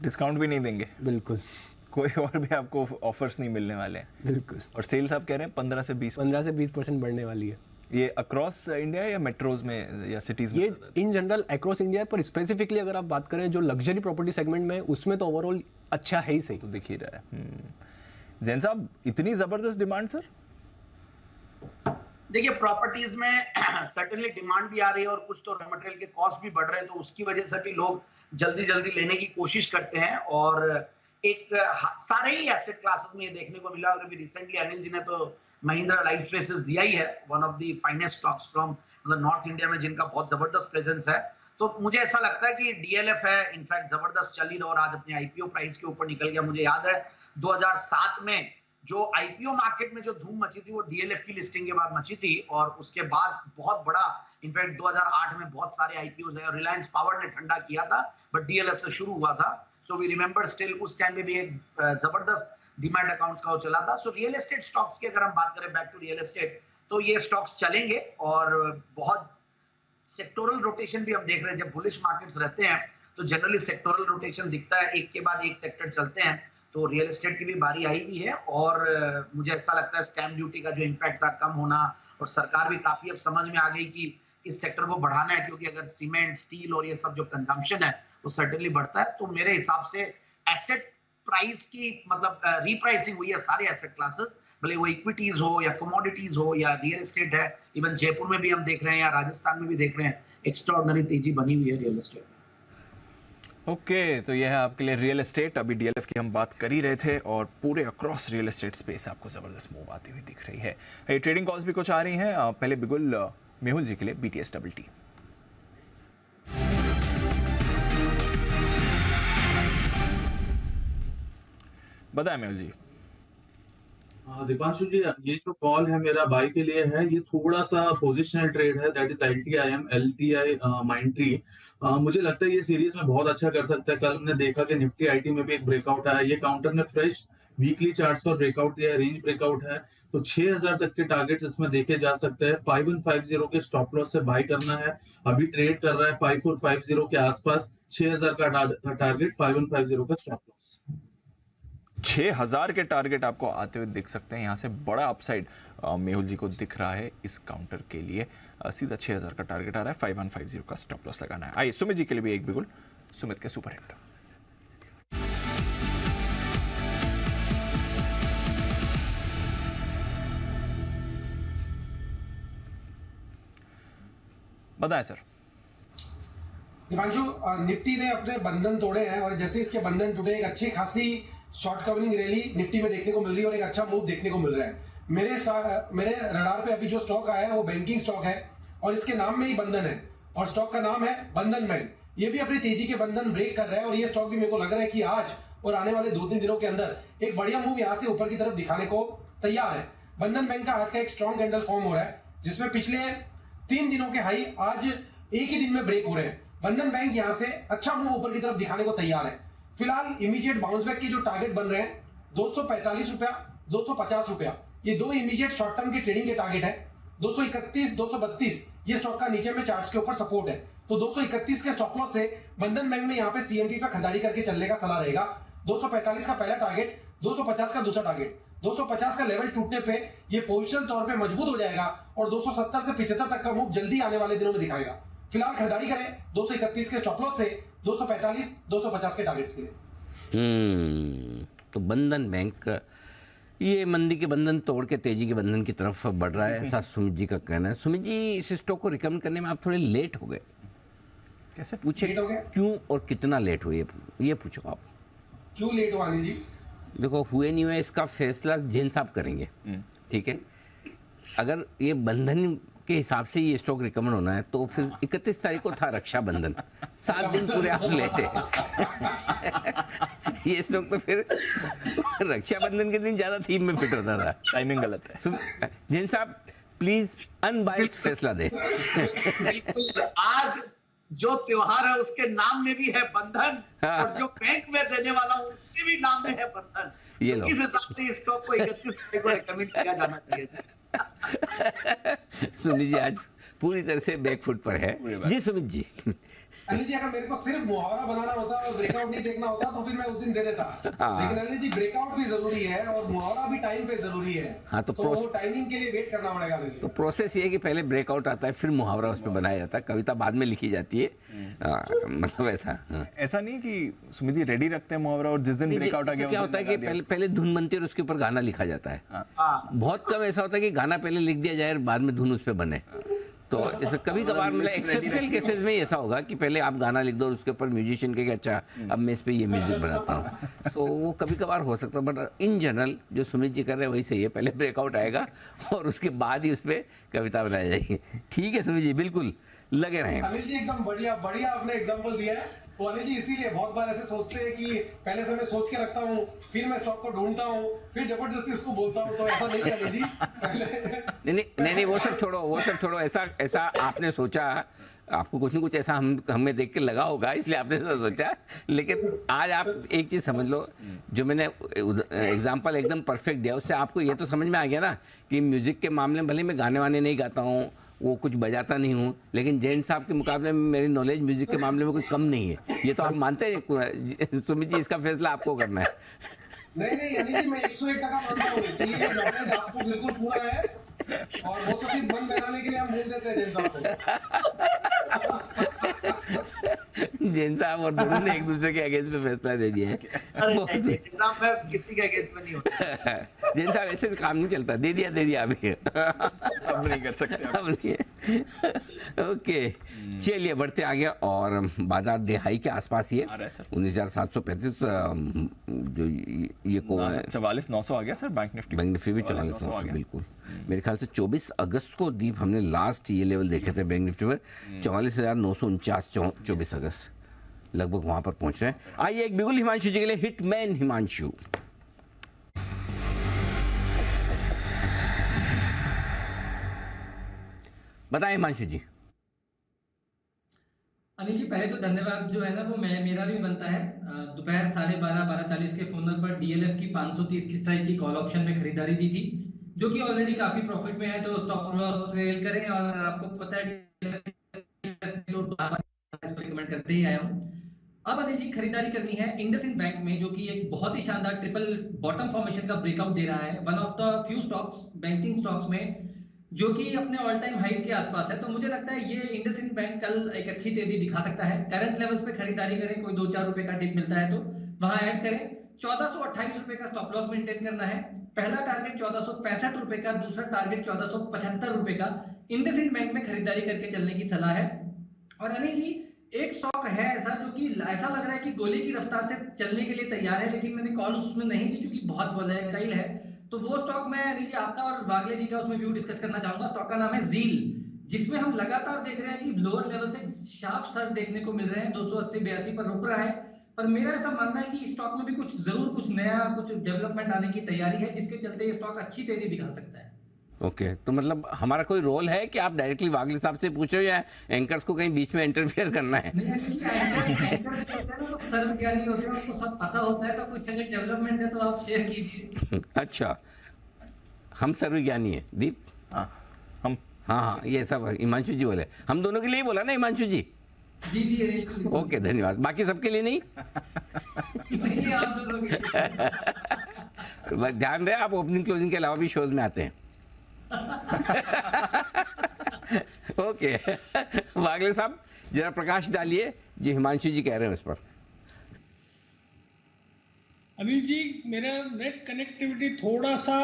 डिस्काउंट भी नहीं देंगे, बिल्कुल कोई और भी आपको ऑफर्स नहीं मिलने वाले हैं, बिल्कुल। और सेल्स आप कह रहे हैं 15 से 20% बढ़ने वाली है। ये अक्रॉस इंडिया या मेट्रोज में या सिटीज में? ये इन जनरल अक्रॉस इंडिया, पर स्पेसिफिकली अगर आप बात करें जो लग्जरी प्रॉपर्टी सेगमेंट में, उसमें तो ओवरऑल अच्छा है ही सही। तो दिख ही रहा है। जैन साहब, इतनी जबरदस्त डिमांड सर? देखिए, प्रॉपर्टीज में सर्टेनली डिमांड भी आ रही है और कुछ तो रॉ मटेरियल के कॉस्ट भी बढ़ रहे हैं, तो उसकी वजह से भी लोग जल्दी जल्दी लेने की कोशिश करते हैं। और एक सारे ही एसेट क्लासेस में ये देखने को मिला। और अभी रिसेंटली अनिल जी ने तो महिंद्रा लाइफ स्पेसेस दिया ही है, one of the finest stocks from north India में, जिनका बहुत जबरदस्त प्रेजेंस है। तो मुझे ऐसा लगता है कि डीएलएफ है, इनफैक्ट जबरदस्त चल ही रहा और आज अपने आईपीओ प्राइस के ऊपर निकल गया। मुझे याद है 2007 में जो आईपीओ मार्केट में जो धूम मची थी वो डीएलएफ की लिस्टिंग के बाद मची थी, और उसके बाद बहुत बड़ा, इनफैक्ट 2008 में बहुत सारे आईपीओ है, और रिलायंस पावर ने ठंडा किया था बट डीएलएफ से शुरू हुआ था। सो वी रिमेंबर स्टिल उस टाइम में भी एक जबरदस्त डिमैट अकाउंट्स का वो चला था। सो रियल एस्टेट स्टॉक्स की अगर हम बात करें, बैक टू रियल एस्टेट, तो ये स्टॉक्स चलेंगे और बहुत सेक्टोरल रोटेशन भी हम देख रहे हैं। जब बुलिश मार्केट्स रहते हैं तो जनरली सेक्टोरल रोटेशन दिखता है, एक के बाद एक सेक्टर चलते हैं। तो रियल एस्टेट की भी बारी आई हुई है, और मुझे ऐसा लगता है स्टैम्प ड्यूटी का जो इम्पैक्ट था कम होना, और सरकार भी काफी अब समझ में आ गई कि इस सेक्टर को बढ़ाना है, क्योंकि अगर सीमेंट, स्टील और ये सब जो कंजम्पशन है वो सर्टेनली बढ़ता है। तो मेरे हिसाब से एसेट प्राइस की मतलब रीप्राइसिंग हुई है सारे एसेट क्लासेस, भले वो इक्विटीज हो या कमोडिटीज हो या रियल एस्टेट है। इवन जयपुर में भी हम देख रहे हैं या राजस्थान में भी देख रहे हैं, एक्स्ट्राऑर्डिनरी तेजी बनी हुई है रियल एस्टेट में। ओके, तो यह है आपके लिए रियल एस्टेट। अभी डीएलएफ की हम बात कर ही रहे थे और पूरे अक्रॉस रियल एस्टेट स्पेस आपको जबरदस्त मूव आती हुई दिख रही है। ये ट्रेडिंग कॉल्स भी कुछ आ रही हैं। पहले बिगुल मेहुल जी के लिए बीटीएस डबल टी। बताएं मेहुल जी। दीपांशु जी, ये जो कॉल है मेरा बाई के लिए है, ये थोड़ा सा पोजिशनल ट्रेड है, दैट इज एलटीआई माइंट्री। मुझे लगता है ये सीरीज में बहुत अच्छा कर सकता है। कल हमने देखा कि निफ्टी आईटी में भी एक ब्रेकआउट आया, ये काउंटर ने फ्रेश वीकली चार्ट्स पर ब्रेकआउट दिया है, रेंज ब्रेकआउट है, तो 6000 तक के टारगेट्स इसमें देखे जा सकते हैं। 5150 के स्टॉप लॉस से बाय करना है। अभी ट्रेड कर रहा है 5450 के आसपास, 6000 का टारगेट, 5150 का स्टॉप लॉस। 6000 के टारगेट आपको आते हुए दिख सकते हैं। यहाँ से बड़ा अपसाइड मेहुल जी को दिख रहा है इस काउंटर के लिए। सीधा 6000 का टारगेट आ रहा है, 5150 का स्टॉप लॉस लगाना है। आइए सुमित जी के लिए भी एक बिगुल, सुमित के सुपर हिट। बताएं सर। दीपांशु, निफ्टी ने अपने बंधन तोड़े हैं और जैसे इसके बंधन टूटे एक अच्छी खासी शॉर्ट कवरिंग रैली निफ्टी में देखने को मिल रही है और एक अच्छा मूव देखने को मिल रहा है। मेरे रडार पे अभी जो स्टॉक आया है वो बैंकिंग स्टॉक है और इसके नाम में ही बंधन है और स्टॉक का नाम है बंधन बैंक। ये भी अपनी तेजी के बंधन ब्रेक कर रहा है और ये स्टॉक भी मेरे को लग रहा है कि आज और आने वाले 2-3 दिनों के अंदर एक बढ़िया मूव यहाँ से ऊपर की तरफ दिखाने को तैयार है। बंधन बैंक का आज का एक स्ट्रॉन्ग कैंडल फॉर्म हो रहा है जिसमें पिछले 3 दिनों के हाई आज एक ही दिन में ब्रेक हो रहे हैं। बंधन बैंक यहाँ से अच्छा मूव ऊपर की तरफ दिखाने को तैयार है। फिलहाल इमीडिएट बाउंस बैक के जो टारगेट बन रहे हैं 245 रुपया, 250 रुपया, ये दो इमीडिएट शॉर्ट टर्म के ट्रेडिंग के टारगेट है। 231, 232 ये स्टॉक का नीचे में चार्ट्स के ऊपर सपोर्ट है। तो 231 के स्टॉप लॉस से बंधन बैंक में यहाँ पे CMT पे खरीदारी करके चलने का सलाह रहेगा। 245 का पहला टारगेट, 250 का दूसरा टारगेट। 250 का लेवल टूटने पे ये पोजिशनल तौर पे मजबूत हो जाएगा और 270 से 75 तक का मूव जल्दी आने वाले दिनों में दिखाएगा। फिलहाल खरीदारी करें 231 के स्टॉप लॉस से 245, 250 के टारगेट्स के लिए। तो बंधन बैंक ये मंदी के बंधन तोड़ के तेजी के बंधन की तरफ बढ़ रहा है, ऐसा सुमित जी का कहना है। सुमित जी, इस स्टॉक को रिकमेंड करने में आप थोड़े लेट हो गए, कैसे पूछे लेट हो गए? क्यों और कितना लेट हुए, ये पूछो आप। क्यों लेट हुआ अनिल जी? देखो, हुए नहीं हुए इसका फैसला जैन साहब करेंगे, ठीक है। अगर ये बंधन के हिसाब से ये स्टॉक रिकमेंड होना है तो फिर 31 तारीख को था रक्षाबंधन, 7 दिन पूरे आप लेते ये स्टॉक तो फिर रक्षाबंधन के दिन ज्यादा थीम में फिट होता था। टाइमिंग गलत है। जैन साहब प्लीज अनबायस्ड फैसला दे। बिल्कुल, आज जो त्योहार है उसके नाम में भी है बंधन, और जो बैंक में देने वाला हूँ उसके भी नाम में है बंधन। ये लो, इस हिसाब से स्टॉक को 31 तारीख को रिकमेंड किया जाना चाहिए था। सुमित जी आज पूरी तरह से बैकफुट पर है। जी सुमित जी। अनिल जी, अगर मेरे को सिर्फ मुहावरा बनाना होता और ब्रेकआउट नहीं देखना होता तो फिर मैं उस दिन दे देता, लेकिन अनिल जी ब्रेकआउट भी जरूरी है और मुहावरा भी टाइम पे जरूरी है। हाँ, तो वो टाइमिंग के लिए वेट करना पड़ेगा अनिल जी। तो प्रोसेस ये है कि पहले ब्रेकआउट आता है, फिर मुहावरा उस पर बनाया जाता है, कविता बाद में लिखी जाती है, मतलब ऐसा। ऐसा नहीं कि सुमित जी रेडी रखते हैं मुहावरा और जिस दिन ब्रेकआउट आ गया क्या होता है कि पहले धुन बनती है और उसके ऊपर गाना लिखा जाता है। बहुत कम ऐसा होता है कि गाना पहले लिख दिया जाए और बाद में धुन उस पर बने। तो जैसे कभी कभार मतलब एक्सेप्शनल केसेस में ऐसा होगा कि पहले आप गाना लिख दो और उसके ऊपर म्यूजिशियन के अच्छा अब मैं इस पे ये म्यूजिक बनाता हूँ, तो वो कभी कभार हो सकता है। बट इन जनरल जो सुमित जी कर रहे हैं वही सही है, पहले ब्रेकआउट आएगा और उसके बाद ही उस पर कविता बनाई जाएगी। ठीक है सुमित जी, बिल्कुल लगे रहें। अनिल जी एकदम बढ़िया बढ़िया आपने एग्जांपल दिया है। तो अनिल जी इसीलिए बहुत बार ऐसे सोचते हैं कि पहले से मैं सोच के रखता हूँ, फिर मैं स्टॉक को ढूंढता हूँ, फिर जबरदस्ती उसको बोलता हूँ, तो ऐसा नहीं है अनिल जी। नहीं, वो सब छोड़ो। ऐसा आपने सोचा, आपको कुछ न कुछ ऐसा हमें देख के लगा होगा, इसलिए आपने ऐसा सोचा। लेकिन आज आप एक चीज़ समझ लो, जो मैंने एग्जांपल एकदम परफेक्ट दिया उससे आपको ये तो समझ में आ गया ना कि म्यूजिक के मामले में भले मैं गाने वाने नहीं गाता हूँ, वो कुछ बजाता नहीं हूँ, लेकिन जैन साहब के मुकाबले में मेरी नॉलेज म्यूजिक के मामले में कोई कम नहीं है। ये तो आप मानते हैं सुमित जी, इसका फैसला आपको करना है। नहीं अनिल जी, मैं 101% मानता हूँ कि ये नॉलेज आपको बिल्कुल पूरा है और वो तो सिर्फ मन बनाने के लिए हम बोल देते हैं जैन साहब को। जैन साहब और दोनों ने एक दूसरे के अगेंस्ट में फैसला दे दिया है। किसी के अगेंस्ट में नहीं होता। जैन साहब ऐसे काम नहीं चलता, दे दिया अभी अब नहीं कर सकते, अब नहीं। ओके, चलिए बढ़ते आगे और बाजार डे हाई के आसपास ये 19,735 जो ये को 44,900 आ गया सर बैंक निफ्टी भी 44,900 बिल्कुल। मेरे ख्याल से 24 अगस्त को दीप हमने लास्ट ये लेवल देखे थे बैंक निफ्टी पर 44,949 24 अगस्त लगभग वहां पर पहुंच रहे हैं। आइए एक बिगुल हिमांशु जी के लिए हिटमैन हिमांशु। बताएं हिमांशु जी। अनिल जी पहले तो धन्यवाद जो है ना वो मेरा भी बनता है। दोपहर 12:30 के फोनर पर डीएलएफ की 530 की स्ट्राइक की कॉल ऑप्शन में खरीदारी दी थी, जो कि ऑलरेडी काफी प्रॉफिट में है, तो स्टॉप लॉस ट्रेल करें। और आपको पता है तो रिकमेंड करते ही आया हूँ। अब अनिल जी खरीदारी करनी है इंडसइंड बैंक में, जो कि एक बहुत ही शानदार ट्रिपल बॉटम फॉर्मेशन का ब्रेकआउट दे रहा है। One of the few stocks banking stocks में जो कि अपने ऑल टाइम हाइज के आसपास है। तो मुझे लगता है ये इंडसइंड बैंक कल एक अच्छी तेजी दिखा सकता है। करंट लेवल्स पे खरीदारी करें, कोई 2-4 रुपए का डिप मिलता है तो वहां ऐड करें। 1428 रुपए का स्टॉप लॉस मेंटेन करना है। पहला टारगेट 1465 रुपए का, दूसरा टारगेट 1475 रुपए का इंडसइंड बैंक में खरीदारी करके चलने की सलाह है। और अनिल जी एक स्टॉक है ऐसा जो कि ऐसा लग रहा है कि गोली की रफ्तार से चलने के लिए तैयार है, लेकिन मैंने कॉल उसमें नहीं दी क्योंकि बहुत वोलेटाइल है। तो वो स्टॉक मैं अनिल जी आपका और वागले जी का उसमें व्यू डिस्कस करना चाहूंगा। स्टॉक का नाम है ज़ील, जिसमें हम लगातार देख रहे हैं कि लोअर लेवल से शार्प सर्ज देखने को मिल रहे हैं। 280-82 पर रुक रहा है, पर मेरा ऐसा मानना है कि इस स्टॉक में भी कुछ नया कुछ डेवलपमेंट आने की तैयारी है, जिसके चलते ये स्टॉक अच्छी तेजी दिखा सकता है। ओके, तो मतलब हमारा कोई रोल है कि आप डायरेक्टली वागले साहब से पूछो या एंकर्स को कहीं बीच में इंटरफेयर करना है? तो सर्वज्ञानी होते हैं, उनको सब पता होता है, तो कुछ अगर डेवलपमेंट है तो आप शेयर कीजिए। अच्छा, हम सर्वज्ञानी है दीप? हाँ, ये सब हिमांशु जी बोले, हम दोनों के लिए बोला ना हिमांशु जी? जी जी अनिल। ओके, धन्यवाद। बाकी सबके लिए नहीं? नहीं, आप दोनों के लिए। ध्यान रहे, आप ओपनिंग क्लोजिंग के अलावा भी शोज में आते हैं। ओके, वागले साहब जरा प्रकाश डालिए जो हिमांशु जी कह रहे हैं उस पर। अनिल जी, मेरा नेट कनेक्टिविटी थोड़ा सा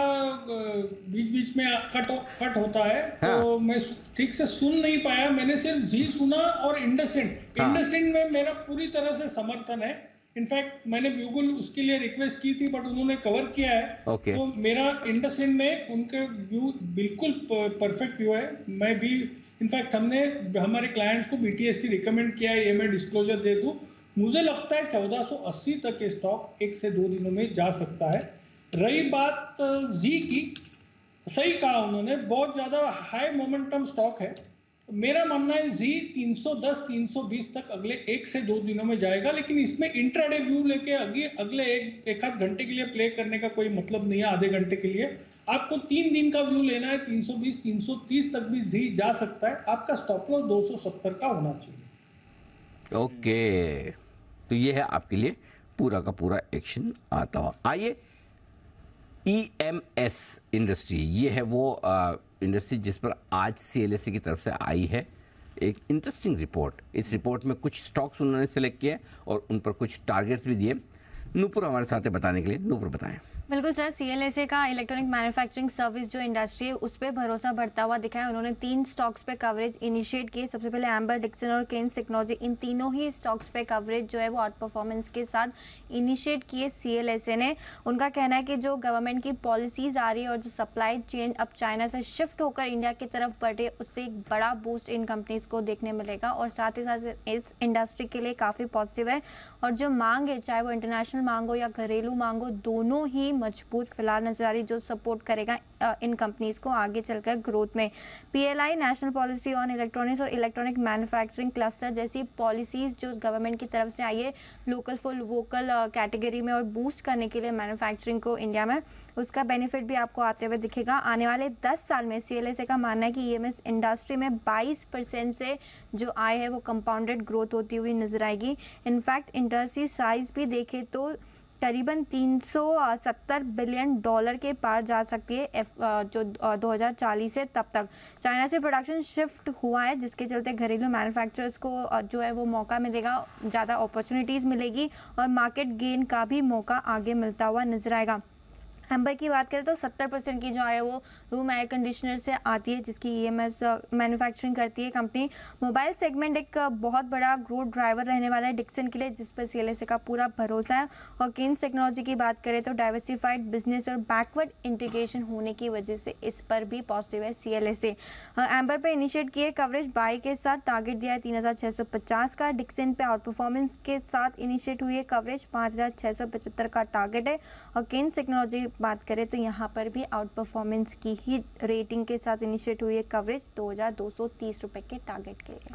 बीच बीच में कट होता है। हाँ। तो मैं ठीक से सुन नहीं पाया। मैंने सिर्फ जी सुना और इंडसइंड। हाँ। इंडसइंड में मेरा पूरी तरह से समर्थन है। इनफैक्ट मैंने ब्यूगल उसके लिए रिक्वेस्ट की थी, बट उन्होंने कवर किया है। ओके। तो मेरा इंडसइंड में उनके व्यू बिल्कुल परफेक्ट व्यू है। मैं भी इनफैक्ट हमने हमारे क्लाइंट्स को BTST रिकमेंड किया है। ये मैं डिस्क्लोजर दे दूं, मुझे लगता है 1480 तक ये स्टॉक 1 से 2 दिनों में जा सकता है। रही बात जी की, सही कहा उन्होंने, बहुत ज्यादा हाई मोमेंटम स्टॉक है। मेरा मानना है जी 310-320 तक अगले 1 से 2 दिनों में जाएगा, लेकिन इसमें इंट्राडे व्यू लेके अगले एक आध घंटे के लिए प्ले करने का कोई मतलब नहीं है। आधे घंटे के लिए आपको 3 दिन का व्यू लेना है। 320-330 तक भी जी जा सकता है। आपका स्टॉप लॉस 270 का होना चाहिए। ओके, तो ये है आपके लिए पूरा का पूरा एक्शन आता हुआ। आइए, EMS इंडस्ट्री, ये है वो इंडस्ट्री जिस पर आज CLSA की तरफ से आई है एक इंटरेस्टिंग रिपोर्ट। इस रिपोर्ट में कुछ स्टॉक्स उन्होंने सेलेक्ट किए और उन पर कुछ टारगेट्स भी दिए। नूपुर हमारे साथ है बताने के लिए। नूपुर बताएं। बिल्कुल सर, CLSA का इलेक्ट्रॉनिक मैन्युफैक्चरिंग सर्विस जो इंडस्ट्री है उस पर भरोसा बढ़ता हुआ दिखा है। उन्होंने 3 स्टॉक्स पे कवरेज इनिशिएट की। सबसे पहले एम्बर, डिक्सन और केन्स टेक्नोलॉजी, इन तीनों ही स्टॉक्स पे कवरेज जो है वो आउट परफॉर्मेंस के साथ इनिशिएट किए CLSA ने। उनका कहना है कि जो गवर्नमेंट की पॉलिसीज आ रही है और जो सप्लाई चेन अब चाइना से शिफ्ट होकर इंडिया की तरफ बढ़े, उससे एक बड़ा बूस्ट इन कंपनीज को देखने मिलेगा और साथ ही साथ इस इंडस्ट्री के लिए काफ़ी पॉजिटिव है। और जो मांग है, चाहे वो इंटरनेशनल मांग हो या घरेलू मांग हो, दोनों ही मजबूत फिलहाल नजर आ रही, जो सपोर्ट करेगा इन कंपनीज को आगे चलकर ग्रोथ में। PLI, national policy on electronics और इलेक्ट्रॉनिक मैन्युफैक्चरिंग क्लस्टर जैसी पॉलिसीज जो गवर्नमेंट की तरफ से आई है लोकल फॉर वोकल कैटेगरी में और बूस्ट करने के लिए मैन्युफैक्चरिंग को इंडिया में, उसका बेनिफिट भी आपको आते हुए दिखेगा। आने वाले 10 साल में CLSA का मानना है कि EMS इंडस्ट्री में 22% से जो आय है वो कंपाउंडेड ग्रोथ होती हुई नजर आएगी। इनफैक्ट इंडस्ट्री साइज भी देखे तो करीबन $370 बिलियन के पार जा सकती है जो 2040 है तब तक। चाइना से प्रोडक्शन शिफ्ट हुआ है जिसके चलते घरेलू मैन्युफैक्चरर्स को जो है वो मौका मिलेगा, ज़्यादा अपॉर्चुनिटीज़ मिलेगी और मार्केट गेन का भी मौका आगे मिलता हुआ नजर आएगा। एम्बर की बात करें तो 70% की जो है वो रूम एयर कंडीशनर से आती है जिसकी EMS मैन्युफैक्चरिंग करती है कंपनी। मोबाइल सेगमेंट एक बहुत बड़ा ग्रोथ ड्राइवर रहने वाला है डिक्सन के लिए, जिस पर CLSA का पूरा भरोसा है। और केन्स टेक्नोलॉजी की बात करें तो डाइवर्सिफाइड बिजनेस और बैकवर्ड इंटीग्रेशन होने की वजह से इस पर भी पॉजिटिव है CLSA। एम्बर पर इनिशिएट किए कवरेज बाई के साथ, टारगेट दिया है 3650 का। डिक्सन पे आउट परफॉर्मेंस के साथ इनिशिएट हुई है कवरेज, 5675 का टारगेट है। और केन्स टेक्नोलॉजी बात करें तो यहाँ पर भी आउट परफॉर्मेंस की ही रेटिंग के साथ इनिशिएट हुई है कवरेज 2230 रुपए के टारगेट के लिए।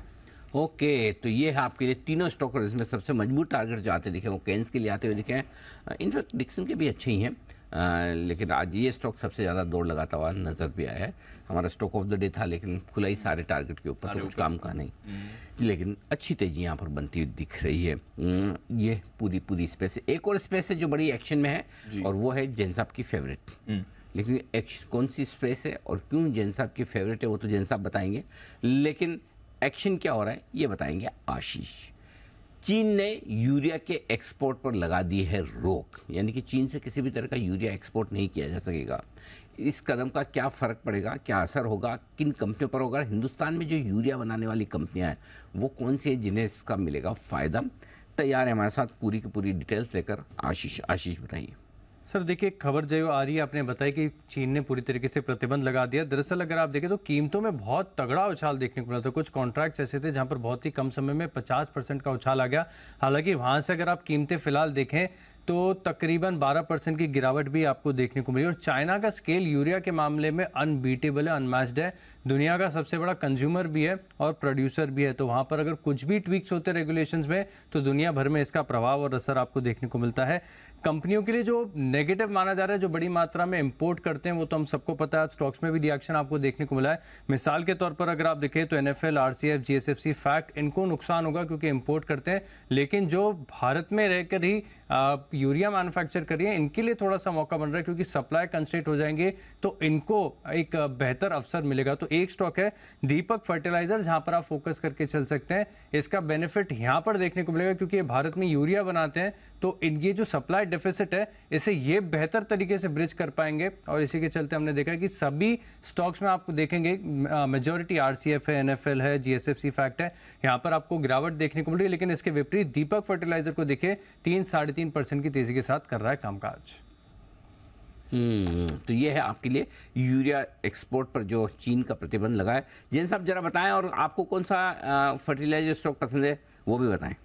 ओके, तो ये है आपके लिए तीनों स्टॉक और इसमें सबसे मजबूत टारगेट जो आते दिखे वो केन्स के लिए आते हुए दिखे हैं। इनफैक्ट डिक्सन के भी अच्छे ही हैं, लेकिन आज ये स्टॉक सबसे ज़्यादा दौड़ लगाता हुआ नज़र भी आया है। हमारा स्टॉक ऑफ द डे था लेकिन खुला ही सारे टारगेट के ऊपर, तो कुछ काम का नहीं, लेकिन अच्छी तेजी यहाँ पर बनती हुई दिख रही है। ये पूरी स्पेस है। एक और स्पेस है जो बड़ी एक्शन में है और वो है जैन साहब की फेवरेट। लेकिन एक्शन कौन सी स्पेस है और क्यों जैन साहब की फेवरेट है वो तो जैन साहब बताएंगे, लेकिन एक्शन क्या हो रहा है ये बताएंगे आशीष। चीन ने यूरिया के एक्सपोर्ट पर लगा दी है रोक, यानी कि चीन से किसी भी तरह का यूरिया एक्सपोर्ट नहीं किया जा सकेगा। इस कदम का क्या फ़र्क पड़ेगा, क्या असर होगा, किन कंपनियों पर होगा, हिंदुस्तान में जो यूरिया बनाने वाली कंपनियां हैं वो कौन सी है जिन्हें इसका मिलेगा फ़ायदा। तैयार है हमारे साथ पूरी की पूरी डिटेल्स लेकर आशीष बताइए। सर देखिए, खबर जो आपने बताया कि चीन ने पूरी तरीके से प्रतिबंध लगा दिया। दरअसल अगर आप देखें तो कीमतों में बहुत तगड़ा उछाल देखने को मिला था। कुछ कॉन्ट्रैक्ट्स ऐसे थे जहां पर बहुत ही कम समय में 50% का उछाल आ गया। हालांकि वहां से अगर आप कीमतें फिलहाल देखें तो तकरीबन 12% की गिरावट भी आपको देखने को मिली। और चाइना का स्केल यूरिया के मामले में अनबीटेबल है, अनमैच्ड है, दुनिया का सबसे बड़ा कंज्यूमर भी है और प्रोड्यूसर भी है। तो वहाँ पर अगर कुछ भी ट्वीक्स होते रेगुलेशंस में तो दुनिया भर में इसका प्रभाव और असर आपको देखने को मिलता है। कंपनियों के लिए जो नेगेटिव माना जा रहा है, जो बड़ी मात्रा में इंपोर्ट करते हैं, वो तो हम सबको पता है। स्टॉक्स में भी रिएक्शन आपको देखने को मिला है। मिसाल के तौर पर अगर आप देखें तो NFL, RCF, GSFC, फैक्ट, इनको नुकसान होगा क्योंकि इंपोर्ट करते हैं। लेकिन जो भारत में रहकर ही यूरिया मैन्युफैक्चर कर रही है, इनके लिए थोड़ा सा मौका बन रहा है क्योंकि सप्लाई कंस्ट्रेंट हो जाएंगे तो इनको एक बेहतर अवसर मिलेगा। तो एक स्टॉक है दीपक फर्टिलाइजर, जहां पर आप फोकस करके चल सकते हैं। इसका बेनिफिट यहां पर देखने को मिलेगा क्योंकि ये भारत में यूरिया बनाते हैं, तो इनकी जो सप्लाई डेफिसिट है इसे ये बेहतर तरीके से ब्रिज कर पाएंगे। और इसी के चलते हमने देखा कि सभी स्टॉक्स में आपको देखेंगे मेजॉरिटी RCF है, NFL है, GSFC फैक्ट है, यहाँ पर आपको गिरावट देखने को मिल रही है। लेकिन इसके विपरीत दीपक फर्टिलाइजर को देखिए 3-3.5% की तेजी के साथ कर रहा है कामकाज। तो ये है आपके लिए यूरिया एक्सपोर्ट पर जो चीन का प्रतिबंध लगा है। जैन साहब जरा बताएं, और आपको कौन सा फर्टिलाइजर स्टॉक पसंद है वो भी बताएं।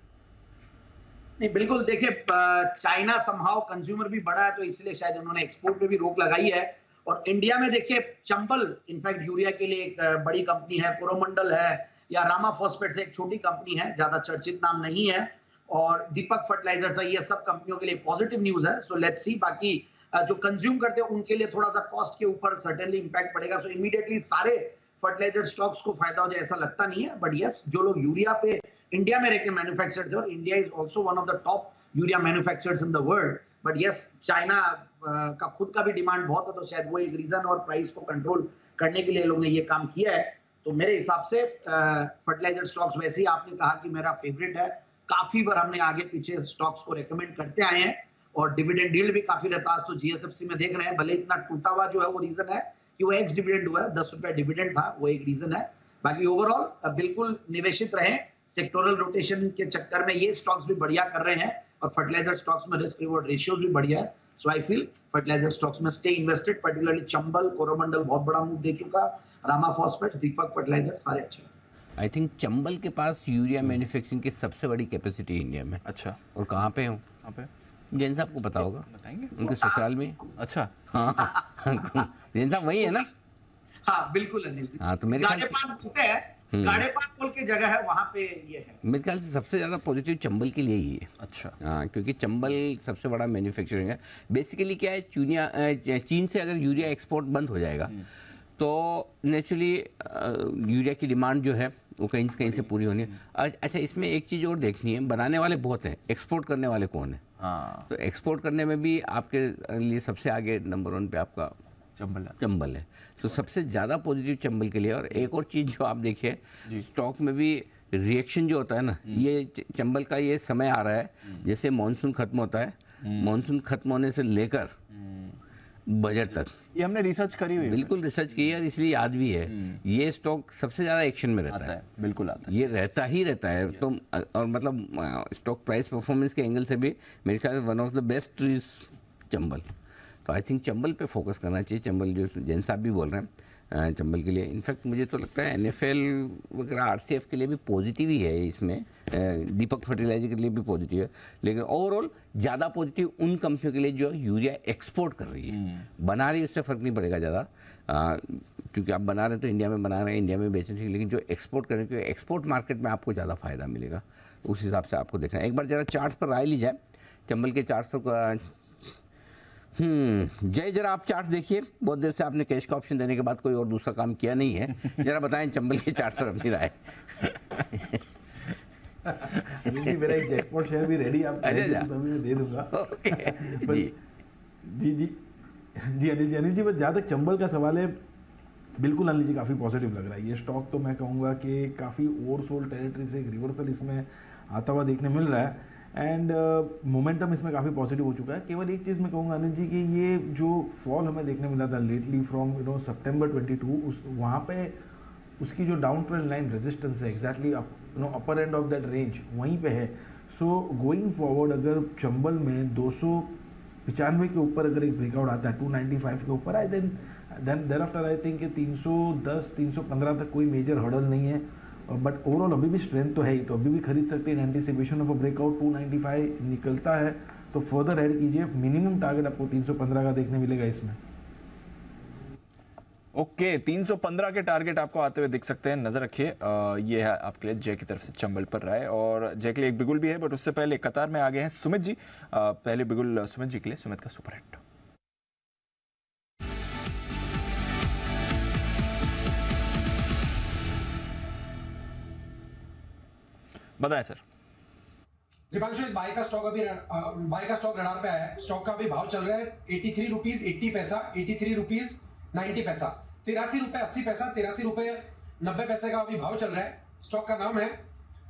नहीं बिल्कुल, देखिए चाइना समहाउ कंज्यूमर भी बड़ा है तो इसलिए शायद उन्होंने एक्सपोर्ट पे भी रोक लगाई है। और इंडिया में देखिए चंबल इनफैक्ट यूरिया के लिए एक बड़ी कंपनी है, कोरोमंडल है, या रामा फॉस्फेट्स एक छोटी कंपनी है, ज्यादा चर्चित नाम नहीं है, और दीपक फर्टिलाइजर्स है। ये सब कंपनियों के लिए पॉजिटिव न्यूज है। सो लेट्स सी, बाकी जो कंज्यूम करते हैं उनके लिए थोड़ा सा कॉस्ट के ऊपर सर्टेनली इंपैक्ट पड़ेगा। सो इमीडिएटली सारे फर्टिलाइजर स्टॉक्स को फायदा हो जाए ऐसा लगता नहीं है। बट यस, जो लोग यूरिया पे इंडिया में रहकर मैन्युफैक्चर थे, और India is also one of the top urea manufacturers in the world, but yes China का खुद का भी डिमांड बहुत है, तो शायद वो एक रीजन और प्राइस को कंट्रोल करने के लिए लोग ने ये काम किया है। तो मेरे हिसाब से फर्टिलाइजर स्टॉक्स, वैसे ही आपने कहा कि मेरा फेवरेट है, काफी बार हमने आगे पीछे स्टॉक्स को रेकमेंड करते आए हैं, और डिविडेंड यील्ड भी काफी रहता है। तो GSFC में देख रहे हैं, भले इतना टूटा हुआ जो है वो रीजन है कि वो एक्स डिविडेंड हुआ है, 10 रुपया डिविडेंड था, वो एक रीजन है। बाकी ओवरऑल बिल्कुल निवेशित रहें, सेक्टोरल रोटेशन के चक्कर में ये स्टॉक्स भी बढ़िया कर रहे हैं, और फर्टिलाइजर स्टॉक्स में रिस्क रिवॉर्ड रेशियोज भी बढ़िया है। सो आई फील फर्टिलाइजर स्टॉक्स में stay invested, particularly Chambal, Coromandel बहुत बड़ा मूव दे चुका, रामा फॉस्फेट्स, दीपक फर्टिलाइजर सारे अच्छे हैं। आई थिंक चंबल के पास यूरिया मैन्युफैक्चरिंग की सबसे बड़ी कैपेसिटी इंडिया में। अच्छा, और कहाँ पे हो? कहाँ पे? जैन साहब को पता होगा, बताएंगे, उनके ससुराल में। अच्छा, हाँ जैन साहब वही है ना? हाँ बिल्कुल अनिल जी। हाँ, तो मेरे ख्याल से गाड़ेपान बोल के जगह है, वहाँ पे ये है। मेरे ख्याल से सबसे ज़्यादा पॉजिटिव चंबल के लिए ही है। अच्छा, हाँ, क्योंकि चंबल सबसे बड़ा मैन्युफैक्चरिंग है। बेसिकली क्या है, चीन से अगर यूरिया एक्सपोर्ट बंद हो जाएगा तो नेचुरली यूरिया की डिमांड जो है वो कहीं से पूरी होनी है। अच्छा, इसमें एक चीज़ और देखनी है, बनाने वाले बहुत हैं, एक्सपोर्ट करने वाले कौन है? हाँ, तो एक्सपोर्ट करने में भी आपके लिए सबसे आगे नंबर 1 पे आपका चंबल है। तो सबसे ज़्यादा पॉजिटिव चंबल के लिए। और एक और चीज़ जो आप देखिए, स्टॉक में भी रिएक्शन जो होता है ना, ये चंबल का ये समय आ रहा है, जैसे मानसून खत्म होता है, मानसून खत्म होने से लेकर बजट तक, ये हमने रिसर्च करी हुई है, बिल्कुल रिसर्च की है, और इसलिए याद भी है। ये स्टॉक सबसे ज़्यादा एक्शन में रहता है, बिल्कुल आता है, ये रहता ही रहता है। तो और मतलब स्टॉक प्राइस परफॉर्मेंस के एंगल से भी मेरे ख्याल one of the best is Chambal. तो आई थिंक चंबल पे फोकस करना चाहिए। चंबल जो जैन साहब भी बोल रहे हैं, चंबल के लिए इनफैक्ट मुझे तो लगता है NFL वगैरह RCF के लिए भी पॉजिटिव ही है, इसमें दीपक फर्टिलाइजर के लिए भी पॉजिटिव है। लेकिन ओवरऑल ज़्यादा पॉजिटिव उन कंपनियों के लिए जो यूरिया एक्सपोर्ट कर रही है, बना रही है उससे फ़र्क नहीं पड़ेगा ज़्यादा, क्योंकि आप बना रहे हैं तो इंडिया में बना रहे हैं, इंडिया में बेचने चाहिए। लेकिन जो एक्सपोर्ट करें, क्योंकि एक्सपोर्ट मार्केट में आपको ज़्यादा फायदा मिलेगा, उस हिसाब से आपको देखना है। एक बार ज़रा चार्ट्स पर राय ली जाए, चंबल के चार्ट्स पर। जय, जरा आप चार्ट्स देखिए, बहुत देर से आपने कैश का ऑप्शन देने के बाद कोई और दूसरा काम किया नहीं है, जरा बताएं चंबल के चार्ट्स पर अपनी राय। मेरा एक जैकपॉट शेयर भी रेडी, आप तो मैं दे दूंगा। जी अनिल जी, बस जहाँ तक चंबल का सवाल है, बिल्कुल अनिल जी काफ़ी पॉजिटिव लग रहा है ये स्टॉक। तो मैं कहूँगा कि काफ़ी ओवरसोल्ड टेरिटरी से एक रिवर्सल इसमें आता हुआ देखने मिल रहा है, एंड मोमेंटम इसमें काफ़ी पॉजिटिव हो चुका है। केवल एक चीज़ मैं कहूँगा अनिल जी कि ये जो फॉल हमें देखने मिला था लेटली फ्रॉम सितंबर 22, वहाँ पे उसकी जो डाउन ट्रेंड लाइन रेजिस्टेंस है exactly upper end of that range वहीं पे है। सो गोइंग फॉरवर्ड अगर चंबल में 295 के ऊपर अगर एक ब्रेकआउट आता है 295 के ऊपर, I then thereafter I think 310-315 तक कोई मेजर हर्डल नहीं है। बट ओवरऑल अभी भी स्ट्रेंथ तो है ही, तो अभी भी खरीद सकते हैं। एंटीसिपेशन ऑफ अ ब्रेकआउट 295 निकलता है तो फर्दर ऐड कीजिए, मिनिमम टारगेट आपको 315 का देखने मिलेगा इसमें। ओके 315 के टारगेट आपको आते हुए दिख सकते हैं, नजर रखिए। ये है आपके लिए जय की तरफ से चंबल पर राय, और जय के लिए एक बिगुल भी है, बट उससे पहले कतार में आ गए हैं सुमित जी। पहले बिगुल सुमित जी के लिए, सुमित का सुपर हिट। बताएं सर। दीपांशु, एक बाय का स्टॉक रडार पे आया है। स्टॉक का अभी भाव चल रहा है 83 रुपीज 80 पैसा, 83 रुपीज 90 पैसा, 83 रुपए 80 पैसा, 83 रुपए 90 पैसे का अभी भाव चल रहा है। स्टॉक का नाम है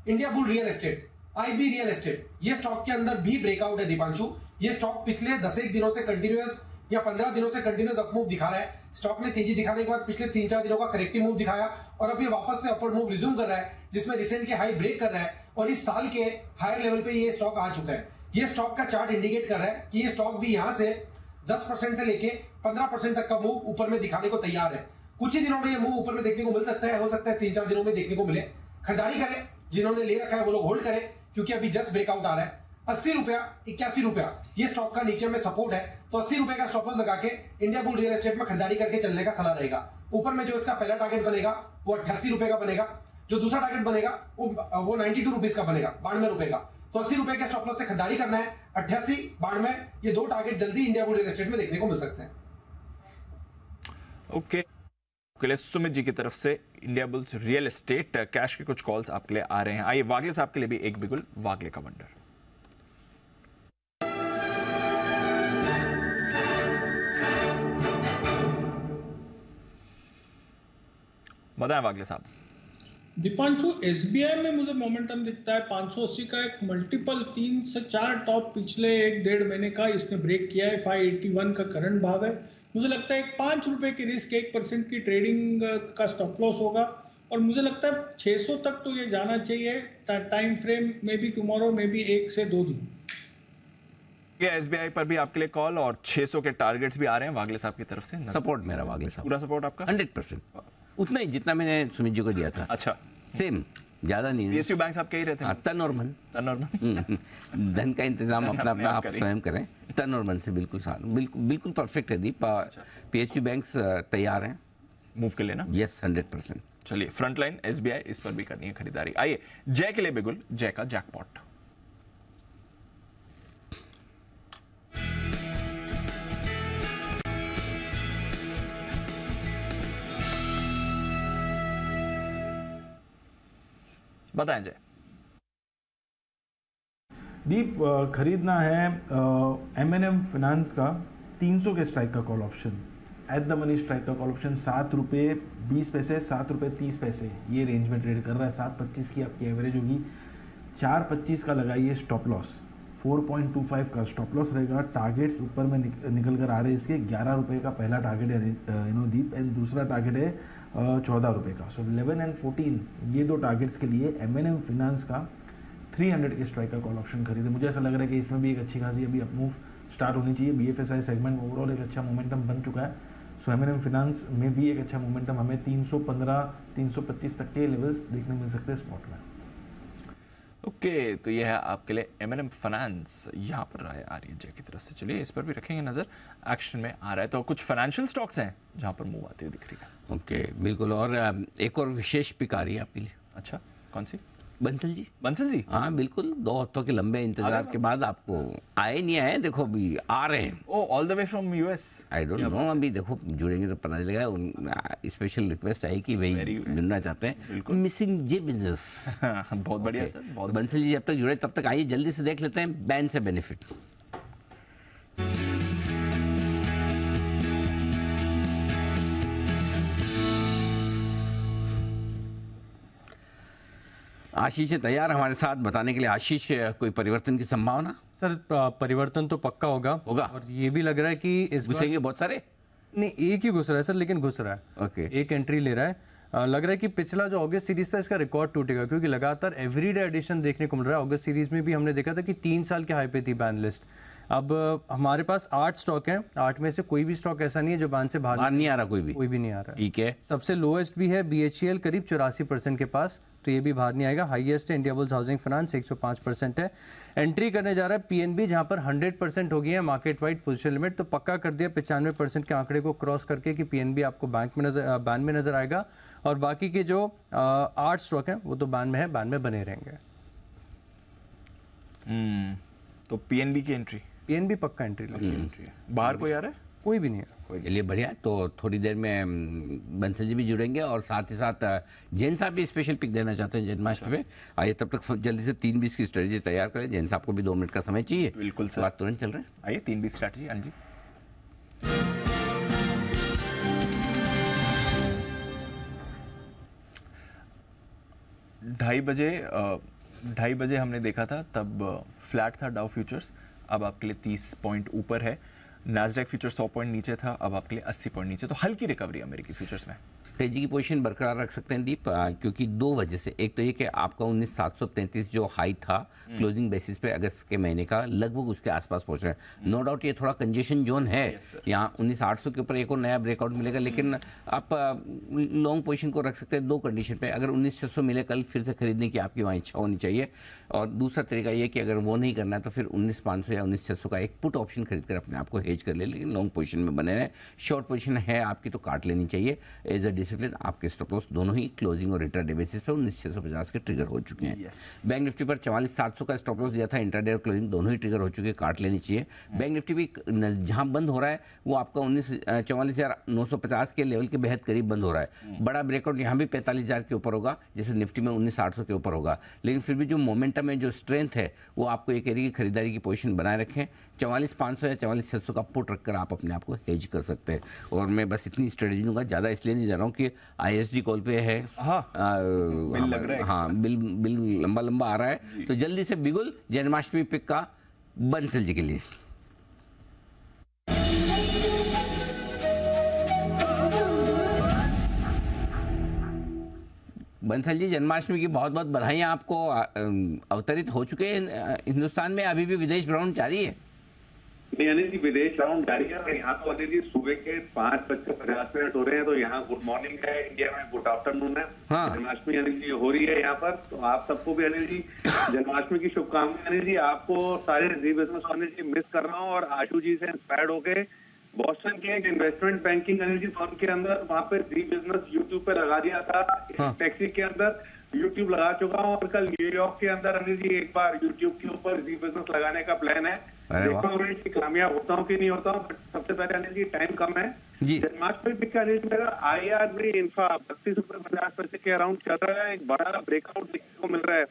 India bull real estate, IB real estate. ये स्टॉक के अंदर भी ब्रेकआउट है दीपांशु। ये स्टॉक पिछले 10 दिनों से कंटिन्यूअस या 15 दिनों से कंटिन्यूअस अपमूव दिखा रहा है। स्टॉक ने तेजी दिखाने के बाद पिछले 3-4 दिनों का करेक्टिव मूव दिखाया और अब ये वापस से अपवर्ड मूव रिज्यूम कर रहा है, जिसमें रिसेंट के हाई ब्रेक कर रहा है और इस साल के हायर लेवल पे ये स्टॉक आ चुका है। ये स्टॉक का चार्ट इंडिकेट कर रहा है कि ये स्टॉक भी यहां से 10% से लेके 15% तक का मूव ऊपर में दिखाने को तैयार है। कुछ ही दिनों में ये मूव ऊपर में देखने को मिल सकता है, हो सकता है 3-4 दिनों में देखने को मिले। खरीदारी करें, जिन्होंने ले रखा है वो लोग होल्ड करें, क्योंकि अभी जस्ट ब्रेकआउट आ रहा है। 80 रुपया 81 रुपया ये स्टॉक का नीचे में सपोर्ट है, तो 80 रुपए का स्टॉप लॉस लगा के इंडिया बुल रियल एस्टेट में खरीदारी करके चलने का सलाह रहेगा। ऊपर में जो इसका पहला टारगेट बनेगा वो 88 रुपए का बनेगा, जो दूसरा टारगेट बनेगा वो 92 रुपीज का बनेगा, 92 रुपए का। तो 80 रुपए के स्टॉप लॉस से खरीदारी करना है। 88, 92 ये दो टारगेट जल्दी इंडिया बुल रियल एस्टेट में देखने को मिल सकते हैं। ओके आपके लिए सुमित जी की तरफ से India bulls real estate cash के कुछ कॉल्स आपके लिए आ रहे हैं। आइए वागले साहब के लिए भी एक बिगुल, वागले का वंडर। बताएं वागले साहब। दीपांशु, SBI में मुझे मोमेंटम दिखता है 580 का एक मल्टीपल 3 से 4 टॉप पिछले 1-1.5 महीने का इसने ब्रेक किया है। 581 का करंट भाव है। मुझे लगता है 5 रुपए की रिस्क 1% की ट्रेडिंग का स्टॉप लॉस होगा और मुझे लगता है 600 तक तो ये जाना चाहिए। टाइम फ्रेम में भी टुमारो में भी 1 से 2 दिन। SBI पर भी आपके लिए कॉल और 600 के टारगेट्स भी आ रहे हैं वागले साहब की तरफ से। सपोर्ट मेरा वागले साहब, पूरा सपोर्ट आपका 100%, उतना ही जितना मैंने सुमित जी को दिया था। अच्छा, सेम, ज्यादा नहीं। PSU बैंक साहब कह ही रहे थे तन और मन, धन का इंतजाम अपना अपना आप स्वयं करें। तन और मन से बिल्कुल बिल्कुल परफेक्ट है दीप। PSU बैंक्स तैयार हैं मूव के लिए ना? यस, 100%। चलिए फ्रंट लाइन SBI, इस पर भी करनी है खरीदारी। आइए जय के लिए बिगुल, जय का जैकपॉट। बताएं जय। दीप, खरीदना है M&M फाइनेंस का 300 के स्ट्राइक का call option, at the money strike का कॉल ऑप्शन। 7 रुपये 20 पैसे, 7 रुपये 30 पैसे ये रेंज में ट्रेड कर रहा है। 7.25 की आपकी एवरेज होगी, 4.25 का लगाइए स्टॉप लॉस, 4.25 का स्टॉप लॉस रहेगा। टारगेट्स ऊपर में निकल कर आ रहे हैं इसके। 11 रुपये का पहला टारगेट है दीप, एंड दूसरा टारगेट है 14 रुपये का। सो 11 एंड 14 ये दो टारगेट्स के लिए M&M फाइनेंस का 300 के स्ट्राइक का कॉल ऑप्शन खरीदे। मुझे ऐसा लग रहा है कि इसमें भी एक अच्छी खासी अभी अपमूव स्टार्ट होनी चाहिए। BFSI सेगमेंट में ओवरऑल एक अच्छा मोमेंटम बन चुका है। सो M&M फाइनेंस में भी एक अच्छा मोमेंटम हमें 315-325 तक के लेवल्स देखने मिल सकते हैं स्पॉट में। ओके तो ये है आपके लिए M&M फाइनेंस, यहाँ पर राय आ रही है जय की तरफ से। चलिए इस पर भी रखेंगे नजर, एक्शन में आ रहा है। तो कुछ फाइनेंशियल स्टॉक्स हैं जहाँ पर मूव आती हुई दिख रही है। ओके बिल्कुल, और एक और विशेष पिक आ रही है आपके लिए। अच्छा, कौन सी? बंसल जी। बंसल जी, हाँ बिल्कुल, 2 हफ्तों के लंबे इंतजार के बाद आपको आए नहीं आए, देखो अभी आ रहे हैं। Oh, all the way from US। I don't know, अभी देखो जुड़ेंगे तो पता चलेगा। स्पेशल रिक्वेस्ट आई कि भाई जुड़ना चाहते हैं, मिसिंग जे बिजनेस। बहुत बढ़िया सर, बहुत। बंसल जी जब तक जुड़े तब तक आइए, जल्दी से देख लेते हैं बैन से बेनिफिट। आशीष है तैयार हमारे साथ बताने के लिए। आशीष, कोई परिवर्तन की संभावना? सर परिवर्तन तो पक्का होगा और ये भी लग रहा है कि इस घुसेंगे बहुत सारे। नहीं, एक ही घुस रहा है सर, लेकिन घुस रहा है। ओके, एक एंट्री ले रहा है। लग रहा है कि पिछला जो अगस्त सीरीज था इसका रिकॉर्ड टूटेगा, क्योंकि लगातार एवरीडे एडिशन देखने को मिल रहा है। अगस्त सीरीज में भी हमने देखा था कि 3 साल के हाई पे थी बैन लिस्ट, अब हमारे पास 8 स्टॉक हैं, 8 में से कोई भी स्टॉक ऐसा नहीं है जो बांध से बाहर नहीं आ रहा, कोई भी नहीं आ रहा। ठीक है, सबसे लोएस्ट भी है BHEL करीब 84% के पास, तो ये भी बाहर नहीं आएगा। हाईएस्ट है इंडियाबुल्स हाउसिंग फाइनेंस 105% है। एंट्री करने जा रहा है PNB जहां पर 100% हो गई है मार्केट वाइड पोजीशन लिमिट, तो पक्का कर दिया 95% के आंकड़े को क्रॉस करके कि PNB आपको बैन में नजर आएगा, और बाकी के जो 8 स्टॉक हैं वो तो बैन में है, बैन में बने रहेंगे। तो PNB की एंट्री, PNB पक्का एंट्री लगी। बाहर कोई आ रहा है? कोई भी नहीं है। चलिए बढ़िया। तो थोड़ी देर में बंसल जी भी जुड़ेंगे और साथ ही साथ जैन साहब भी स्पेशल पिक देना चाहते हैं जन्माष्टमी पे। आइए तब तक जल्दी से 3-20 की स्ट्रेटेजी तैयार करें। जैन साहब को भी 2 मिनट का समय चाहिए। बिल्कुल सर, बात तुरंत चल रहे हैं। आइए 3-20 स्ट्रेटेजी। अनिल जी 2:30 बजे हमने देखा था, तब फ्लैट था डाउ फ्यूचर्स, अब आपके लिए 30 पॉइंट ऊपर है। नैस्डैक फ्यूचर 100 पॉइंट नीचे था, अब आपके लिए 80 पॉइंट नीचे, तो हल्की रिकवरी अमेरिकी फ्यूचर्स में। तेजी की पोजीशन बरकरार रख सकते हैं दीप, क्योंकि 2 वजह से। एक तो ये कि आपका 19,733 जो हाई था क्लोजिंग बेसिस पे अगस्त के महीने का, लगभग उसके आसपास पहुंच रहा है। नो डाउट ये थोड़ा कंजेशन जोन है, यहाँ 19,800 के ऊपर एक और नया ब्रेकआउट मिलेगा, लेकिन आप लॉन्ग पोजीशन को रख सकते हैं 2 कंडीशन पे। अगर 19,600 मिले कल, फिर से खरीदने की आपकी वहाँ इच्छा होनी चाहिए। और दूसरा तरीका ये कि अगर वो नहीं करना है तो फिर 19,500 या 19,600 का एक पुट ऑप्शन खरीद कर अपने आप को हेज कर ले, लेकिन लॉन्ग पोजीशन में बने रहें। शॉर्ट पोजीशन है आपकी तो काट लेनी चाहिए। एज अ डिसिप्लिन आपके स्टॉप लॉस दोनों ही क्लोजिंग और इंट्राडे बेसिस पे 19,650 के ट्रिगर हो चुके हैं। बैंक निफ्टी पर 44,700 का स्टॉप लॉस दिया था, इंट्राडे और क्लोजिंग दोनों ही ट्रिगर हो चुके हैं, काट लेनी चाहिए। बैंक निफ्टी भी जहां बंद हो रहा है वो आपका 44,950 के लेवल के बेहद करीब बंद हो रहा है। बड़ा ब्रेकआउट यहाँ भी 45,000 के ऊपर होगा, जैसे निफ्टी में 19,800 के ऊपर होगा, लेकिन फिर भी जो मोमेंटम है, जो स्ट्रेंथ है, वो आपको एक एरिया की खरीदारी की पोजीशन बनाए रखें। 44,500 या 44,600 का पुट रखकर आप अपने आप को हेज कर सकते हैं। और मैं बस इतनी स्ट्रेटेजी दूंगा, ज़्यादा इसलिए नहीं जा रहा हूँ कि ISD कॉल पे है, बिल लग रहा है, हाँ बिल लंबा आ रहा है, तो जल्दी से बिगुल जन्माष्टमी पिक का बंसल जी के लिए। बंसल जी, जन्माष्टमी की बहुत बहुत बधाइयाँ आपको। अवतरित हो चुके हैं हिंदुस्तान में, अभी भी विदेश भ्रमण जारी है? नहीं अनिल जी, विदेश भ्रमण जारी है। और यहाँ तो अनिल जी सुबह के 5:50 हो रहे हैं, तो यहाँ गुड मॉर्निंग है, इंडिया में गुड आफ्टरनून है। जन्माष्टमी अनिल जी हो रही है यहाँ पर, तो आप सबको भी अनिल जी जन्माष्टमी की शुभकामनाएं। अनिल जी आपको सारे जी बिजनेस अनिल जी मिस कर रहा हूँ, और आशु जी से इंस्पायर्ड होके बॉस्टन के एक investment banking Anil ji firm के अंदर वहाँ पे जी बिजनेस यूट्यूब पे लगा दिया था। टैक्सी के अंदर यूट्यूब लगा चुका हूँ, और कल न्यूयॉर्क के अंदर अनिल जी एक बार यूट्यूब के ऊपर जी बिजनेस लगाने का प्लान है। देखता हूँ अनिल जी कामयाब होता हूँ कि नहीं होता हूँ, बट सबसे पहले अनिल जी टाइम कम है। जन्माष्टमी पिक का अनिल जी मेरा IRB इंफ्रा 32 रुपए 50 पैसे के अराउंड चल रहा है। एक बड़ा ब्रेकआउट देखने को मिल रहा है।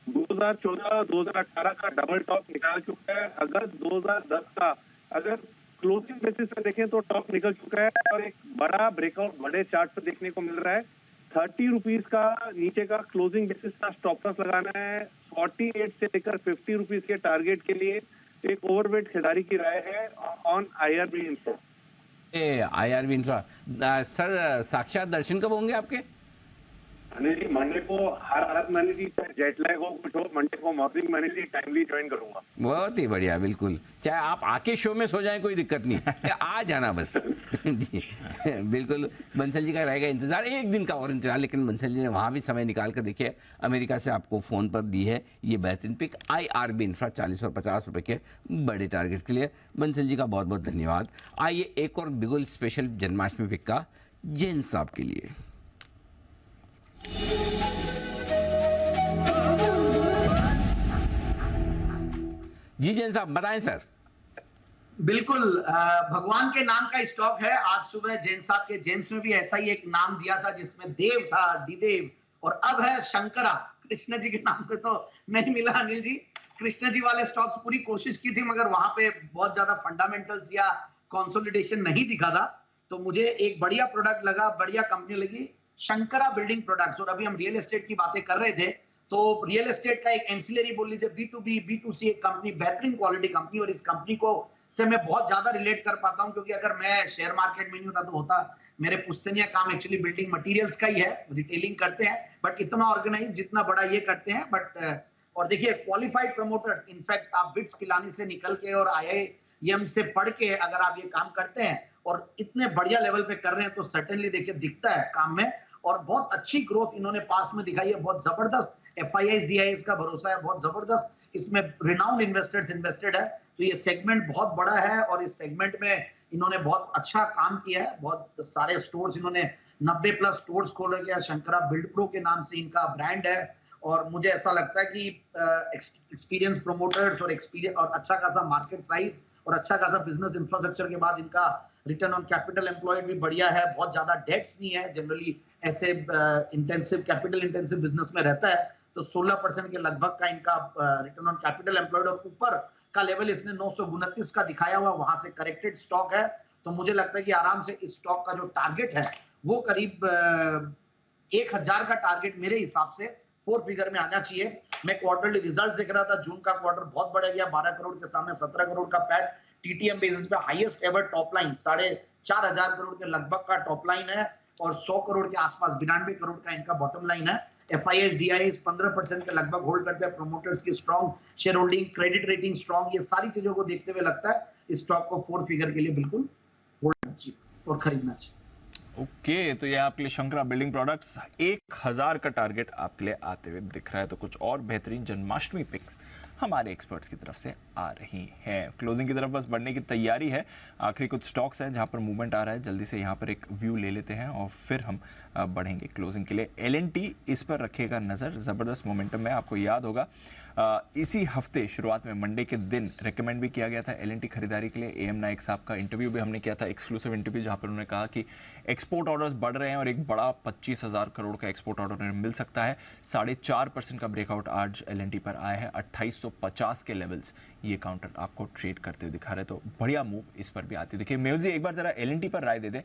2014-2018 का डबल टॉप निकाल चुका है। अगस्त 2010 का अगर क्लोजिंग बेसिस पे देखें तो टॉप निकल चुका है, और एक बड़ा ब्रेकआउट बड़े चार्ट पे देखने को मिल रहा है। 30 रुपीज का नीचे का क्लोजिंग बेसिस का स्टॉप लॉस लगाना है। 48 से लेकर 50 रुपीज के टारगेट के लिए एक ओवरवेट खिलाड़ी की राय है on IRB infra. IRB infra sir, साक्षात दर्शन कब होंगे आपके? अनिल जी मंडे को हर हालत में अनिल जी, चाहे जेट लैग हो कुछ हो, मंडे को मॉर्निंग में अनिल जी टाइमली ज्वाइन करूंगा। बहुत ही बढ़िया, बिल्कुल। चाहे आप आके शो में सो जाएं कोई दिक्कत नहीं, आ जाना बस। जी बिल्कुल, बंसल जी का रहेगा इंतजार, एक दिन का और इंतजार। लेकिन बंसल जी ने वहाँ भी समय निकाल कर देखिए, अमेरिका से आपको फ़ोन पर दी है ये बेहतरीन पिक IRB इंफ्रा 40 और 50 रुपये के बड़े टारगेट के लिए। बंसल जी का बहुत बहुत धन्यवाद। आइए एक और बिगुल स्पेशल जन्माष्टमी पिक का जैन साहब के लिए। जी जैन साहब बताएं सर। बिल्कुल, भगवान के नाम का स्टॉक है। आज सुबह जैन साहब के जेम्स में भी ऐसा ही एक नाम दिया था जिसमें देव था, दिदेव, और अब है शंकरा। कृष्ण जी के नाम से तो नहीं मिला अनिल जी। कृष्ण जी वाले स्टॉक्स पूरी कोशिश की थी, मगर वहां पे बहुत ज्यादा फंडामेंटल्स या कंसोलिडेशन नहीं दिखा था। तो मुझे एक बढ़िया प्रोडक्ट लगा, बढ़िया कंपनी लगी, शंकरा बिल्डिंग प्रोडक्ट्स। और अभी हम रियल एस्टेट की बातें कर रहे थे, तो रियल एस्टेट का एक एंसिलरी बोल लीजिए, B2B B2C एक कंपनी, बेहतरीन क्वालिटी कंपनी। और इस कंपनी को से मैं बहुत ज्यादा रिलेट कर पाता हूं, क्योंकि अगर मैं शेयर मार्केट में नहीं होता तो होता, मेरे पुश्तैनिया काम एक्चुअली बिल्डिंग मटेरियल्स का ही है, रिटेलिंग करते हैं, बट इतना ऑर्गेनाइज जितना बड़ा ये करते हैं। बट और देखिए क्वालिफाइड प्रमोटर्स, इनफैक्ट आप बिट्स पिलानी से निकल के और IIM से पढ़ के अगर आप ये काम करते हैं और इतने बढ़िया लेवल पे कर रहे हैं तो सर्टेनली देखिए दिखता है काम में। और बहुत अच्छी ग्रोथ इन्होंने पास्ट में दिखाई है, बहुत जबरदस्त FIIs DIIs का भरोसा है, बहुत जबरदस्त इसमें रिनाउंड इन्वेस्टर्स इन्वेस्टेड है। तो ये सेगमेंट बहुत बड़ा है और इस सेगमेंट में इन्होंने बहुत अच्छा काम किया है। बहुत सारे स्टोर्स इन्होंने 90+ स्टोर्स खोल रखे हैं। शंकरा बिल्ड प्रो के नाम से इनका ब्रांड है और मुझे ऐसा लगता है कि एक्सपीरियंस प्रमोटर्स और एक्सपीरियंस और अच्छा खासा मार्केट साइज और अच्छा खासा बिजनेस इंफ्रास्ट्रक्चर के बाद इनका रिटर्न ऑन कैपिटल एम्प्लॉयड भी बढ़िया है। बहुत ज्यादा डेट्स नहीं है, जनरली ऐसे इंटेंसिव कैपिटल इंटेंसिव बिजनेस में रहता है। तो 16% के लगभग का इनका रिटर्न ऑन कैपिटल एम्प्लॉयड और ऊपर का लेवल इसने 929 का दिखाया हुआ, वहां से करेक्टेड स्टॉक है। तो मुझे लगता है कि आराम से इस स्टॉक का जो टारगेट है वो करीब 1000 का टारगेट मेरे हिसाब से 4 फिगर में आना चाहिए। मैं क्वार्टरली रिजल्ट्स देख रहा था, जून का क्वार्टर बहुत बढ़ गया, 12 करोड़ के सामने 17 करोड़ का पैट। TTM बेसिस पे highest ever top line 4,500 crore के लगभग का टॉप लाइन है और 100 करोड़ के आसपास 92 करोड़ का इनका बॉटम लाइन है। FIIs DIIs 15% के लगभग होल्ड करते हैं। प्रमोटर्स की strong share holding, credit rating strong, ये सारी चीजों को देखते हुए लगता है इस स्टॉक को 4 फिगर के लिए बिल्कुल होल्ड करना चाहिए और खरीदना चाहिए। ओके, तो ये आपके लिए शंकरा बिल्डिंग प्रोडक्ट्स 1000 का टारगेट आपके लिए आते हुए दिख रहा है। तो कुछ और बेहतरीन जन्माष्टमी पिक्स हमारे एक्सपर्ट्स की तरफ से आ रही हैं। क्लोजिंग की तरफ बस बढ़ने की तैयारी है। आखिरी कुछ स्टॉक्स हैं जहां पर मूवमेंट आ रहा है, जल्दी से यहां पर एक व्यू ले लेते हैं और फिर हम बढ़ेंगे क्लोजिंग के लिए। L&T इस पर रखिएगा नज़र, ज़बरदस्त मोमेंटम में। आपको याद होगा इसी हफ्ते शुरुआत में मंडे के दिन रेकमेंड भी किया गया था L&T खरीदारी के लिए। AM नाइक साहब का इंटरव्यू भी हमने किया था, एक्सक्लूसिव इंटरव्यू, जहां पर उन्होंने कहा कि एक्सपोर्ट ऑर्डर्स बढ़ रहे हैं और एक बड़ा 25,000 करोड़ का एक्सपोर्ट ऑर्डर मिल सकता है। 4.5% का ब्रेकआउट आज L&T पर आया है। 2850 के लेवल्स ये काउंटर आपको ट्रेड करते हुए दिखा रहे, तो बढ़िया मूव इस पर भी आती है। देखिए मेहुल जी, एक बार जरा L&T पर राय दे दें।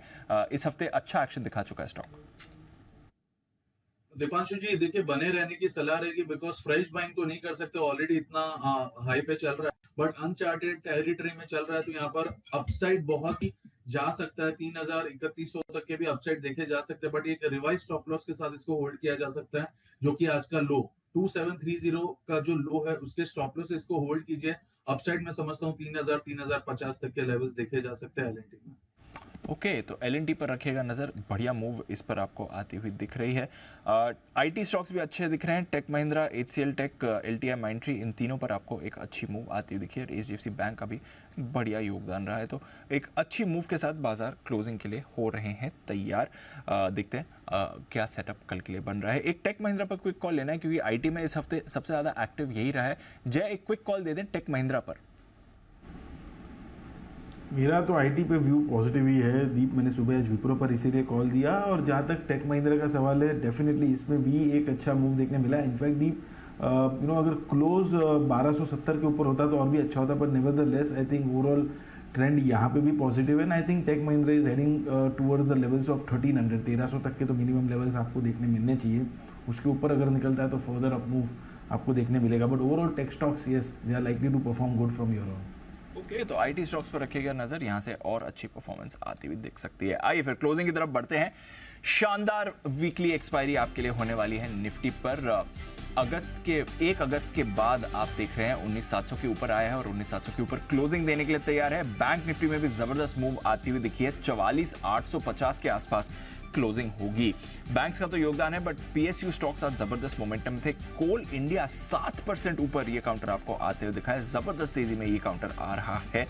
इस हफ्ते अच्छा एक्शन दिखा चुका है स्टॉक। दीपांशु जी देखिए, बने रहने की सलाह रहेगी, बिकॉज फ्रेश बाइंग तो नहीं कर सकते, ऑलरेडी इतना हाई पे चल रहा है, बट अनचार्टेड टेरिटरी में चल रहा है। तो यहाँ पर अपसाइड बहुत ही जा सकता है, 3,3100 तक के भी अपसाइड देखे जा सकते हैं, बट एक रिवाइज स्टॉप लॉस के साथ इसको होल्ड किया जा सकता है, जो कि आज का लो 2730 का जो लो है उसके स्टॉप लॉस इसको होल्ड कीजिए। अपसाइड में समझता हूँ 3000 3050 तक के लेवल्स देखे जा सकते हैं L&T में। ओके, तो L&T पर रखिएगा नज़र, बढ़िया मूव इस पर आपको आती हुई दिख रही है। IT स्टॉक्स भी अच्छे दिख रहे हैं, tech Mahindra, HCL tech, LTI Mindtree, इन तीनों पर आपको एक अच्छी मूव आती हुई दिखी है। HDFC बैंक का भी बढ़िया योगदान रहा है। तो एक अच्छी मूव के साथ बाजार क्लोजिंग के लिए हो रहे हैं तैयार। देखते हैं क्या सेटअप कल के लिए बन रहा है। एक टेक महिंद्रा पर क्विक कॉल लेना है, क्योंकि IT में इस हफ्ते सबसे ज़्यादा एक्टिव यही रहा है। जय, एक क्विक कॉल दे दें टेक महिंद्रा पर। मेरा तो IT पे व्यू पॉजिटिव ही है दीप। मैंने सुबह आज विप्रो पर इसीलिए कॉल दिया। और जहाँ तक टेक महिंद्रा का सवाल है, डेफिनेटली इसमें भी एक अच्छा मूव देखने मिला है। इनफैक्ट दीप अगर क्लोज 1270 के ऊपर होता तो और भी अच्छा होता, पर nevertheless I think overall trend यहाँ पे भी पॉजिटिव है। And I think tech Mahindra is heading towards the levels of 1300 तक के तो मिनिमम लेवल्स आपको देखने मिलने चाहिए। उसके ऊपर अगर निकलता है तो फर्दर अप मूव आपको देखने मिलेगा। But overall tech stocks yes, they are likely to perform good from your on. Okay, तो IT स्टॉक्स पर रखिएगा नजर, यहां से और अच्छी परफॉर्मेंस आती हुई दिख सकती है। आइए फिर क्लोजिंग की तरफ बढ़ते हैं। शानदार वीकली एक्सपायरी आपके लिए होने वाली है निफ्टी पर। 1 अगस्त के बाद आप देख रहे हैं 19,700 के ऊपर आया है और 19,700 के ऊपर क्लोजिंग देने के लिए तैयार है। बैंक निफ्टी में भी जबरदस्त मूव आती हुई दिखी है, 44,850 के आसपास क्लोजिंग होगी। बैंक्स का तो योगदान है, बट PSU स्टॉक्स आज जबरदस्त मोमेंटम थे। कोल इंडिया 7% ऊपर, ये काउंटर आपको आते हुए दिखा है। जबरदस्त तेजी में ये काउंटर आ रहा है,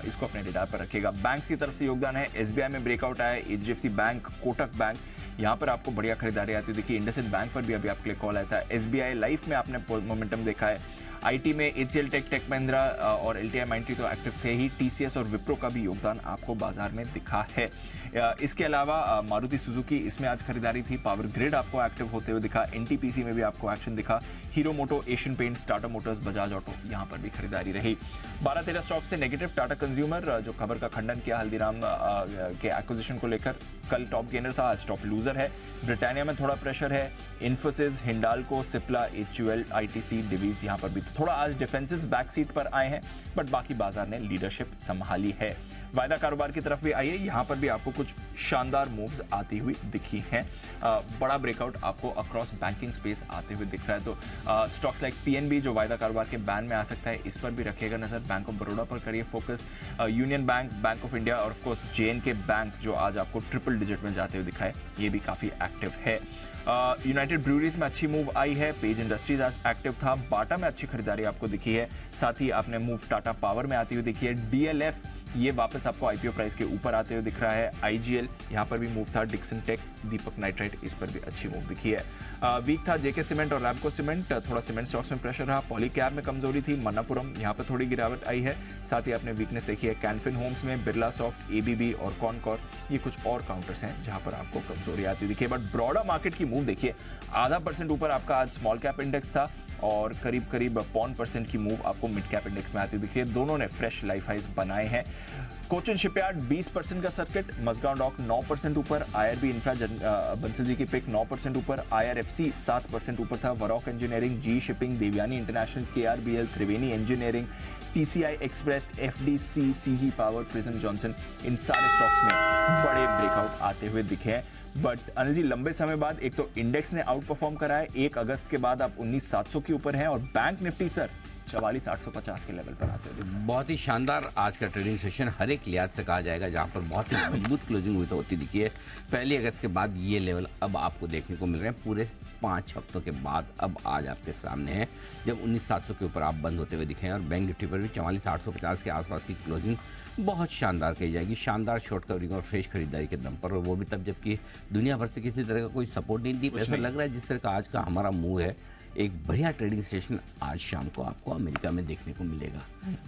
इसको अपने रडार पर रखिएगा। बैंक्स की तरफ से योगदान है, SBI में ब्रेकआउट आया, HDFC बैंक, कोटक बैंक, यहाँ पर आपको बढ़िया खरीदारी आती है। देखिए इंडसइंड बैंक पर भी अभी आपके लिए कॉल आया था। SBI लाइफ में आपने मोमेंटम देखा है। IT में HCL टेक, टेक महिंद्रा और LTI माइंट्री तो एक्टिव थे ही। TCS और विप्रो का भी योगदान आपको बाजार में दिखा है। इसके अलावा मारुति सुजुकी, इसमें आज खरीदारी थी। पावर ग्रिड आपको एक्टिव होते हुए दिखा। NTPC में भी आपको एक्शन दिखा। Hero Moto, Asian Paints, Tata Motors, Bajaj Auto, यहाँ पर भी खरीदारी रही। 12-13 स्टॉक से नेगेटिव। टाटा कंज्यूमर जो खबर का खंडन किया हल्दीराम के एक्विजिशन को लेकर, कल टॉप गेनर था, आज टॉप लूजर है। ब्रिटानिया में थोड़ा प्रेशर है। इन्फोसिस, हिंडाल्को, सिप्ला, HUL, ITC, डिवीज यहाँ पर भी थोड़ा आज डिफेंसिव बैक सीट पर आए हैं, बट बाकी बाजार ने लीडरशिप संभाली है। वायदा कारोबार की तरफ भी आइए, यहां पर भी आपको कुछ शानदार मूव्स आती हुई दिखी हैं। बड़ा ब्रेकआउट आपको अक्रॉस बैंकिंग स्पेस आते हुए दिख रहा है, तो स्टॉक्स लाइक पीएनबी जो वायदा कारोबार के बैन में आ सकता है, इस पर भी रखिएगा नजर। बैंक ऑफ बड़ौदा पर करिए focus, union bank, bank of India और ऑफकोर्स जेएनके बैंक जो आज आपको ट्रिपल डिजिट में जाते हुए दिखाए, ये भी काफी एक्टिव है। यूनाइटेड ब्रूअरीज में अच्छी मूव आई है, पेज इंडस्ट्रीज आज एक्टिव था, बाटा में अच्छी खरीदारी आपको दिखी है, साथ ही आपने मूव टाटा पावर में आती हुई दिखी है। डीएलएफ ये वापस आपको आईपीओ प्राइस के ऊपर आते हुए दिख रहा है। आईजीएल यहाँ पर भी मूव था, डिक्सन टेक, दीपक नाइट्राइट, इस पर भी अच्छी मूव दिखी है। वीक था जेके सीमेंट और रैमको सीमेंट, थोड़ा सीमेंट स्टॉक्स में प्रेशर रहा। पॉलीकैब में कमजोरी थी, मन्नापुरम यहाँ पर थोड़ी गिरावट आई है, साथ ही आपने वीकनेस देखी है कैनफिन होम्स में, बिरला सॉफ्ट, एबीबी और कॉनकॉर, ये कुछ और काउंटर्स हैं जहां पर आपको कमजोरी आती दिखी है। बट ब्रॉडर मार्केट की मूव देखिए, 0.5% ऊपर आपका आज स्मॉल कैप इंडेक्स था और करीब 0.5% की मूव आपको मिड कैप इंडेक्स में आती दिखी है। दोनों ने फ्रेश लाइफ हाइज बनाए हैं। कोचिन शिपयार्ड 20% का सर्किट, मजगांव डॉक 9% ऊपर, आईआरबी इंफ्रा बंसल जी की पिक 9% ऊपर, आईआरएफसी 7% ऊपर था, वरॉक Engineering, GE Shipping, Devyani International, KRBL, Triveni Engineering, TCI Express, FDC, CG Power, Prism Johnson, इन सारे स्टॉक्स में बड़े ब्रेकआउट आते हुए दिखे हैं। बट अनिल जी, लंबे समय बाद एक तो इंडेक्स ने आउट परफॉर्म करा है, 1 अगस्त के बाद आप 19,700 के ऊपर हैं और बैंक निफ्टी सर 44,850 के लेवल पर आते हैं। बहुत ही शानदार आज का ट्रेडिंग सेशन हर एक लिहाज से कहा जाएगा, जहां पर बहुत ही मजबूत क्लोजिंग हुई तो होती दिखी है। 1 अगस्त के बाद ये लेवल अब आपको देखने को मिल रहे हैं, पूरे 5 हफ्तों के बाद अब आज आपके सामने है, जब 19,700 के ऊपर आप बंद होते हुए दिखे हैं और बैंक निफ्टी पर भी 44,850 के आसपास की क्लोजिंग बहुत शानदार कही जाएगी। शानदार शॉर्ट कवरिंग और फ्रेश खरीदारी के दम पर, और वो भी तब जबकि दुनिया भर से किसी तरह का कोई सपोर्ट नहीं दी। ऐसा लग रहा है जिस तरह का आज का हमारा मूव है, एक बढ़िया ट्रेडिंग सेशन आज शाम को आपको अमेरिका में देखने को मिलेगा।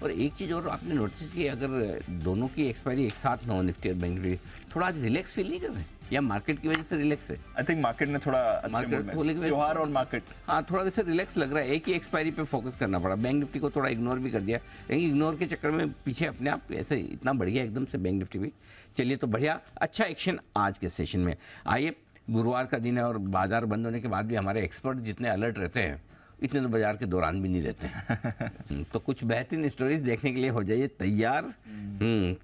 और एक चीज़ और आपने नोटिस की, अगर दोनों की एक्सपायरी एक साथ ना हो, निफ्टी और बैंक निफ्टी, थोड़ा आज रिलैक्स फील नहीं कर रहे या मार्केट की वजह से रिलैक्स है? आई थिंक मार्केट ने थोड़ा त्योहार और मार्केट, हाँ, थोड़ा वैसे रिलैक्स लग रहा है। एक ही एक्सपायरी पे फोकस करना पड़ा, बैंक निफ्टी को थोड़ा इग्नोर भी कर दिया, लेकिन इग्नोर के चक्कर में पीछे अपने आप ऐसे इतना बढ़ गया एकदम से बैंक निफ्टी भी। चलिए, तो बढ़िया अच्छा एक्शन आज के सेशन में। आइए, गुरुवार का दिन है और बाजार बंद होने के बाद भी हमारे एक्सपर्ट जितने अलर्ट रहते हैं, इतने तो बाजार के दौरान भी नहीं रहते हैं। तो कुछ बेहतरीन स्टोरीज देखने के लिए हो जाइए तैयार।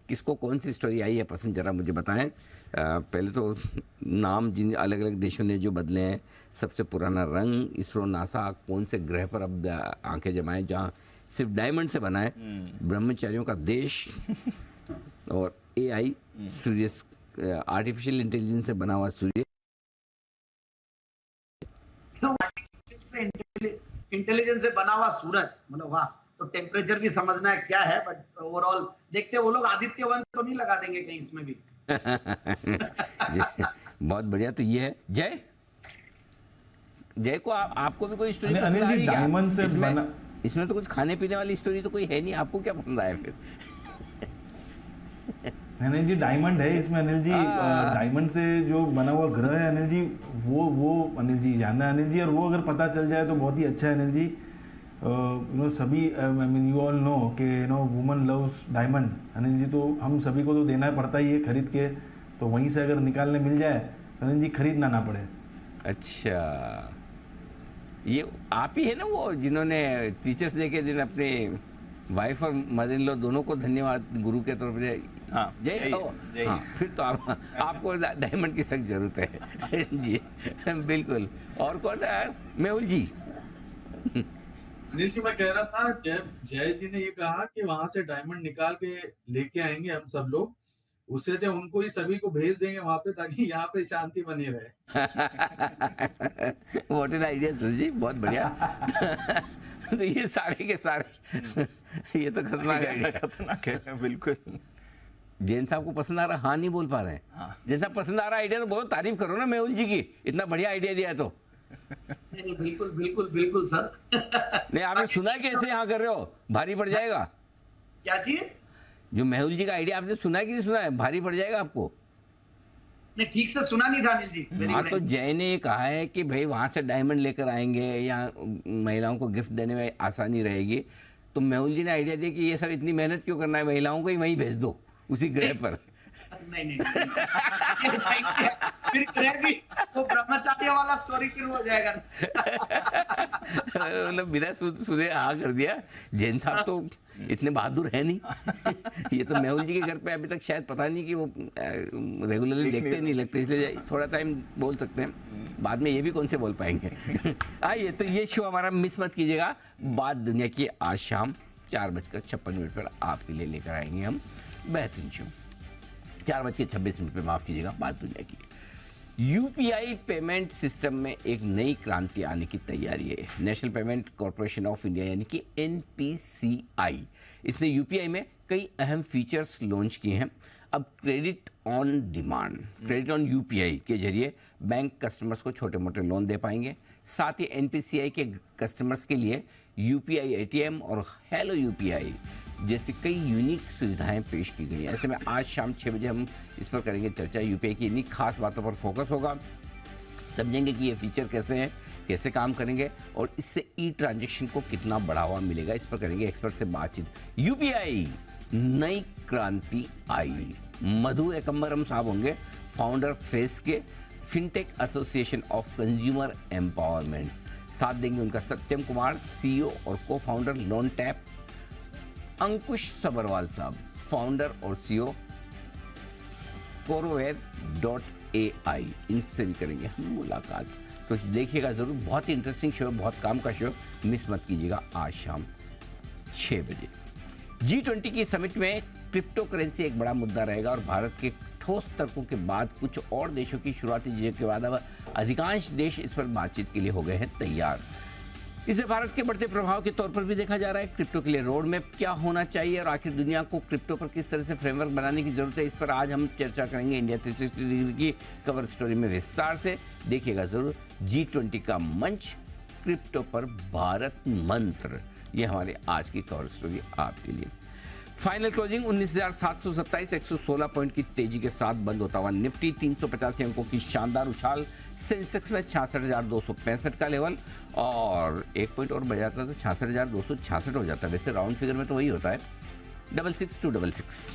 किसको कौन सी स्टोरी आई है पसंद, जरा मुझे बताएं। पहले तो नाम जिन अलग अलग देशों ने जो बदले हैं, सबसे पुराना रंग, इसरो नासा कौन से ग्रह पर अब आंखें जमाएं जहाँ सिर्फ डायमंड से बना है, ब्रह्मचारियों का देश, और एआई सूर्य, आर्टिफिशियल इंटेलिजेंस से बना हुआ सूर्य, इंटेलिजेंस से बना हुआ सूरज, मतलब वाह। तो टेम्परेचर भी समझना है क्या है, बट ओवरऑल देखते वो लोग आदित्य वन तो नहीं लगा देंगे कहीं इसमें भी। बहुत बढ़िया। तो ये है जय, जय को आपको भी कोई स्टोरी पसंद अनिल आ जी, रही है क्या? डायमंड से इसमें तो कुछ खाने पीने वाली स्टोरी तो कोई है नहीं, आपको क्या पसंद आया फिर? अनिल जी, डायमंड है इसमें अनिल जी, डायमंड से जो बना हुआ ग्रह है अनिल जी, वो अनिल जी जानना है अनिल जी, और वो अगर पता चल जाए तो बहुत ही अच्छा है अनिल जी। सभी I mean you all know कि woman loves diamond Anil ji, तो हम सभी को तो देना पड़ता ही है खरीद के, तो वहीं से अगर निकालने मिल जाए तो अनिल जी खरीदना ना पड़े। अच्छा, ये आप ही है ना वो जिन्होंने टीचर्स डे के दिन अपने वाइफ और मदर इन लॉ दोनों को धन्यवाद गुरु के तरफ से? हाँ, जय हो। हाँ, फिर तो आपको डायमंड की सख्त जरूरत है जी। बिल्कुल। और कौन है? मेहुल जी। अनिल जी, मैं कह रहा था जय जी ने ये कहा कि वहां से डायमंड निकाल के लेके आएंगे हम सब लोग, उससे अच्छा उनको ही सभी को भेज देंगे वहां पे, ताकि यहाँ पे शांति बनी रहे। व्हाट एन आइडिया सर जी, बहुत बढ़िया। तो ये सारे के सारे ये तो खतरनाक है बिल्कुल। जैन साहब को पसंद आ रहा, हाँ नहीं बोल पा रहे हैं। हाँ। जैन साहब पसंद आ रहा आइडिया तो बहुत तारीफ करो ना मेहुल जी की, इतना बढ़िया आइडिया दिया है तो। बिल्कुल बिल्कुल बिल्कुल सर। नहीं, आपने सुना कैसे यहाँ कर रहे हो, भारी पड़ जाएगा। क्या चीज? जो मेहुल जी का आइडिया आपने सुना है कि नहीं सुना है? भारी पड़ जाएगा आपको। नहीं, ठीक से सुना नहीं था अनिल जी। हाँ, तो जय ने ये कहा है कि भाई वहां से डायमंड लेकर आएंगे या महिलाओं को गिफ्ट देने में आसानी रहेगी, तो मेहुल जी ने आइडिया दिया कि ये सब इतनी मेहनत क्यों करना है, महिलाओं को ही वहीं भेज दो उसी ग्रह पर। नहीं फिर करेगी वो ब्रह्मचार्य वाला स्टोरी फिर हो जाएगा। मतलब बिना सुने हाँ कर दिया। जैन साहब तो इतने बहादुर है नहीं। ये तो मेहुल जी के घर पे अभी तक शायद पता नहीं कि वो रेगुलरली देखते नहीं लगते, इसलिए थोड़ा टाइम बोल सकते हैं, बाद में ये भी कौन से बोल पाएंगे। आइए तो ये शो हमारा मिस मत कीजिएगा। बात दुनिया की आज शाम 4:56 पर आपके लिए लेकर आएंगे हम बेहतरीन शो। 4:26 पर, माफ कीजिएगा, बात दुनिया की। यूपीआई पेमेंट सिस्टम में एक नई क्रांति आने की तैयारी है। National payment corporation of India यानी कि एनपीसीआई, इसने यूपीआई में कई अहम फीचर्स लॉन्च किए हैं। अब credit on demand, credit on UPI के जरिए बैंक कस्टमर्स को छोटे मोटे लोन दे पाएंगे। साथ ही एनपीसीआई के कस्टमर्स के लिए यूपीआई एटीएम और हेलो यूपीआई जैसी कई यूनिक सुविधाएं पेश की गई हैं। ऐसे में आज शाम 6 बजे हम इस पर करेंगे चर्चा। यूपीआई की इन्हीं खास बातों पर फोकस होगा, समझेंगे कि ये फीचर कैसे हैं, कैसे काम करेंगे और इससे ई ट्रांजैक्शन को कितना बढ़ावा मिलेगा। इस पर करेंगे एक्सपर्ट से बातचीत। यूपीआई नई क्रांति आई। मधु एकम्बरम साहब होंगे founder face K fintech association of consumer empowerment. साथ देंगे उनका सत्यम कुमार, सीईओ और को फाउंडर लोन टैप। अंकुश सबरवाल साहब, फाउंडर और सीईओ Corowear.ai, इनसे भी करेंगे हम मुलाकात। तो देखिएगा जरूर, बहुत ही इंटरेस्टिंग शो, बहुत काम का शो, मिस मत कीजिएगा आज शाम 6 बजे। G20 की समिट में क्रिप्टो करेंसी एक बड़ा मुद्दा रहेगा और भारत के ठोस तर्कों के बाद कुछ और देशों की शुरुआती झिझक के बाद अब अधिकांश देश इस पर बातचीत के लिए हो गए हैं तैयार। इसे भारत के बढ़ते प्रभाव के तौर पर भी देखा जा रहा है। क्रिप्टो के लिए रोड मैप क्या होना चाहिए और आखिर दुनिया को क्रिप्टो पर किस तरह से फ्रेमवर्क बनाने की जरूरत है, इस पर आज हम चर्चा करेंगे इंडिया 360 डिग्री की कवर स्टोरी में विस्तार से। देखिएगा जरूर G20 का मंच, क्रिप्टो पर भारत मंत्र, ये हमारे आज की कवर स्टोरी आपके लिए। फाइनल क्लोजिंग 19,727, 116 पॉइंट की तेजी के साथ बंद होता हुआ निफ्टी 385 अंकों की शानदार उछाल। सेंसेक्स में 66,265 का लेवल और 1 पॉइंट और बढ़ जाता तो 66,266 हो जाता है। वैसे राउंड फिगर में तो वही होता है 66,266।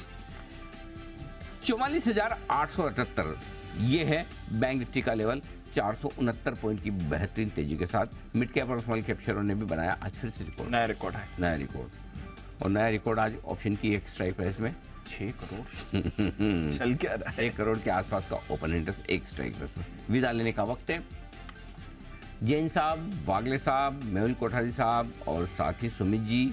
44,878 ये है बैंक निफ्टी का लेवल। 469 पॉइंट की बेहतरीन तेजी के साथ मिड कैप और स्मॉल कैप शेयरों ने भी बनाया आज फिर से रिकॉर्ड, नया रिकॉर्ड है, नया रिकॉर्ड। और नया रिकॉर्ड आज ऑप्शन की एक स्ट्राइक प्राइस में 6 करोड़ चल क्या रहा है, 1 करोड़ के आसपास का ओपन इंटरेस्ट एक स्ट्राइक प्राइस में। विदा लेने का वक्त है। जैन साहब, वागले साहब, मेहुल कोठारी साहब और साथ ही सुमित जी,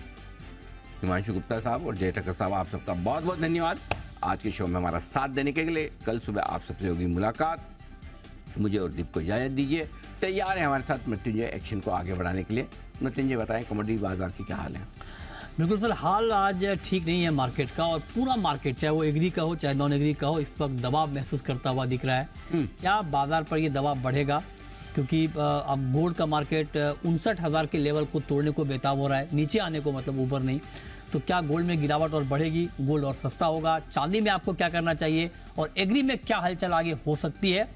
हिमांशु गुप्ता साहब और जय ठक्कर साहब, आप सबका बहुत बहुत धन्यवाद आज के शो में हमारा साथ देने के लिए। कल सुबह आप सबसे होगी मुलाकात। मुझे और दीप को इजाजत दीजिए। तैयार है हमारे साथ मृत्युंजय एक्शन को आगे बढ़ाने के लिए। मृत्युंजय बताएं कमोडिटी बाजार की क्या हाल है? बिल्कुल सर, हाल आज ठीक नहीं है मार्केट का, और पूरा मार्केट चाहे वो एग्री का हो चाहे नॉन एग्री का हो, इस वक्त दबाव महसूस करता हुआ दिख रहा है। क्या बाजार पर ये दबाव बढ़ेगा? क्योंकि अब गोल्ड का मार्केट 59,000 के लेवल को तोड़ने को बेताब हो रहा है, नीचे आने को, मतलब ऊपर नहीं। तो क्या गोल्ड में गिरावट और बढ़ेगी, गोल्ड और सस्ता होगा? चांदी में आपको क्या करना चाहिए और एग्री में क्या हलचल आगे हो सकती है?